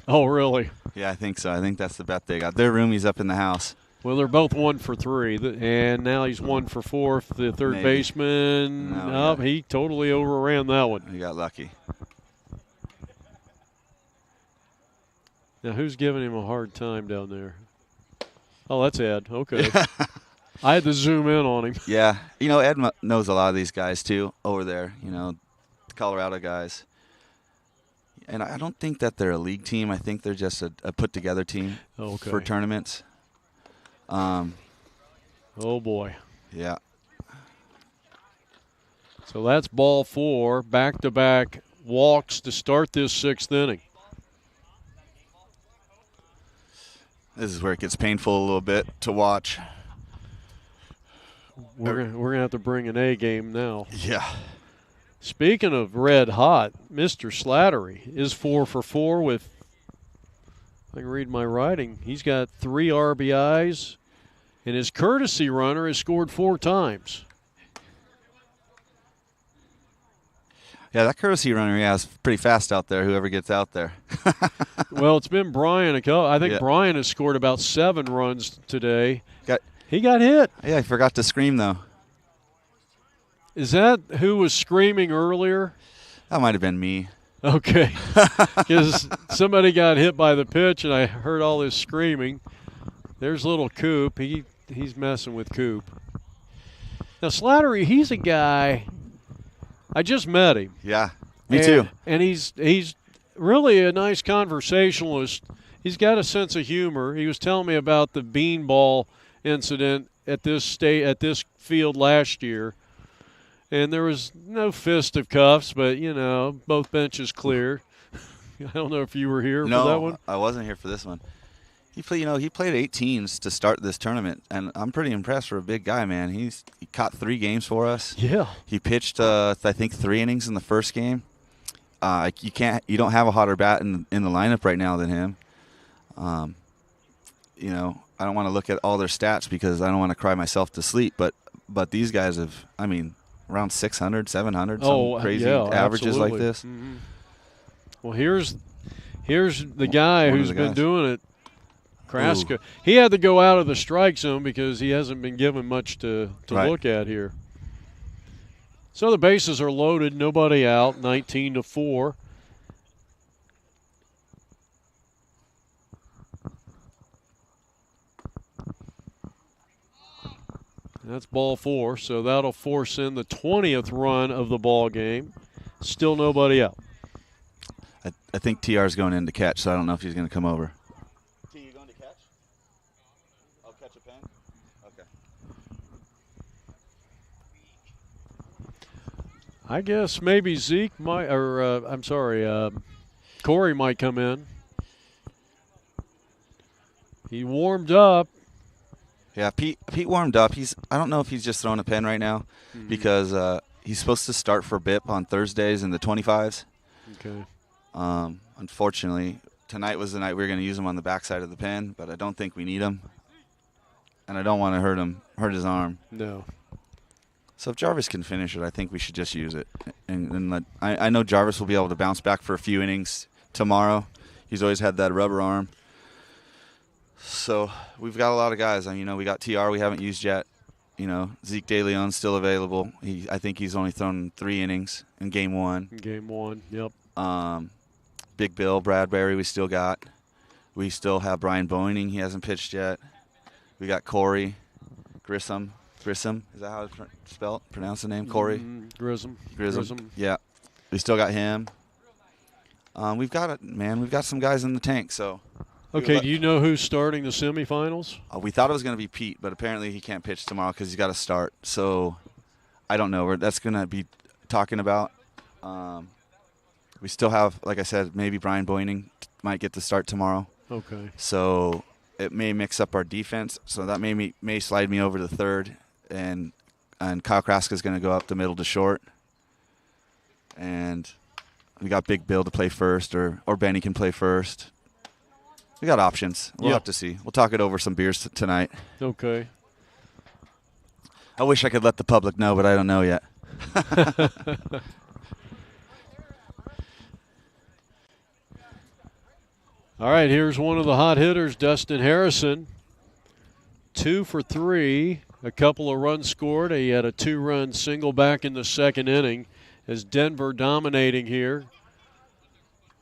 Oh, really? Yeah, I think so. I think that's the bet they got. Their roomies up in the house. Well, they're both 1-for-3, and now he's 1-for-4. The third baseman, he totally overran that one. He got lucky. Now, who's giving him a hard time down there? Oh, that's Ed. Okay. I had to zoom in on him. Yeah. Ed knows a lot of these guys, too, over there, the Colorado guys. And I don't think that they're a league team. I think they're just a put-together team for tournaments. Oh, boy. Yeah. So that's ball 4, back-to-back walks to start this 6th inning. This is where it gets painful a little bit to watch. We're gonna have to bring an A game now. Yeah. Speaking of red hot, Mr. Slattery is 4-for-4 with, I can read my writing, he's got 3 RBIs, and his courtesy runner has scored 4 times. Yeah, that courtesy runner, is pretty fast out there, whoever gets out there. Well, it's been Brian. I think Brian has scored about 7 runs today. He got hit. Yeah, I forgot to scream, though. Is that who was screaming earlier? That might have been me. Okay. Because somebody got hit by the pitch, and I heard all this screaming. There's little Coop. He's messing with Coop. Now, Slattery, he's a guy, I just met him. Yeah, me too. And he's really a nice conversationalist. He's got a sense of humor. He was telling me about the beanball incident at this field last year. And there was no fisticuffs, but, both benches cleared. I don't know if you were here for that one. No, I wasn't here for this one. He played 18s to start this tournament, and I'm pretty impressed for a big guy, man. He caught 3 games for us. Yeah. He pitched, I think, 3 innings in the first game. You don't have a hotter bat in the lineup right now than him. I don't want to look at all their stats because I don't want to cry myself to sleep. But these guys have, around 600, 700, some crazy averages like this. Mm-hmm. Well, here's the guy who's been doing it. Kraska. He had to go out of the strike zone because he hasn't been given much to look at here. So the bases are loaded, nobody out, 19-4. That's ball 4, so that'll force in the 20th run of the ball game. Still nobody out. I think TR is going in to catch, so I don't know if he's going to come over. T, you going to catch? I'll catch a pen? Okay. I guess maybe Zeke might, Corey might come in. He warmed up. Yeah, Pete warmed up. I don't know if he's just throwing a pen right now because he's supposed to start for BIP on Thursdays in the 25s. Okay. Unfortunately, tonight was the night we were going to use him on the backside of the pen, but I don't think we need him. And I don't want to hurt his arm. No. So if Jarvis can finish it, I think we should just use it. I know Jarvis will be able to bounce back for a few innings tomorrow. He's always had that rubber arm. So we've got a lot of guys. I mean, you know, we got TR we haven't used yet. You know, Zeke De Leon's still available. I think he's only thrown 3 innings in game 1. Game 1, yep. Big Bill Bradbury we still got. We still have Brian Boening. He hasn't pitched yet. We got Corey Grissom. Grissom, is that how it's pronounce the name? Corey? Grissom. Yeah. We still got him. We've got some guys in the tank, so. Okay, do you know who's starting the semifinals? We thought it was going to be Pete, but apparently he can't pitch tomorrow because he's got to start. So I don't know. That's going to be talking about. We still have, like I said, maybe Brian Boyning might get to start tomorrow. Okay. So it may mix up our defense. So that may slide me over to third, and Kyle Kraska's going to go up the middle to short. And we got Big Bill to play first, or Benny can play first. We got options. We'll have to see. We'll talk it over some beers tonight. Okay. I wish I could let the public know, but I don't know yet. All right, here's one of the hot hitters, Dustin Harrison. 2 for 3, a couple of runs scored. He had a 2-run single back in the second inning as Denver dominating here.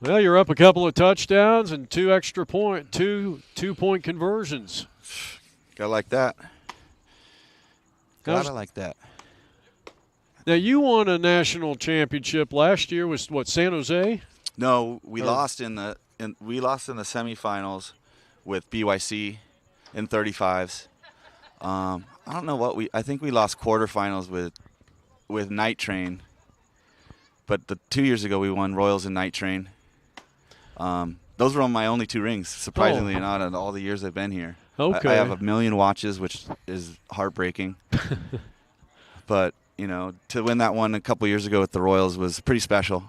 Well, you're up a couple of touchdowns and 2 extra two-point conversions. Gotta like that. Gotta like that. Now, you won a national championship last year with what, San Jose? No, we lost in the semifinals with BYC in 35s. I don't know what I think we lost quarterfinals with Night Train. But the 2 years ago we won Royals and Night Train. Those were my only 2 rings, surprisingly not, in all the years I've been here. Okay. I have 1 million watches, which is heartbreaking. But, you know, to win that one a couple years ago with the Royals was pretty special,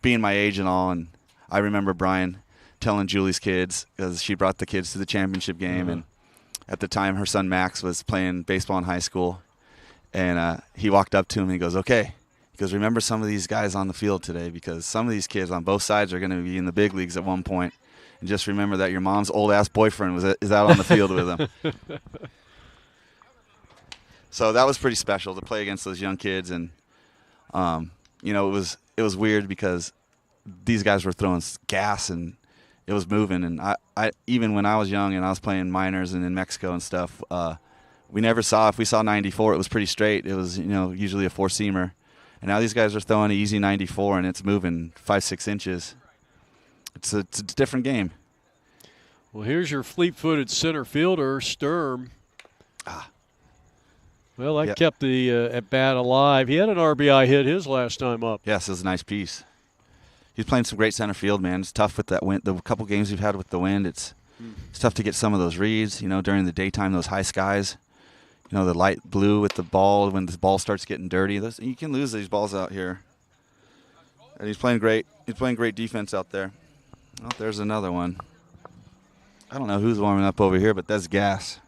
being my age and all. And I remember Brian telling Julie's kids, because she brought the kids to the championship game. And at the time, her son Max was playing baseball in high school. And he walked up to him and he goes, okay. Because remember some of these guys on the field today, because some of these kids on both sides are going to be in the big leagues at one point. And just remember that your mom's old-ass boyfriend is out on the field with them. So that was pretty special to play against those young kids. And, you know, it was weird because these guys were throwing gas and it was moving. And I even when I was young and I was playing minors and in Mexico and stuff, we never saw, if we saw 94, it was pretty straight. It was, you know, usually a four-seamer. And now these guys are throwing an easy 94, and it's moving 5-6 inches. It's a different game. Well, here's your fleet-footed center fielder, Sturm. Well, that kept the at-bat alive. He had an RBI hit his last time up. Yes, it was a nice piece. He's playing some great center field, man. It's tough with that wind. The couple games we've had with the wind, it's tough to get some of those reads. You know, during the daytime, those high skies. You know, the light blue with the ball, when the ball starts getting dirty, you can lose these balls out here. And he's playing great. He's playing great defense out there. Oh, there's another one. I don't know who's warming up over here, but that's gas.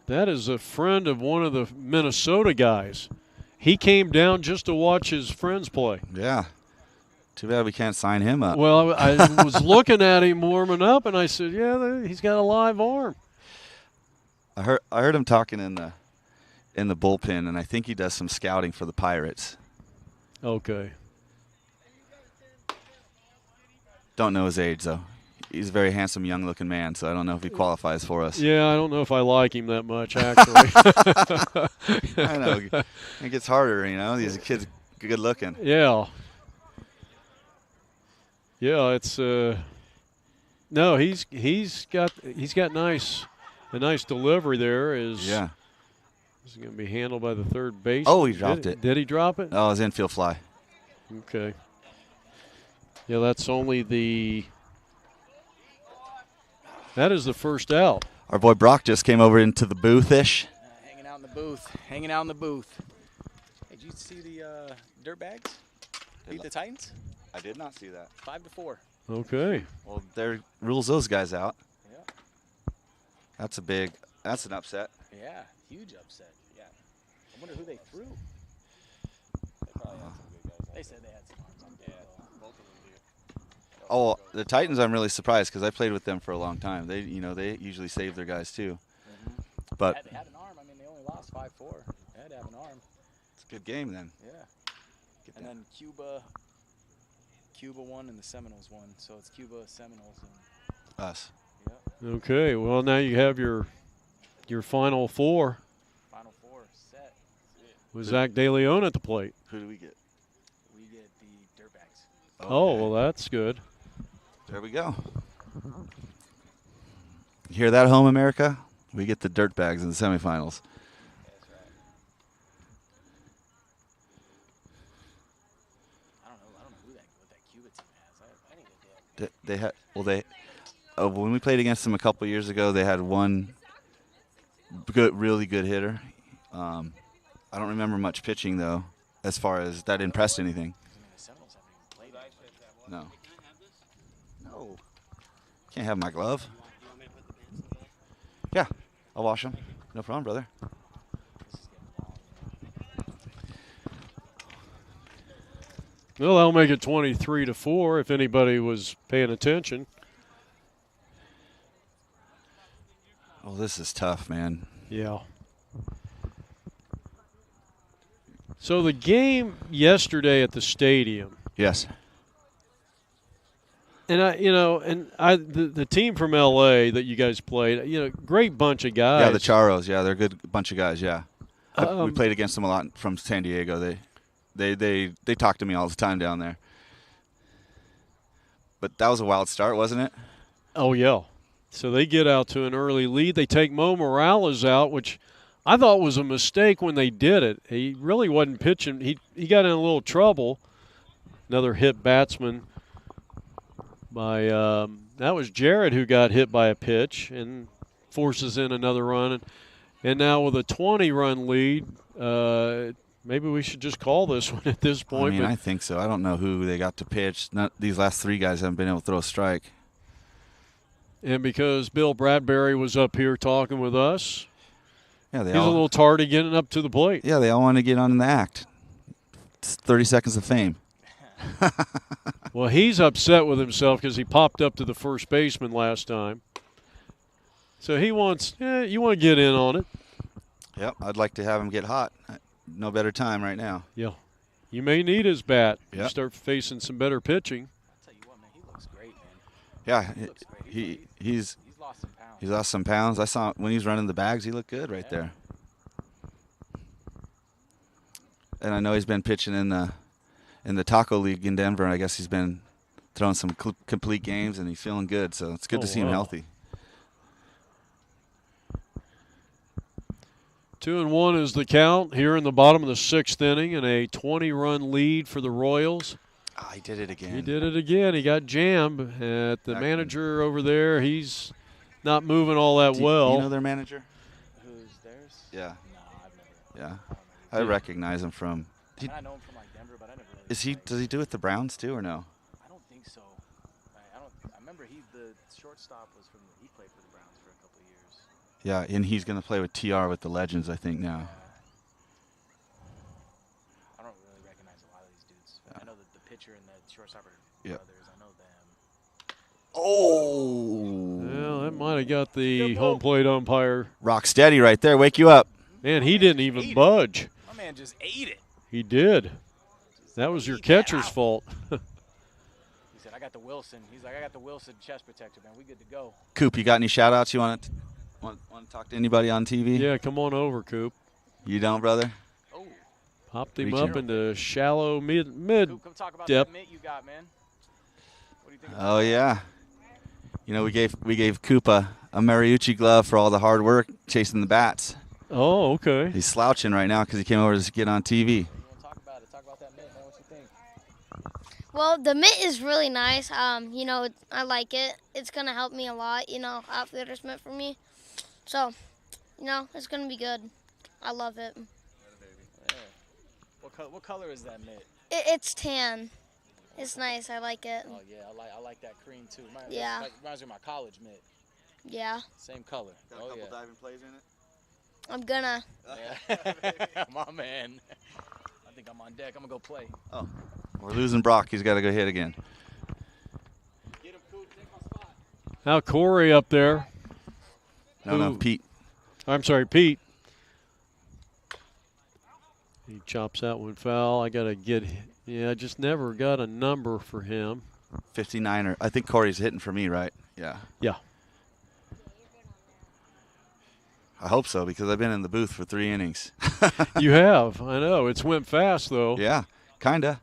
That is a friend of one of the Minnesota guys. He came down just to watch his friends play. Yeah. Too bad we can't sign him up. Well, I was looking at him warming up, and I said, yeah, he's got a live arm. I heard him talking in the bullpen, and I think he does some scouting for the Pirates. Okay. Don't know his age, though. He's a very handsome, young-looking man, so I don't know if he qualifies for us. Yeah, I don't know if I like him that much, actually. I know. It gets harder, you know. These kids are good-looking. Yeah. Yeah, it's no, he's got a nice delivery there. Is going to be handled by the third base. Oh, he dropped it. Did he drop it? Oh, it was infield fly. Okay. Yeah, that's only that is the first out. Our boy Brock just came over into the booth-ish. Hanging out in the booth. Hey, did you see the dirt bags beat the Titans? I did not see that. 5-4. Okay. Well, there rules those guys out. Yeah. That's an upset. Yeah, huge upset. Yeah. I wonder who they threw. They probably had some good guys. They said they had some arms on. Yeah, both of them do. Oh, the Titans, I'm really surprised because I played with them for a long time. They usually save their guys too. But They had an arm. I mean, they only lost 5-4. They had to have an arm. it's a good game then. Yeah. And then Cuba won and the Seminoles won. So it's Cuba, Seminoles, and Us. yeah. Okay, well now you have your Final Four Final Four set. with Zach De Leon at the plate. Who do we get? We get the Dirtbags. Oh, well that's good. There we go. You hear that, home America? We get the Dirtbags in the semifinals. That's right. I don't know what that Cuba team has. I need to They had when we played against them a couple years ago, they had one really good hitter. I don't remember much pitching though, as far as that impressed anything. I mean, the Seminoles haven't even played it. No. Can't have my glove. Yeah, I'll wash them. No problem, brother. This is getting long. Well, that'll make it 23-4 if anybody was paying attention. Oh, this is tough, man. Yeah. So the game yesterday at the stadium, Yes. and the team from LA that you guys played, great bunch of guys. Yeah, the Charos. Yeah, they're a good bunch of guys. Yeah, we Um, played against them a lot from San Diego. They talk to me all the time down there. But that was a wild start, wasn't it? Oh yeah. So they get out to an early lead. They take Mo Morales out, which I thought was a mistake when they did it. He really wasn't pitching. He got in a little trouble. Another hit batsman by that was Jared who got hit by a pitch and forces in another run. And now with a 20-run lead, maybe we should just call this one at this point. I think so. I don't know who they got to pitch. These last three guys haven't been able to throw a strike. And because Bill Bradbury was up here talking with us, Yeah, he's a little tardy getting up to the plate. Yeah, they all want to get on in the act. It's 30 seconds of fame. Well, he's upset with himself because he popped up to the first baseman last time. So he wants, you want to get in on it. Yep, I'd like to have him get hot. No better time right now. Yeah. You may need his bat. You Yep. start facing some better pitching. I'll tell you what, man, he looks great, man. Yeah, He looks great. he's He's lost some pounds. He's lost some pounds. I saw when he was running the bags, he looked good right Yeah. there. And I know he's been pitching in the Taco League in Denver. I guess he's been throwing some complete games, and he's feeling good. So it's good to see him healthy. 2-1 is the count here in the bottom of the sixth inning, and a 20-run lead for the Royals. Oh, he did it again. He did it again. He got jammed at the manager over there. He's not moving all that well. Do you know their manager? Who's theirs? Yeah. No, I've never. Yeah. I recognize him from. I know him from like Denver, but I never really. Does he do it with the Browns too, or no? I don't think so. I remember the shortstop was from. He played for the Browns for a couple of years. Yeah, and he's going to play with TR with the Legends, I think now. I don't really recognize a lot of these dudes. I know that the pitcher and the shortstop are Yep. brothers. I know them. Oh. Well, that might have got the home plate umpire. Rock steady right there. Wake you up. Man, he didn't even budge. My man just ate it. He did. That was your catcher's fault. He said, "I got the Wilson." He's like, "I got the Wilson chest protector, man. We good to go." Coop, you got any shout-outs you want to talk to anybody on TV? Yeah, come on over, Coop. You don't, brother? Oh, Popped him Reach up in. into shallow mid. Coop, come talk about Yep. that mitt you got, man. What do you think? Oh, yeah. You know, we gave Coop a Mariucci glove for all the hard work chasing the bats. Oh, okay. He's slouching right now because he came over to get on TV. You want to talk about it? Talk about that mitt, man. What you think? Well, the mitt is really nice. I like it. It's gonna help me a lot. Outfitters mitt for me. So, it's gonna be good. I love it. Yeah. What color is that mitt? It's tan. It's nice. I like it. Oh yeah, I like that cream too. Yeah. That reminds me of my college mitt. Yeah, Same color. Oh yeah. diving plays in it? I'm gonna. Yeah. My man. I think I'm on deck. I'm gonna go play. We're losing Brock. He's got to go hit again. Now Corey up there. No, Pete. I'm sorry, Pete. He chops that one foul. I got to get, I just never got a number for him. 59er. I think Corey's hitting for me, right? Yeah. Yeah. I hope so, because I've been in the booth for 3 innings. You have. I know. It's went fast, though. Yeah, kind of.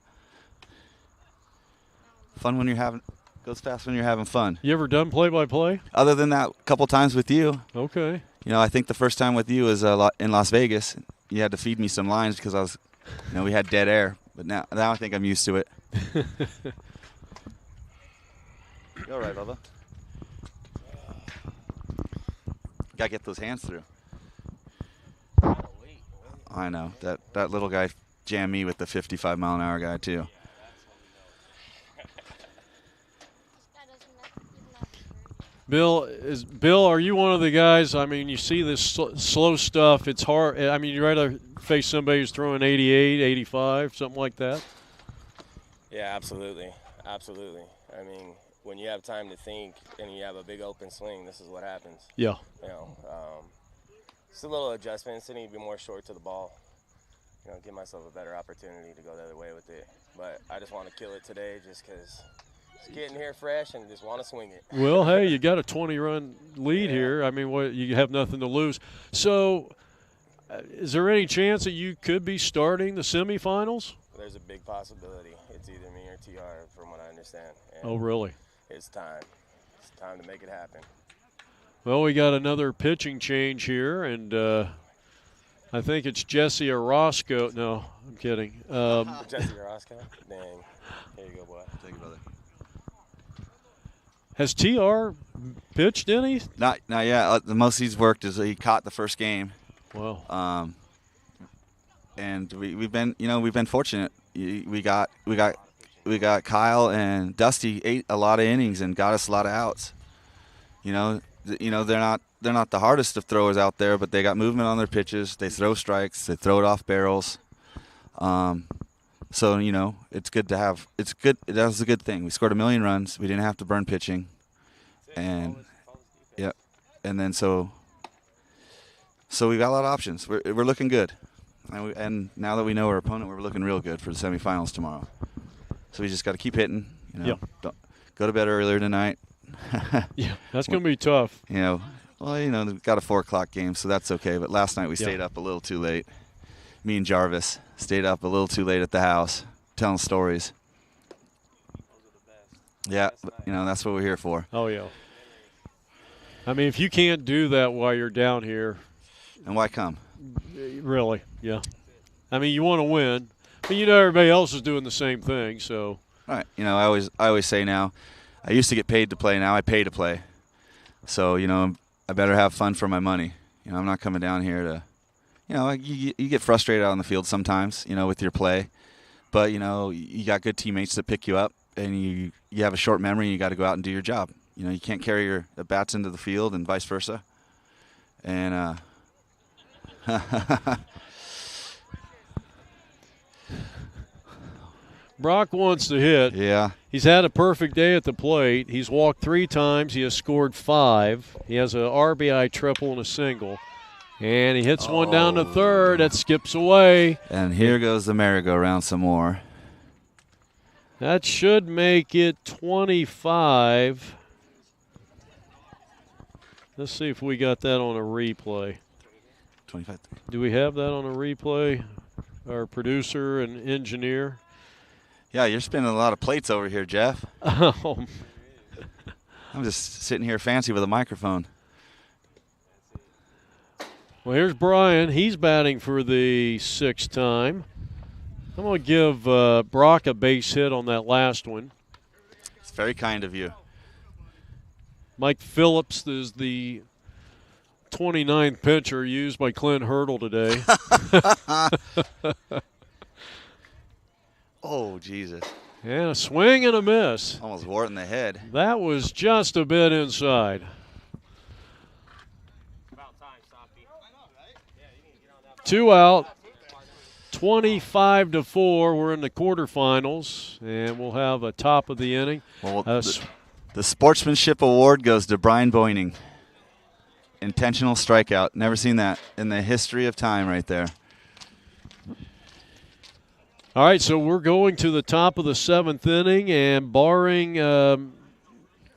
Fun when you're having, goes fast when you're having fun. You ever done play-by-play? Other than that, a couple times with you. Okay. You know, I think the first time with you was in Las Vegas. You had to feed me some lines because I was, we had dead air. But now I think I'm used to it. You all right, Bubba? Gotta get those hands through. I know that little guy jammed me with the 55-mile-an-hour guy too. Bill, are you one of the guys, I mean, you see this slow stuff, it's hard. I mean, you'd rather face somebody who's throwing 88, 85, something like that? Yeah, absolutely. Absolutely. I mean, when you have time to think and you have a big open swing, this is what happens. Yeah. Just a little adjustments. I need to be more short to the ball. Give myself a better opportunity to go the other way with it. But I just want to kill it today just because it's getting here fresh and just want to swing it. Well, hey, you got a 20-run lead here. I mean, you have nothing to lose. So is there any chance that you could be starting the semifinals? There's a big possibility. It's either me or TR from what I understand. Oh, really? It's time. It's time to make it happen. Well, we got another pitching change here, and I think it's Jesse Orozco. No, I'm kidding. Jesse Orozco? Dang. Here you go, boy. Thank you, brother. Has TR pitched any? Not yet. The most he's worked is he caught the first game. Wow. And we've been fortunate. We got Kyle and Dusty ate a lot of innings and got us a lot of outs. They're not the hardest of throwers out there, but they got movement on their pitches. They throw strikes. They throw it off barrels. So it's good to have. It's good. That was a good thing. We scored 1 million runs. We didn't have to burn pitching, and yeah, and then so we got a lot of options. We're looking good, and now that we know our opponent, we're looking real good for the semifinals tomorrow. So we just got to keep hitting. Don't go to bed earlier tonight. Yeah, that's going to be tough. We've got a 4:00 game, so that's okay. But last night we stayed up a little too late. Me and Jarvis stayed up a little too late at the house, telling stories. Yeah, that's what we're here for. Oh, yeah. I mean, if you can't do that while you're down here. And why come? Really, yeah. I mean, you want to win, but everybody else is doing the same thing, so. All right. I always say now, I used to get paid to play. Now I pay to play. So, I better have fun for my money. I'm not coming down here to, you get frustrated out on the field sometimes, with your play. But, you got good teammates that pick you up, and you have a short memory, and you got to go out and do your job. You can't carry your bats into the field and vice versa. And Brock wants to hit. Yeah. He's had a perfect day at the plate. He's walked 3 times. He has scored 5. He has an RBI triple and a single. And he hits one down to third. That skips away. And here goes the merry-go-round some more. That should make it 25. Let's see if we got that on a replay. 25. Do we have that on a replay? Our producer and engineer. Yeah, you're spinning a lot of plates over here, Jeff. Oh. I'm just sitting here fancy with a microphone. Well, here's Brian. He's batting for the 6th time. I'm going to give Brock a base hit on that last one. It's very kind of you. Mike Phillips is the 29th pitcher used by Clint Hurdle today. Oh, Jesus. And a swing and a miss. Almost wore it in the head. That was just a bit inside. About time, Softy. I know, right? Yeah, you need to get on that. 2 out. 25-4. We're in the quarterfinals, and we'll have a top of the inning. Well, The Sportsmanship Award goes to Brian Boyning. Intentional strikeout. Never seen that in the history of time right there. All right, so we're going to the top of the 7th inning, and barring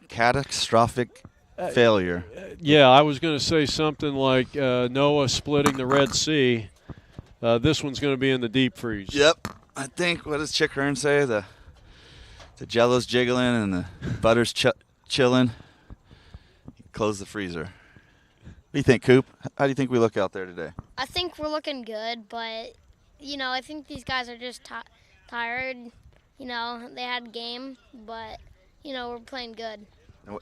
Catastrophic failure. yeah, I was going to say something like Noah splitting the Red Sea. This one's going to be in the deep freeze. Yep. I think, what does Chick Hearn say? The Jello's jiggling and the butter's chilling. Close the freezer. What do you think, Coop? How do you think we look out there today? I think we're looking good, but, I think these guys are just tired. They had a game, but, we're playing good.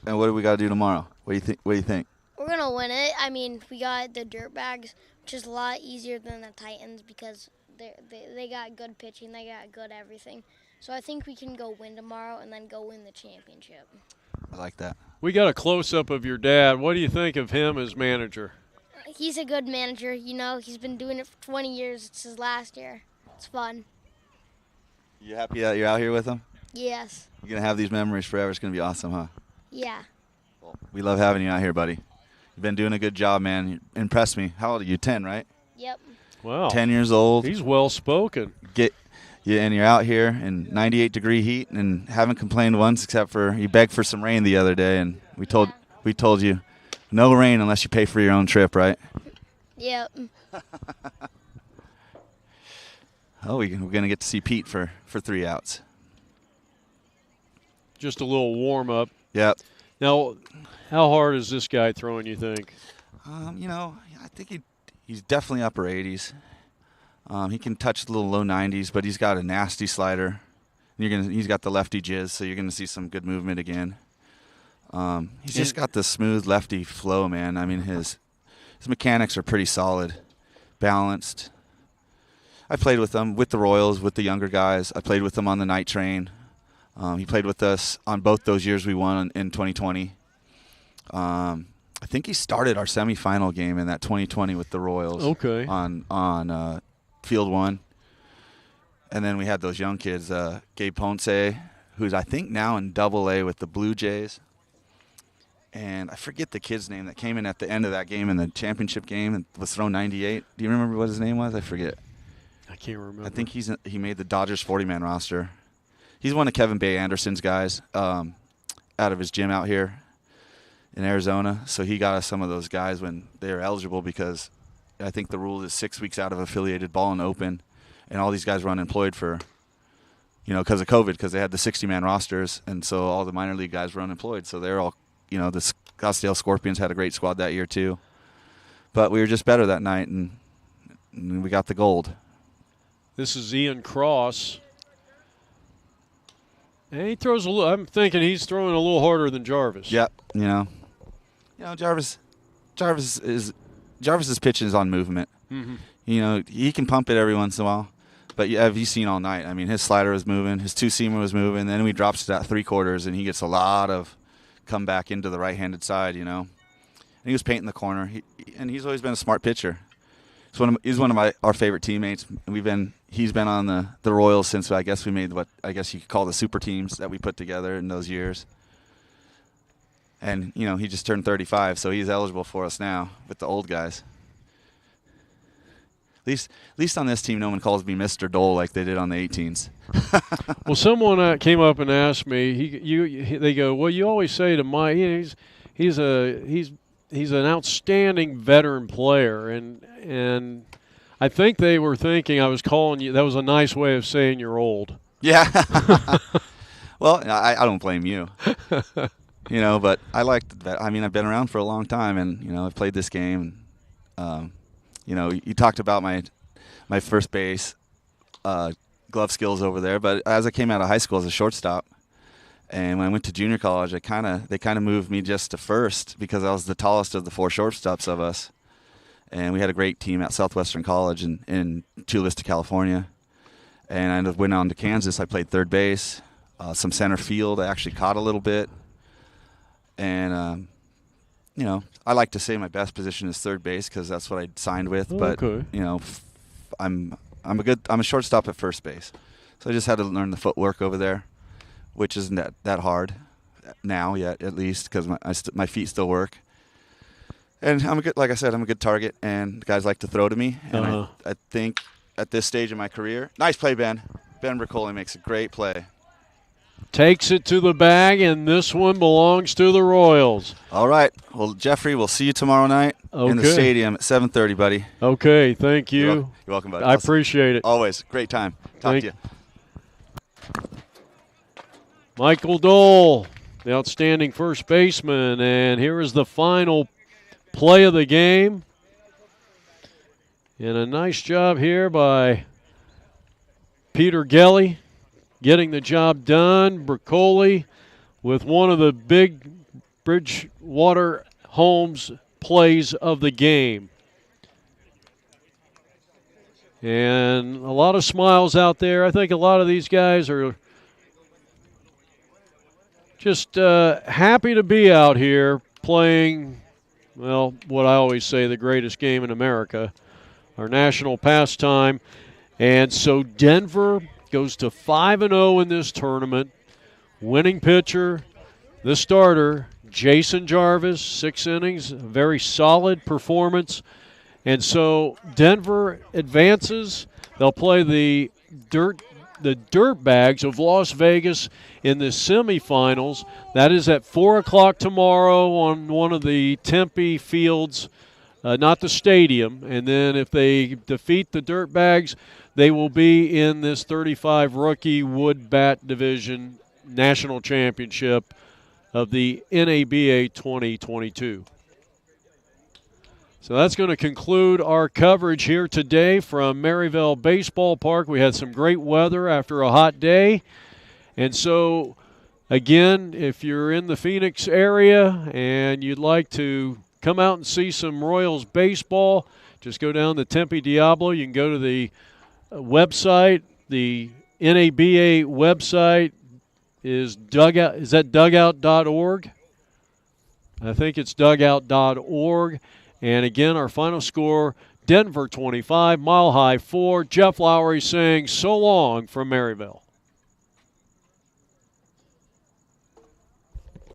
And what do we got to do tomorrow? What do you think? We're going to win it. I mean, we got the Dirtbags, which is a lot easier than the Titans because they got good pitching. They got good everything. So I think we can go win tomorrow and then go win the championship. I like that. We got a close-up of your dad. What do you think of him as manager? He's a good manager. He's been doing it for 20 years. It's his last year. It's fun. You happy that you're out here with him? Yes. You're going to have these memories forever. It's going to be awesome, huh? Yeah. Well, we love having you out here, buddy. You've been doing a good job, man. You impressed me. How old are you? 10, right? Yep. Wow. 10 years old. He's well-spoken. And you're out here in 98-degree heat and haven't complained once except for you begged for some rain the other day, and we told you no rain unless you pay for your own trip, right? Yep. Oh, we're going to get to see Pete for 3 outs. Just a little warm-up. Yep. Now, how hard is this guy throwing, you think? I think he's definitely upper 80s. He can touch the little low 90s, but he's got a nasty slider. He's got the lefty jizz, so you're going to see some good movement again. He's just got the smooth lefty flow, man. I mean, his mechanics are pretty solid, balanced. I played with him with the Royals, with the younger guys. I played with him on the night train. He played with us on both those years we won in 2020. I think he started our semifinal game in that 2020 with the Royals. Okay. On Field 1. And then we had those young kids, Gabe Ponce, who's I think now in Double-A with the Blue Jays. And I forget the kid's name that came in at the end of that game in the championship game and was thrown 98. Do you remember what his name was? I forget. I can't remember. I think he made the Dodgers 40-man roster. He's one of Kevin Bay Anderson's guys out of his gym out here in Arizona. So he got us some of those guys when they were eligible because I think the rule is 6 weeks out of affiliated ball and open. And all these guys were unemployed for, because of COVID, because they had the 60-man rosters. And so all the minor league guys were unemployed. So they're all, the Scottsdale Scorpions had a great squad that year too. But we were just better that night, and we got the gold. This is Ian Cross. And he throws a little. I'm thinking he's throwing a little harder than Jarvis. Yep. Jarvis's pitching is on movement. Mm-hmm. He can pump it every once in a while. But have you seen all night? I mean, his slider was moving, his two-seamer was moving, then he drops to that 3/4, and he gets a lot of comeback into the right-handed side, And he was painting the corner. And he's always been a smart pitcher. He's one of our favorite teammates. He's been on the Royals since I guess we made what I guess you could call the super teams that we put together in those years. And he just turned 35, so he's eligible for us now with the old guys. At least on this team, no one calls me Mr. Dole like they did on the 18s. Well, someone came up and asked me. They go, well, you always say to Mike, he's an outstanding veteran player, and I think they were thinking I was calling you. That was a nice way of saying you're old. Yeah. Well, I don't blame you. But I like that. I mean, I've been around for a long time, and I've played this game. You talked about my first base glove skills over there, but as I came out of high school as a shortstop, and when I went to junior college, they kind of moved me just to first because I was the tallest of the 4 shortstops of us, and we had a great team at Southwestern College in Chula Vista, California, and I went on to Kansas. I played third base, some center field. I actually caught a little bit, and I like to say my best position is third base because that's what I signed with. But okay. I'm a shortstop at first base, so I just had to learn the footwork over there, which isn't that hard. now yet, at least, because my feet still work. And like I said, I'm a good target, and guys like to throw to me. And I think at this stage of my career, nice play, Ben. Ben Briccoli makes a great play. Takes it to the bag, and this one belongs to the Royals. All right. Well, Jeffrey, we'll see you tomorrow night in the stadium at 7:30, buddy. Okay, thank you. You're welcome, buddy. I appreciate it. Always. Great time. Talk to you. Michael Dole, the outstanding first baseman, and here is the final play of the game. And a nice job here by Peter Gelly getting the job done. Briccoli with one of the big Bridgewater Homes plays of the game. And a lot of smiles out there. I think a lot of these guys are just happy to be out here playing, well, what I always say, the greatest game in America, our national pastime. And so Denver goes to 5-0 in this tournament. Winning pitcher, the starter, Jason Jarvis, 6 innings, a very solid performance. And so Denver advances. They'll play the Dirtbags of Las Vegas in the semifinals. That is at 4 o'clock tomorrow on one of the Tempe fields, not the stadium. And then if they defeat the Dirtbags, they will be in this 35 rookie wood bat division national championship of the NABA 2022. So that's going to conclude our coverage here today from Maryville Baseball Park. We had some great weather after a hot day. And so, again, if you're in the Phoenix area and you'd like to come out and see some Royals baseball, just go down to Tempe Diablo. You can go to the website. The NABA website is dugout. Is that dugout.org? I think it's dugout.org. And again, our final score, Denver 25, Mile High 4. Jeff Lowry saying so long from Maryville.